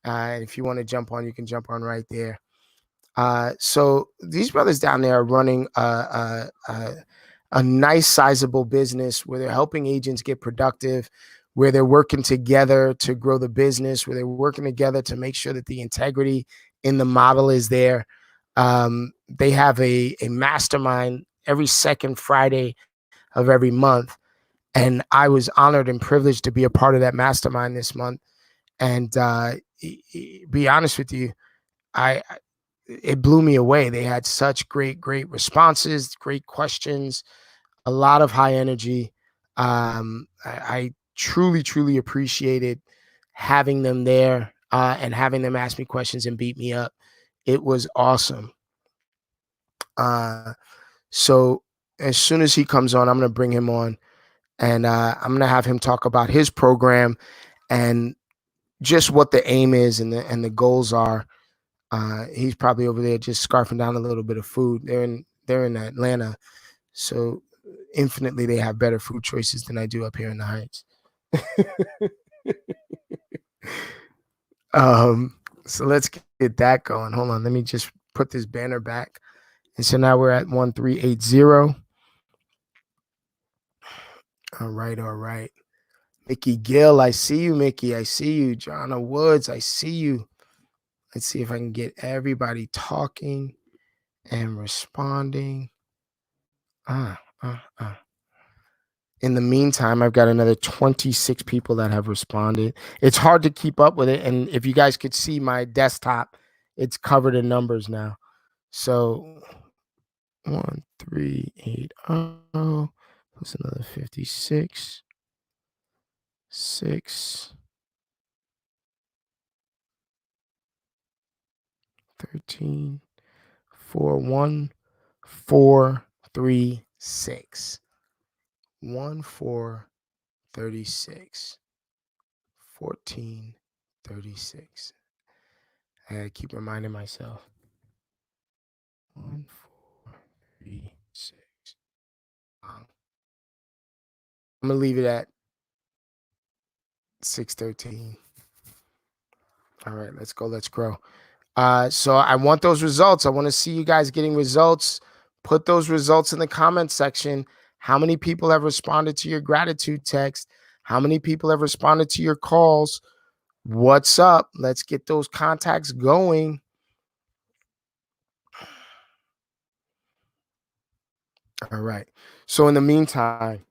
If you want to jump on, you can jump on right there. So these brothers down there are running a nice sizable business where they're helping agents get productive, where they're working together to grow the business, where they're working together to make sure that the integrity in the model is there. They have a mastermind every second Friday of every month. And I was honored and privileged to be a part of that mastermind this month. And be honest with you, it blew me away. They had such great responses, great questions, a lot of high energy. I truly appreciated having them there and having them ask me questions and beat me up. It was awesome. So as soon as he comes on, I'm going to bring him on, and I'm going to have him talk about his program and just what the aim is and the goals are. He's probably over there just scarfing down a little bit of food. They're in Atlanta. So infinitely they have better food choices than I do up here in the Heights. So let's get that going. Hold on, let me just put this banner back. And so now we're at 1380. All right. Mickey Gill, I see you, Mickey. I see you. Jonna Woods, I see you. Let's see if I can get everybody talking and responding. In the meantime, I've got another 26 people that have responded. It's hard to keep up with it. And if you guys could see my desktop, it's covered in numbers now. So 1380 plus another 56, 6, 13, 4, 1, 4, 3, 6. 1, 4, 36, 14, 36. I gotta keep reminding myself. 1, 4, 3, 6. I'm gonna leave it at 613. All right, let's go. Let's grow. So I want those results. I want to see you guys getting results. Put those results in the comment section. How many people have responded to your gratitude text? How many people have responded to your calls? What's up? Let's get those contacts going. All right. So in the meantime,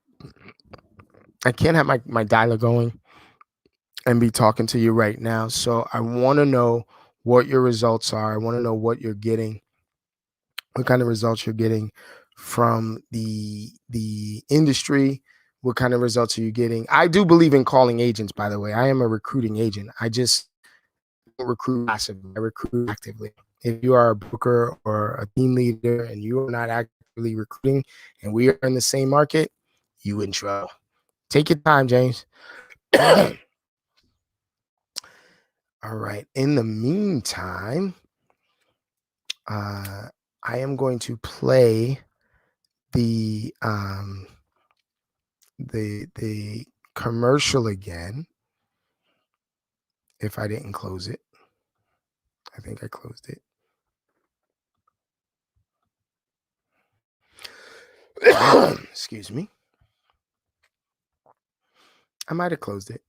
I can't have my dialer going and be talking to you right now. So I want to know what your results are. I want to know what you're getting, what kind of results you're getting from the industry. What kind of results are you getting? I do believe in calling agents, by the way. I am a recruiting agent. I just don't recruit passively. I recruit actively. If you are a broker or a team leader and you are not actively recruiting and we are in the same market, you in trouble. Take your time, James. All right. In the meantime, I am going to play the commercial again. If I didn't close it, I think I closed it. Excuse me. I might have closed it.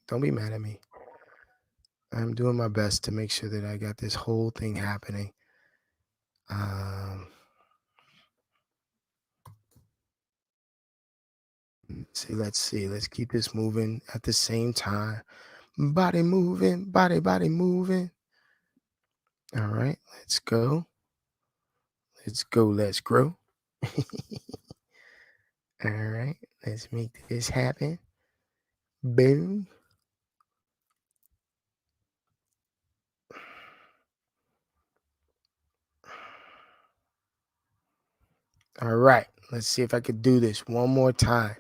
Don't be mad at me. I'm doing my best to make sure that I got this whole thing happening. Let's see. Let's keep this moving at the same time. Body moving, body moving. All right, let's go. Let's go. Let's grow. All right, let's make this happen. Boom. All right, let's see if I could do this one more time.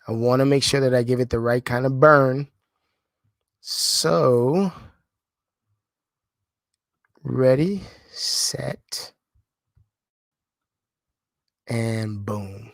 I want to make sure that I give it the right kind of burn. So, ready, set, and boom.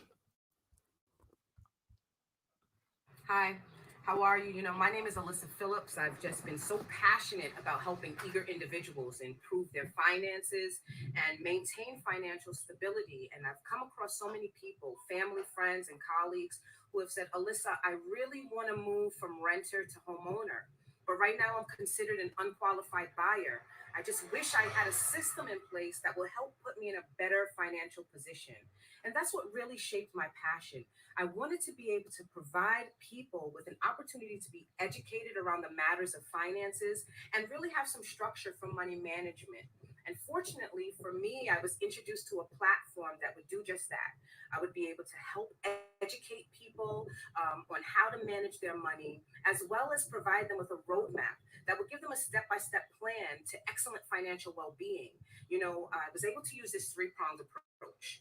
Hi, how are you? My name is Alyssa Phillips. I've just been so passionate about helping eager individuals improve their finances and maintain financial stability. And I've come across so many people, family, friends, and colleagues who have said, Alyssa, I really want to move from renter to homeowner. But right now I'm considered an unqualified buyer. I just wish I had a system in place that will help put me in a better financial position. And that's what really shaped my passion. I wanted to be able to provide people with an opportunity to be educated around the matters of finances and really have some structure for money management. And fortunately for me, I was introduced to a platform that would do just that. I would be able to help educate people on how to manage their money, as well as provide them with a roadmap that would give them a step-by-step plan to excellent financial well-being. I was able to use this three-pronged approach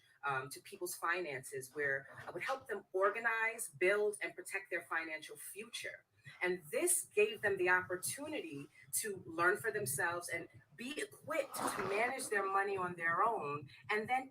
to people's finances, where I would help them organize, build, and protect their financial future. And this gave them the opportunity to learn for themselves and be equipped to manage their money on their own, and then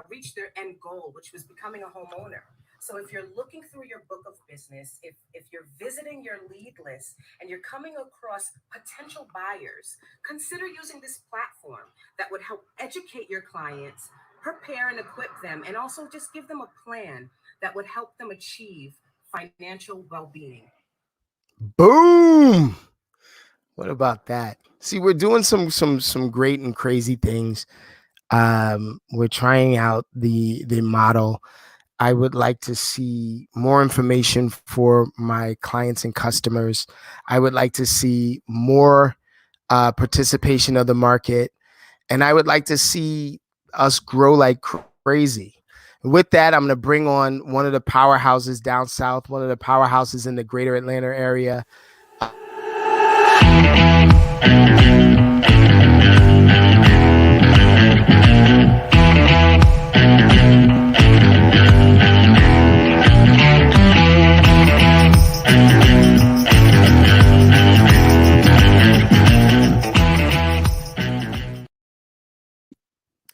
reach their end goal, which was becoming a homeowner. So if you're looking through your book of business, if you're visiting your lead list and you're coming across potential buyers, consider using this platform that would help educate your clients, prepare and equip them, and also just give them a plan that would help them achieve financial well-being. Boom. What about that? See, we're doing some great and crazy things. We're trying out the model. I would like to see more information for my clients and customers. I would like to see more participation of the market, and I would like to see us grow like crazy. With that, I'm going to bring on one of the powerhouses down south, one of the powerhouses in the greater Atlanta area.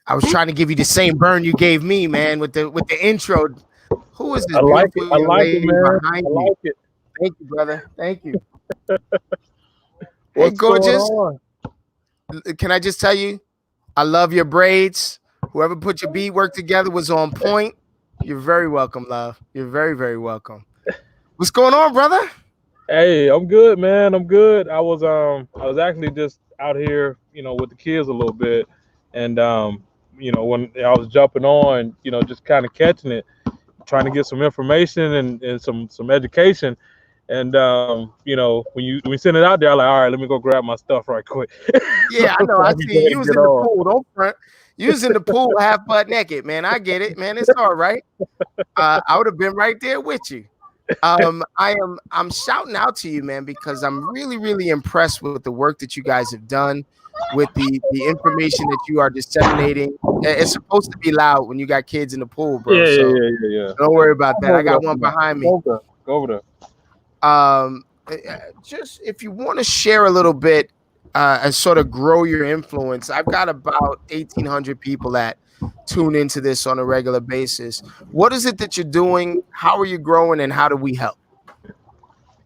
I was trying to give you the same burn you gave me, man, with the intro. Who is this beautiful young lady behind you? It. Thank you, brother. Thank you. What's Hey, gorgeous. going Can I just tell you, I love your braids. Whoever put your bead work together was on point. You're very welcome, love. You're very, very welcome. What's going on, brother? Hey, I'm good, man. I'm good. I was actually just out here, with the kids a little bit, and when I was jumping on, just kind of catching it, trying to get some information and some education. And when we send it out there, I'm like, all right, let me go grab my stuff right quick. Yeah, I know. I see you was in the pool. Don't front. You was in the pool half butt naked, man. I get it, man. It's all right. I would have been right there with you. I'm shouting out to you, man, because I'm really, really impressed with the work that you guys have done, with the information that you are disseminating. It's supposed to be loud when you got kids in the pool, bro. Yeah. Don't worry about that. I got one behind me. Go over there. Just if you want to share a little bit and sort of grow your influence, I've got about 1,800 people that tune into this on a regular basis. What is it that you're doing? How are you growing, and how do we help?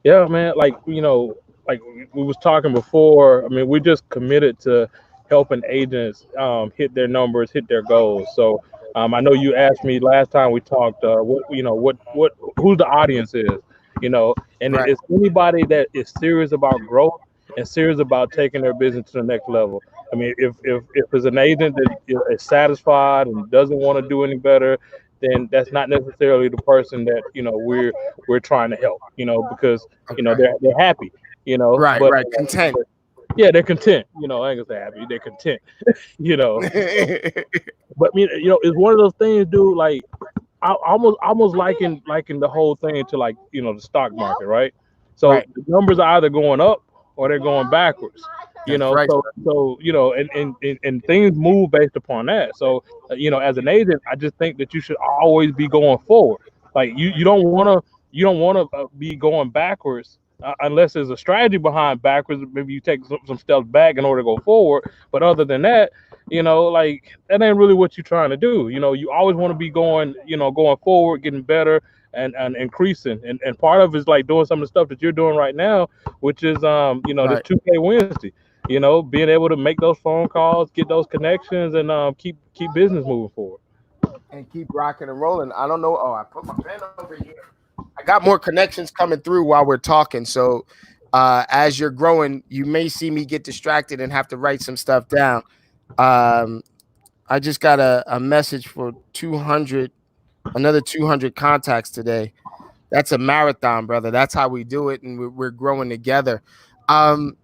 Yeah, man. Like we was talking before. I mean, we're just committed to helping agents hit their numbers, hit their goals. So I know you asked me last time we talked. What who the audience is, and Right. it's anybody that is serious about growth and serious about taking their business to the next level. I mean, if it's an agent that is satisfied and doesn't want to do any better, then that's not necessarily the person that we're trying to help. Because Okay. they're happy. Right, But right. Content. yeah, they're content. I ain't gonna say happy. They're content. you know, but it's one of those things, dude. Like I almost liking the whole thing to like the stock market, right? So Right. the numbers are either going up or they're going backwards. That's right. So and things move based upon that. So as an agent, I just think that you should always be going forward. Like you don't want to be going backwards unless there's a strategy behind backwards. Maybe you take some steps back in order to go forward. But other than that, like that ain't really what you're trying to do. You always want to be going forward, getting better and increasing. And part of it is like doing some of the stuff that you're doing right now, which is this Right. 2K Wednesday. Being able to make those phone calls, get those connections, and keep business moving forward. And keep rocking and rolling. I don't know. Oh, I put my pen over here. I got more connections coming through while we're talking. So as you're growing, you may see me get distracted and have to write some stuff down. I just got a message for 200, another 200 contacts today. That's a marathon, brother. That's how we do it, and we're growing together. Um,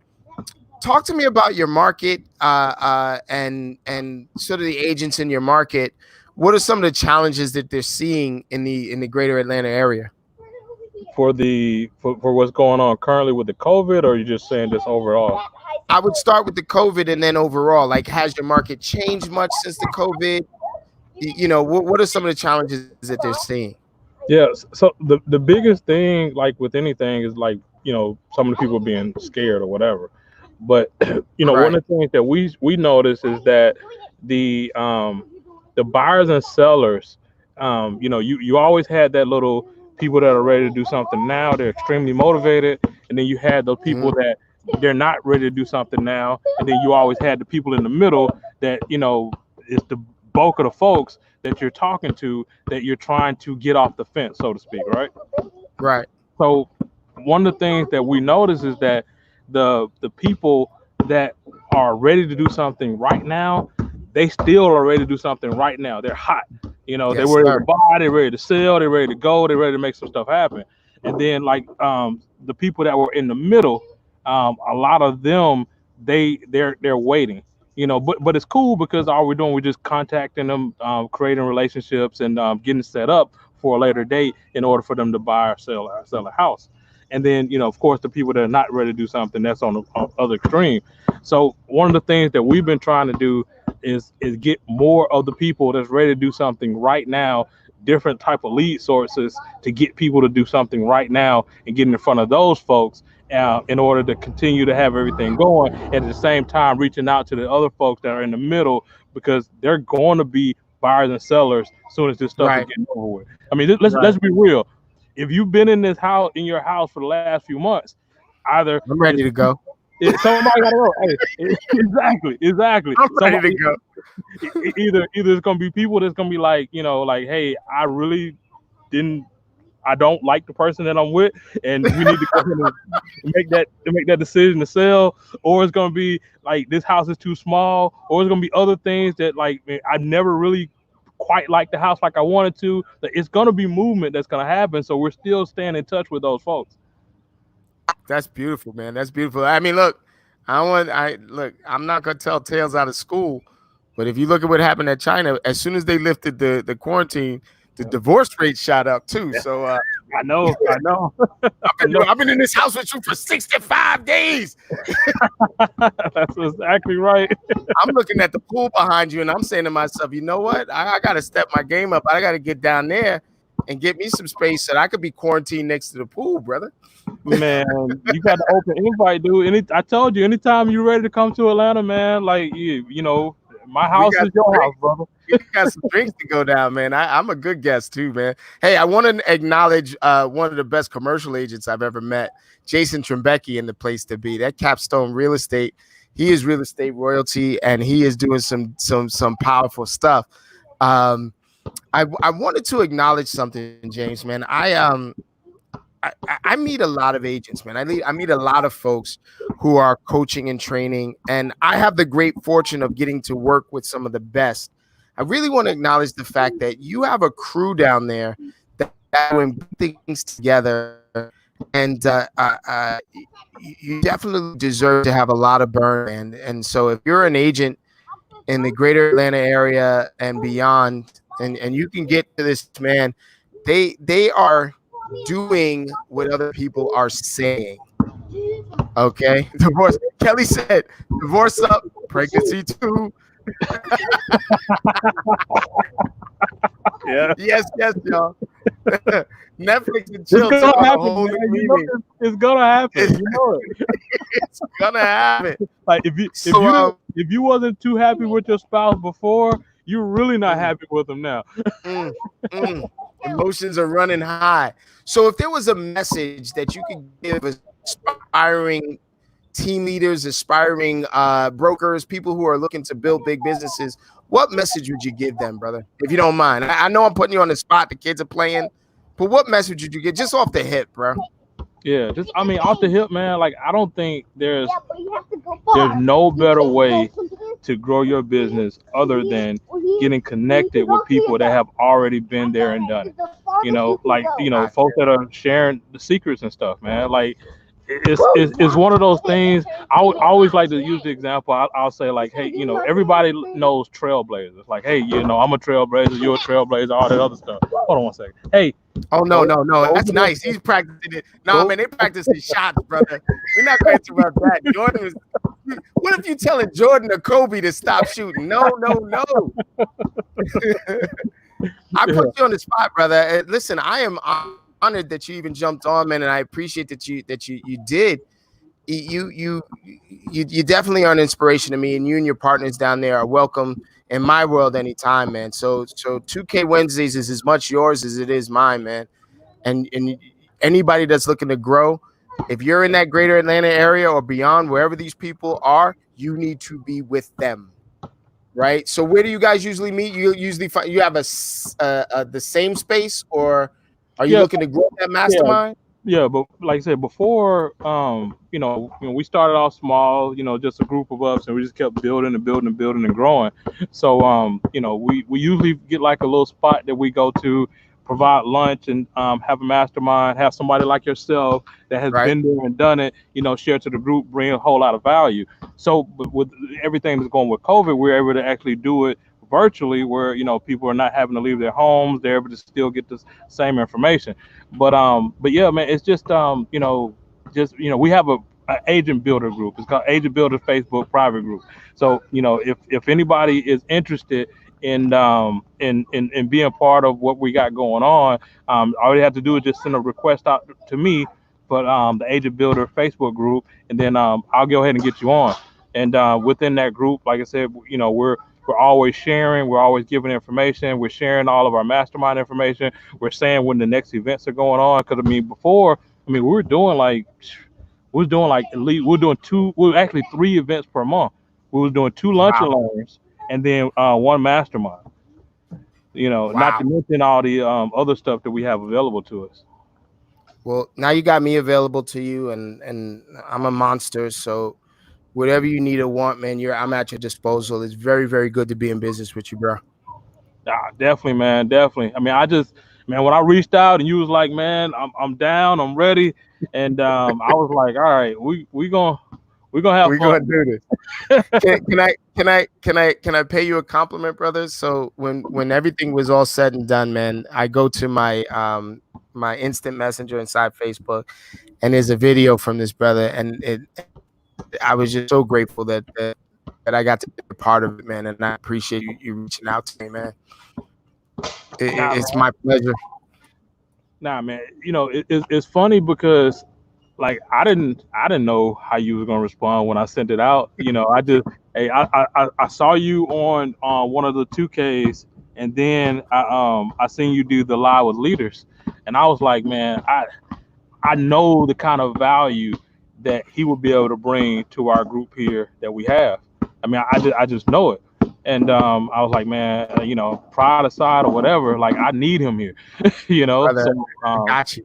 Talk to me about your market and sort of the agents in your market. What are some of the challenges that they're seeing in the greater Atlanta area? For what's going on currently with the COVID, or are you just saying this overall? I would start with the COVID and then overall. Like, has your market changed much since the COVID? What are some of the challenges that they're seeing? Yeah, so the biggest thing, like with anything, is like some of the people being scared or whatever. But you know, one Right. of the things that we notice is that the buyers and sellers, you know, you always had that little people that are ready to do something now. They're extremely motivated, and then you had those people Mhm. that they're not ready to do something now, and then you always had the people in the middle that, you know, is the bulk of the folks that you're talking to that you're trying to get off the fence, so to speak, right? Right. So one of the things that we notice is that the people that are ready to do something right now, they still are ready to do something right now. They're hot. You know, they're Yes, ready to sir. buy, they're ready to sell, they're ready to go, they're ready to make some stuff happen. And then like the people that were in the middle, a lot of them they're waiting. You know, but it's cool because all we're doing, we're just contacting them, creating relationships, and getting set up for a later date in order for them to buy or sell a house. And then, you know, of course, the people that are not ready to do something, that's on the other extreme. So one of the things that we've been trying to do is get more of the people that's ready to do something right now, different type of lead sources to get people to do something right now and get in front of those folks, in order to continue to have everything going, and at the same time reaching out to the other folks that are in the middle, because they're going to be buyers and sellers as soon as this stuff is Right. getting over with. I mean, let's Right. be real. If you've been in this house, in your house for the last few months, either I'm ready to go. somebody gotta go. Hey, exactly. I'm ready to Somebody go. either it's gonna be people that's gonna be like, you know, like, hey, didn't I don't like the person that I'm with, and we need to go ahead and make that decision to sell. Or it's gonna be like, this house is too small, or it's gonna be other things that, like, man, I never really quite like the house like I wanted to. Like, it's gonna be movement that's gonna happen. So we're still staying in touch with those folks. That's beautiful, man. That's beautiful. I mean, look, I'm not gonna tell tales out of school, but if you look at what happened at China, as soon as they lifted the quarantine, the divorce rate shot up too. So I know, I know. I've been in this house with you for 65 days. That's exactly right. I'm looking at the pool behind you and I'm saying to myself, you know what? I gotta step my game up. I gotta get down there and get me some space so that I could be quarantined next to the pool, brother. Man, you got the open invite, dude. I told you, anytime you're ready to come to Atlanta, man, like, you know, my We house got is your house, brother. we got some drinks to go down, man. I'm a good guest too, man. Hey, I want to acknowledge one of the best commercial agents I've ever met, Jason Trembecki, in the place to be. That Capstone Real Estate. He is real estate royalty, and he is doing some powerful stuff. I wanted to acknowledge something, James, man. I meet a lot of agents, man. I meet a lot of folks who are coaching and training, and I have the great fortune of getting to work with some of the best. I really want to acknowledge the fact that you have a crew down there that doing things together, and you definitely deserve to have a lot of burn. And so, if you're an agent in the greater Atlanta area and beyond, and you can get to this, man, they are doing what other people are saying. Okay. Divorce. Kelly said, divorce up, pregnancy too. Yeah. Yes, y'all. Netflix and It's chill gonna took on a happen, whole man. new You know, meaning. it's gonna happen. You know it. It's gonna happen. Like, So if you wasn't too happy with your spouse before, you're really not happy with them now. mm, mm, emotions are running high. So if there was a message that you could give aspiring team leaders, aspiring brokers, people who are looking to build big businesses, what message would you give them, brother? If you don't mind. I know I'm putting you on the spot. The kids are playing, but what message would you get just off the hip, bro? Yeah, just, I mean, off the hip, man. Like, I don't think there's no better way to grow your business other than getting connected with people that have already been there and done it. You know, like, you know, folks that are sharing the secrets and stuff, man. Like, it's one of those things. I always like to use the example. I'll say, like, hey, you know, everybody knows trailblazers. Like, hey, you know, I'm a trailblazer, you're a trailblazer, all that other stuff. Hold on one second. Hey. Oh, no. That's nice. He's practicing it. No, man, they practicing shots, brother. We're not going to interrupt that. Jordan was. What if you telling Jordan or Kobe to stop shooting? No. I put you on the spot, brother. Listen, I am honored that you even jumped on, man, and I appreciate that you did. you definitely are an inspiration to me, and you and your partners down there are welcome in my world anytime, man. So 2K Wednesdays is as much yours as it is mine, man. And anybody that's looking to grow, if you're in that greater Atlanta area or beyond, wherever these people are, you need to be with them. Right. So where do you guys usually meet? You usually find you have the same space, or are you Yeah, looking to grow that yeah. mastermind? Yeah, but like I said before, we started off small, just a group of us, and we just kept building and building and building and growing. So, we usually get like a little spot that we go to, provide lunch, and have a mastermind, have somebody like yourself that has Right. been there and done it, share to the group, bring a whole lot of value. So, but with everything that's going with COVID, we're able to actually do it virtually, where people are not having to leave their homes; they're able to still get the same information. But yeah, man, it's just we have a agent builder group. It's called Agent Builder Facebook private group. So if anybody is interested in being part of what we got going on, all you have to do is just send a request out to me for the Agent Builder Facebook group, and then I'll go ahead and get you on. And within that group, like I said, we're always sharing, we're always giving information, we're sharing all of our mastermind information, we're saying when the next events are going on. Because before, we were doing like at least we're doing actually 3 events per month. We was doing 2 lunch and Wow. learns, and then one mastermind. Not to Wow. mention all the other stuff that we have available to us. Well, now you got me available to you, and I'm a monster. So whatever you need or want, man, I'm at your disposal. It's very, very good to be in business with you, bro. Definitely, man, definitely. Man, when I reached out and you was like, man, I'm down, I'm ready, and I was like, all right, we gonna have We're fun. gonna do this. Can I pay you a compliment, brother? So when everything was all said and done, man, I go to my instant messenger inside Facebook, and there's a video from this brother, and I was just so grateful that I got to be a part of it, man, and I appreciate you reaching out to me, man. Nah, It's my pleasure. Nah, man. It's funny because like I didn't know how you was gonna respond when I sent it out. I just hey I saw you on one of the 2Ks, and then I seen you do the live with leaders, and I was like, man, I know the kind of value that he would be able to bring to our group here that we have. I just know it. And I was like, man, pride aside or whatever, like I need him here, Brother, So I got you.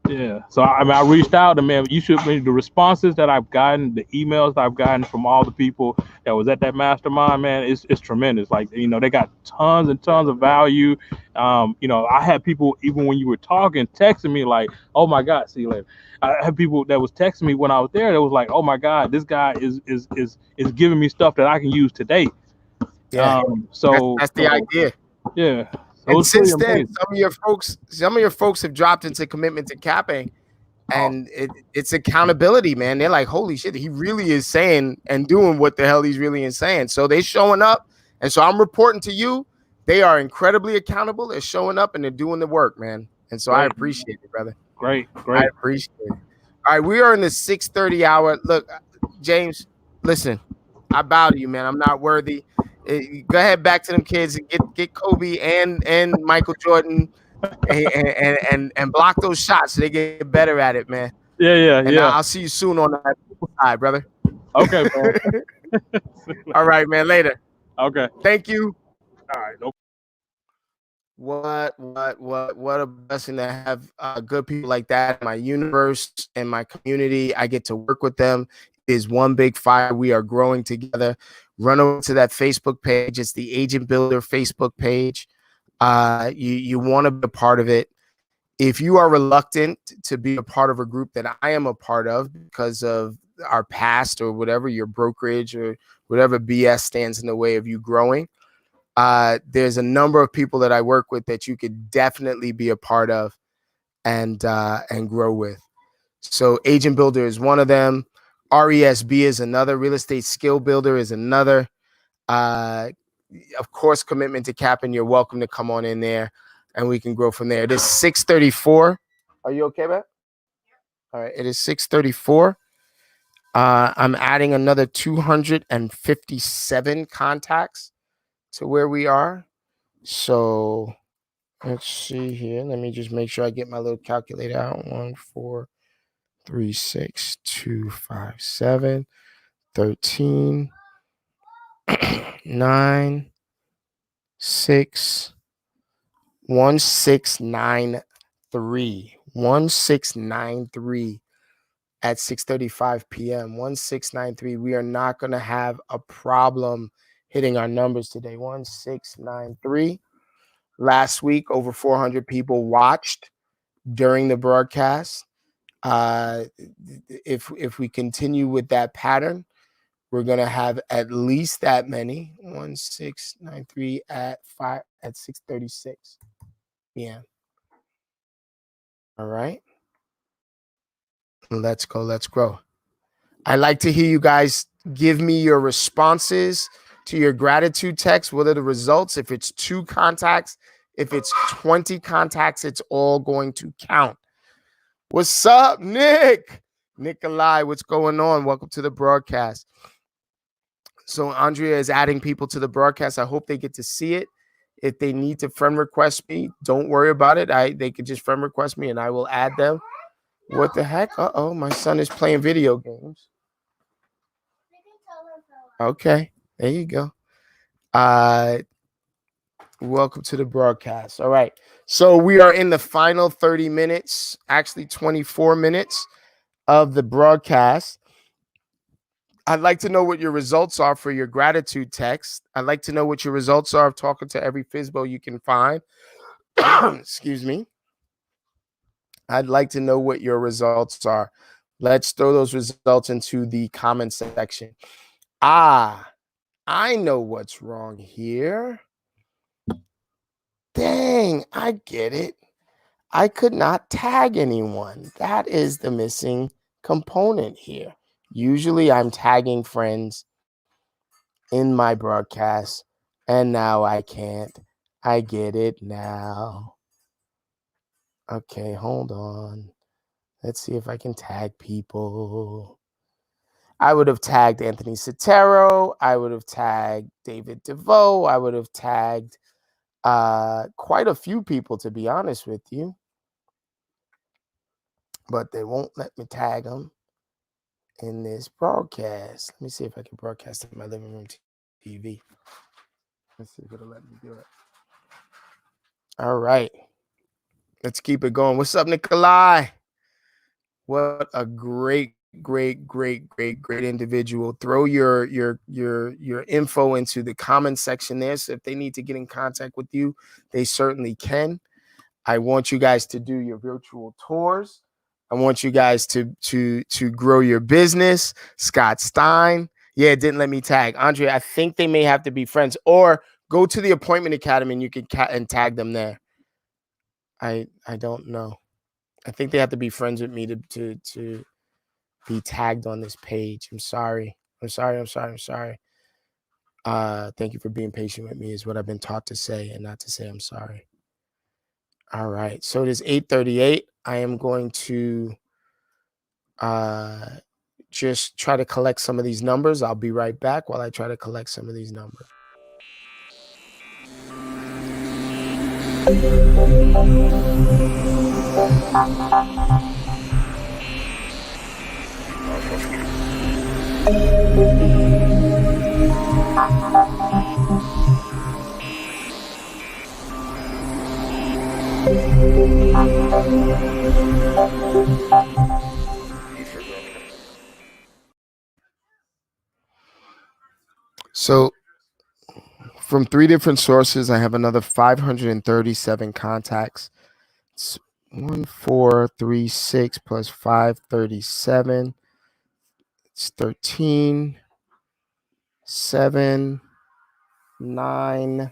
yeah. So I reached out, and man, the responses that I've gotten, the emails that I've gotten from all the people that was at that mastermind, man, it's tremendous. Like, they got tons and tons of value. I had people, even when you were talking, texting me like, oh my God, see you later. I had people that was texting me when I was there that was like, oh my God, this guy is giving me stuff that I can use today. Yeah, that's the So idea. yeah. So it And was pretty since then, amazing. some of your folks have dropped into commitment to capping, and it's accountability, man. They're like, holy shit, he really is saying and doing what the hell he's really is saying. So they showing up, and so I'm reporting to you. They are incredibly accountable. They're showing up and they're doing the work, man. And so I Great, appreciate it, brother. great, I great. appreciate it. All right, we are in the 6:30 hour. Look, James, listen, I bow to you, man. I'm not worthy. Go ahead back to them kids and get Kobe and Michael Jordan and block those shots so they get better at it, man. Yeah, yeah, And yeah. I'll see you soon on that side, brother. Okay, man. All right, man. Later. Okay. Thank you. All right. No. What a blessing to have good people like that in my universe, in my community. I get to work with them. It is one big fire. We are growing together. Run over to that Facebook page. It's the Agent Builder Facebook page. You want to be a part of it. If you are reluctant to be a part of a group that I am a part of because of our past or whatever, your brokerage or whatever BS stands in the way of you growing, there's a number of people that I work with that you could definitely be a part of and grow with. So Agent Builder is one of them. RESB is another. Real Estate Skill Builder is another. Of course, Commitment to Capping, you're welcome to come on in there and we can grow from there. It is 6:34. Are you okay, man? All right. It is 6:34. I'm adding another 257 contacts to where we are. So let's see here. Let me just make sure I get my little calculator out. 1, 4, 3, 6, 2, 5, 7, 13, 9, 6, 1693. 1693 at 6:35 p.m. 1693. We are not going to have a problem hitting our numbers today. 1693. Last week, over 400 people watched during the broadcast. If we continue with that pattern, we're going to have at least that many. 1693 at 6:36 p.m. All right. Let's go. Let's grow. I'd like to hear you guys give me your responses to your gratitude text. What are the results? If it's 2 contacts, if it's 20 contacts, it's all going to count. What's up, Nick? Nikolai, what's going on? Welcome to the broadcast. So Andrea is adding people to the broadcast. I hope they get to see it. If they need to friend request me, don't worry about it. They could just friend request me and I will add them. What the heck? Uh-oh, my son is playing video games. Okay, there you go. Welcome to the broadcast. All right. So we are in the final 30 minutes, actually 24 minutes of the broadcast. I'd like to know what your results are for your gratitude text. I'd like to know what your results are of talking to every FISBO you can find. Excuse me. I'd like to know what your results are. Let's throw those results into the comment section. I know what's wrong here. Dang, I get it. I could not tag anyone. That is the missing component here. Usually I'm tagging friends in my broadcast, and now I can't. I get it now. Okay, hold on. Let's see if I can tag people. I would have tagged Anthony Sotero. I would have tagged David DeVoe. I would have tagged quite a few people, to be honest with you. But they won't let me tag them in this broadcast. Let me see if I can broadcast in my living room TV. Let's see if it'll let me do it. All right. Let's keep it going. What's up, Nikolai? What a great individual. Throw your info into the comment section there. So if they need to get in contact with you, they certainly can. I want you guys to do your virtual tours. I want you guys to grow your business. Scott Stein. Yeah, it didn't let me tag. Andre, I think they may have to be friends, or go to the Appointment Academy and you can and tag them there. I don't know. I think they have to be friends with me to be tagged on this page. I'm sorry. Thank you for being patient with me is what I've been taught to say, and not to say I'm sorry. All right. So it is 8:38. I am going to just try to collect some of these numbers. I'll be right back while I try to collect some of these numbers. So from 3 different sources, I have another 537 contacts. It's 1436 plus 537. It's 13, 7, 9.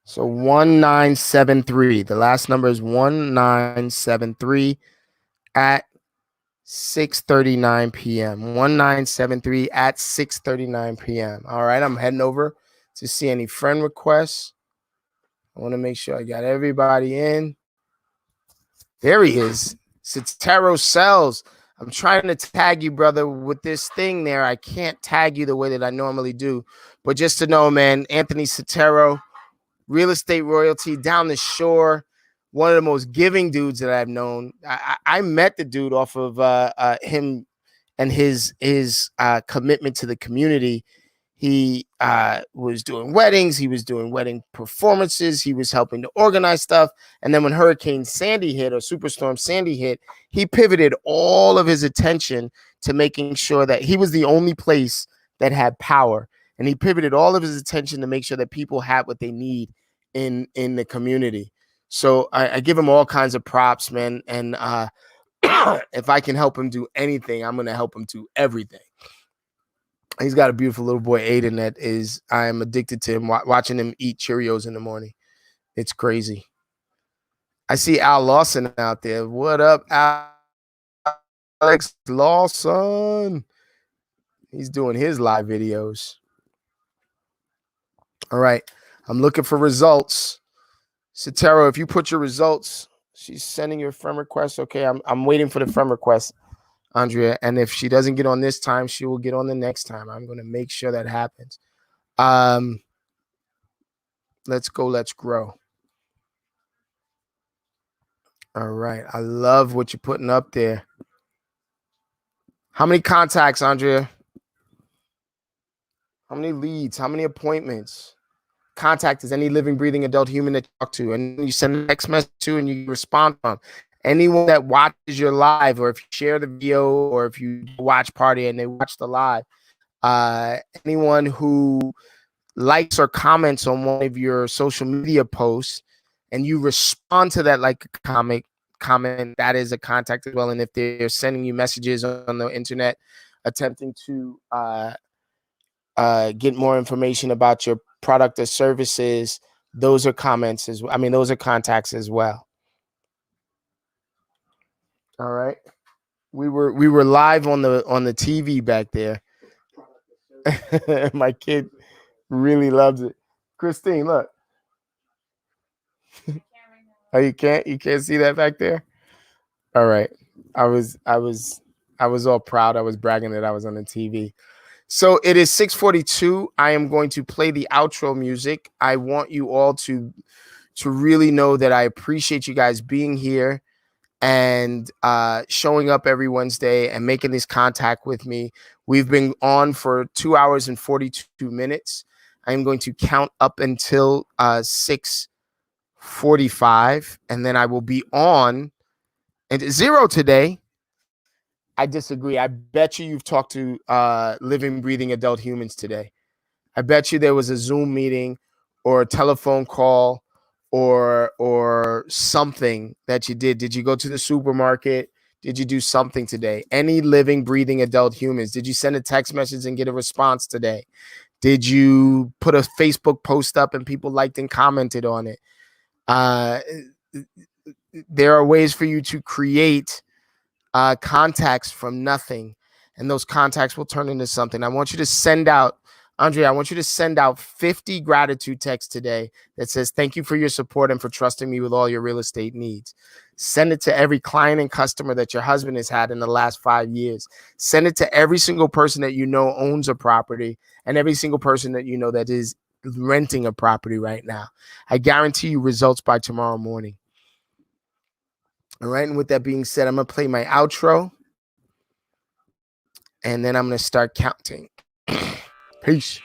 So 1973. The last number is 1973 at 6:39 p.m. 1973 at 6:39 p.m. All right, I'm heading over to see any friend requests. I want to make sure I got everybody in. There he is. Sotero Sells. I'm trying to tag you, brother, with this thing there. I can't tag you the way that I normally do. But just to know, man, Anthony Sotero, real estate royalty down the shore, one of the most giving dudes that I've known. I met the dude off of him and his commitment to the community. He was doing weddings. He was doing wedding performances. He was helping to organize stuff. And then when Hurricane Sandy hit, or Superstorm Sandy hit, he pivoted all of his attention to making sure that he was the only place that had power. And he pivoted all of his attention to make sure that people had what they need in the community. So I give him all kinds of props, man. And if I can help him do anything, I'm going to help him do everything. He's got a beautiful little boy, Aiden, that is, I am addicted to him, watching him eat Cheerios in the morning. It's crazy. I see Al Lawson out there. What up, Alex Lawson? He's doing his live videos. All right. I'm looking for results. Sotero, if you put your results, she's sending you a friend request. Okay, I'm waiting for the friend request, Andrea. And if she doesn't get on this time, she will get on the next time. I'm going to make sure that happens. Let's go. Let's grow. All right. I love what you're putting up there. How many contacts, Andrea? How many leads? How many appointments? Contact is any living, breathing adult human that you talk to, and you send a text message to, and you respond from. Anyone that watches your live, or if you share the video, or if you watch party and they watch the live, anyone who likes or comments on one of your social media posts, and you respond to that like a comment, that is a contact as well. And if they're sending you messages on the internet, attempting to get more information about your product or services, those are comments as well. I mean, those are contacts as well. All right. We were live on the TV back there. My kid really loves it. Christine, look. Oh, you can't see that back there? All right. I was all proud. I was bragging that I was on the TV. So it is 6:42. I am going to play the outro music. I want you all to really know that I appreciate you guys being here and showing up every Wednesday and making this contact with me. We've been on for 2 hours and 42 minutes. I'm going to count up until 6:45, and then I will be on. And 0 today. I disagree. I bet you've talked to living, breathing adult humans today. I bet you there was a Zoom meeting or a telephone call or something that you did. Did you go to the supermarket? Did you do something today? Any living, breathing adult humans? Did you send a text message and get a response today? Did you put a Facebook post up and people liked and commented on it? There are ways for you to create contacts from nothing, and those contacts will turn into something. I want you to send out, Andrea, I want you to send out 50 gratitude texts today that says, thank you for your support and for trusting me with all your real estate needs. Send it to every client and customer that your husband has had in the last 5 years. Send it to every single person that you know owns a property and every single person that you know that is renting a property right now. I guarantee you results by tomorrow morning. All right. And with that being said, I'm going to play my outro. And then I'm going to start counting. Peace.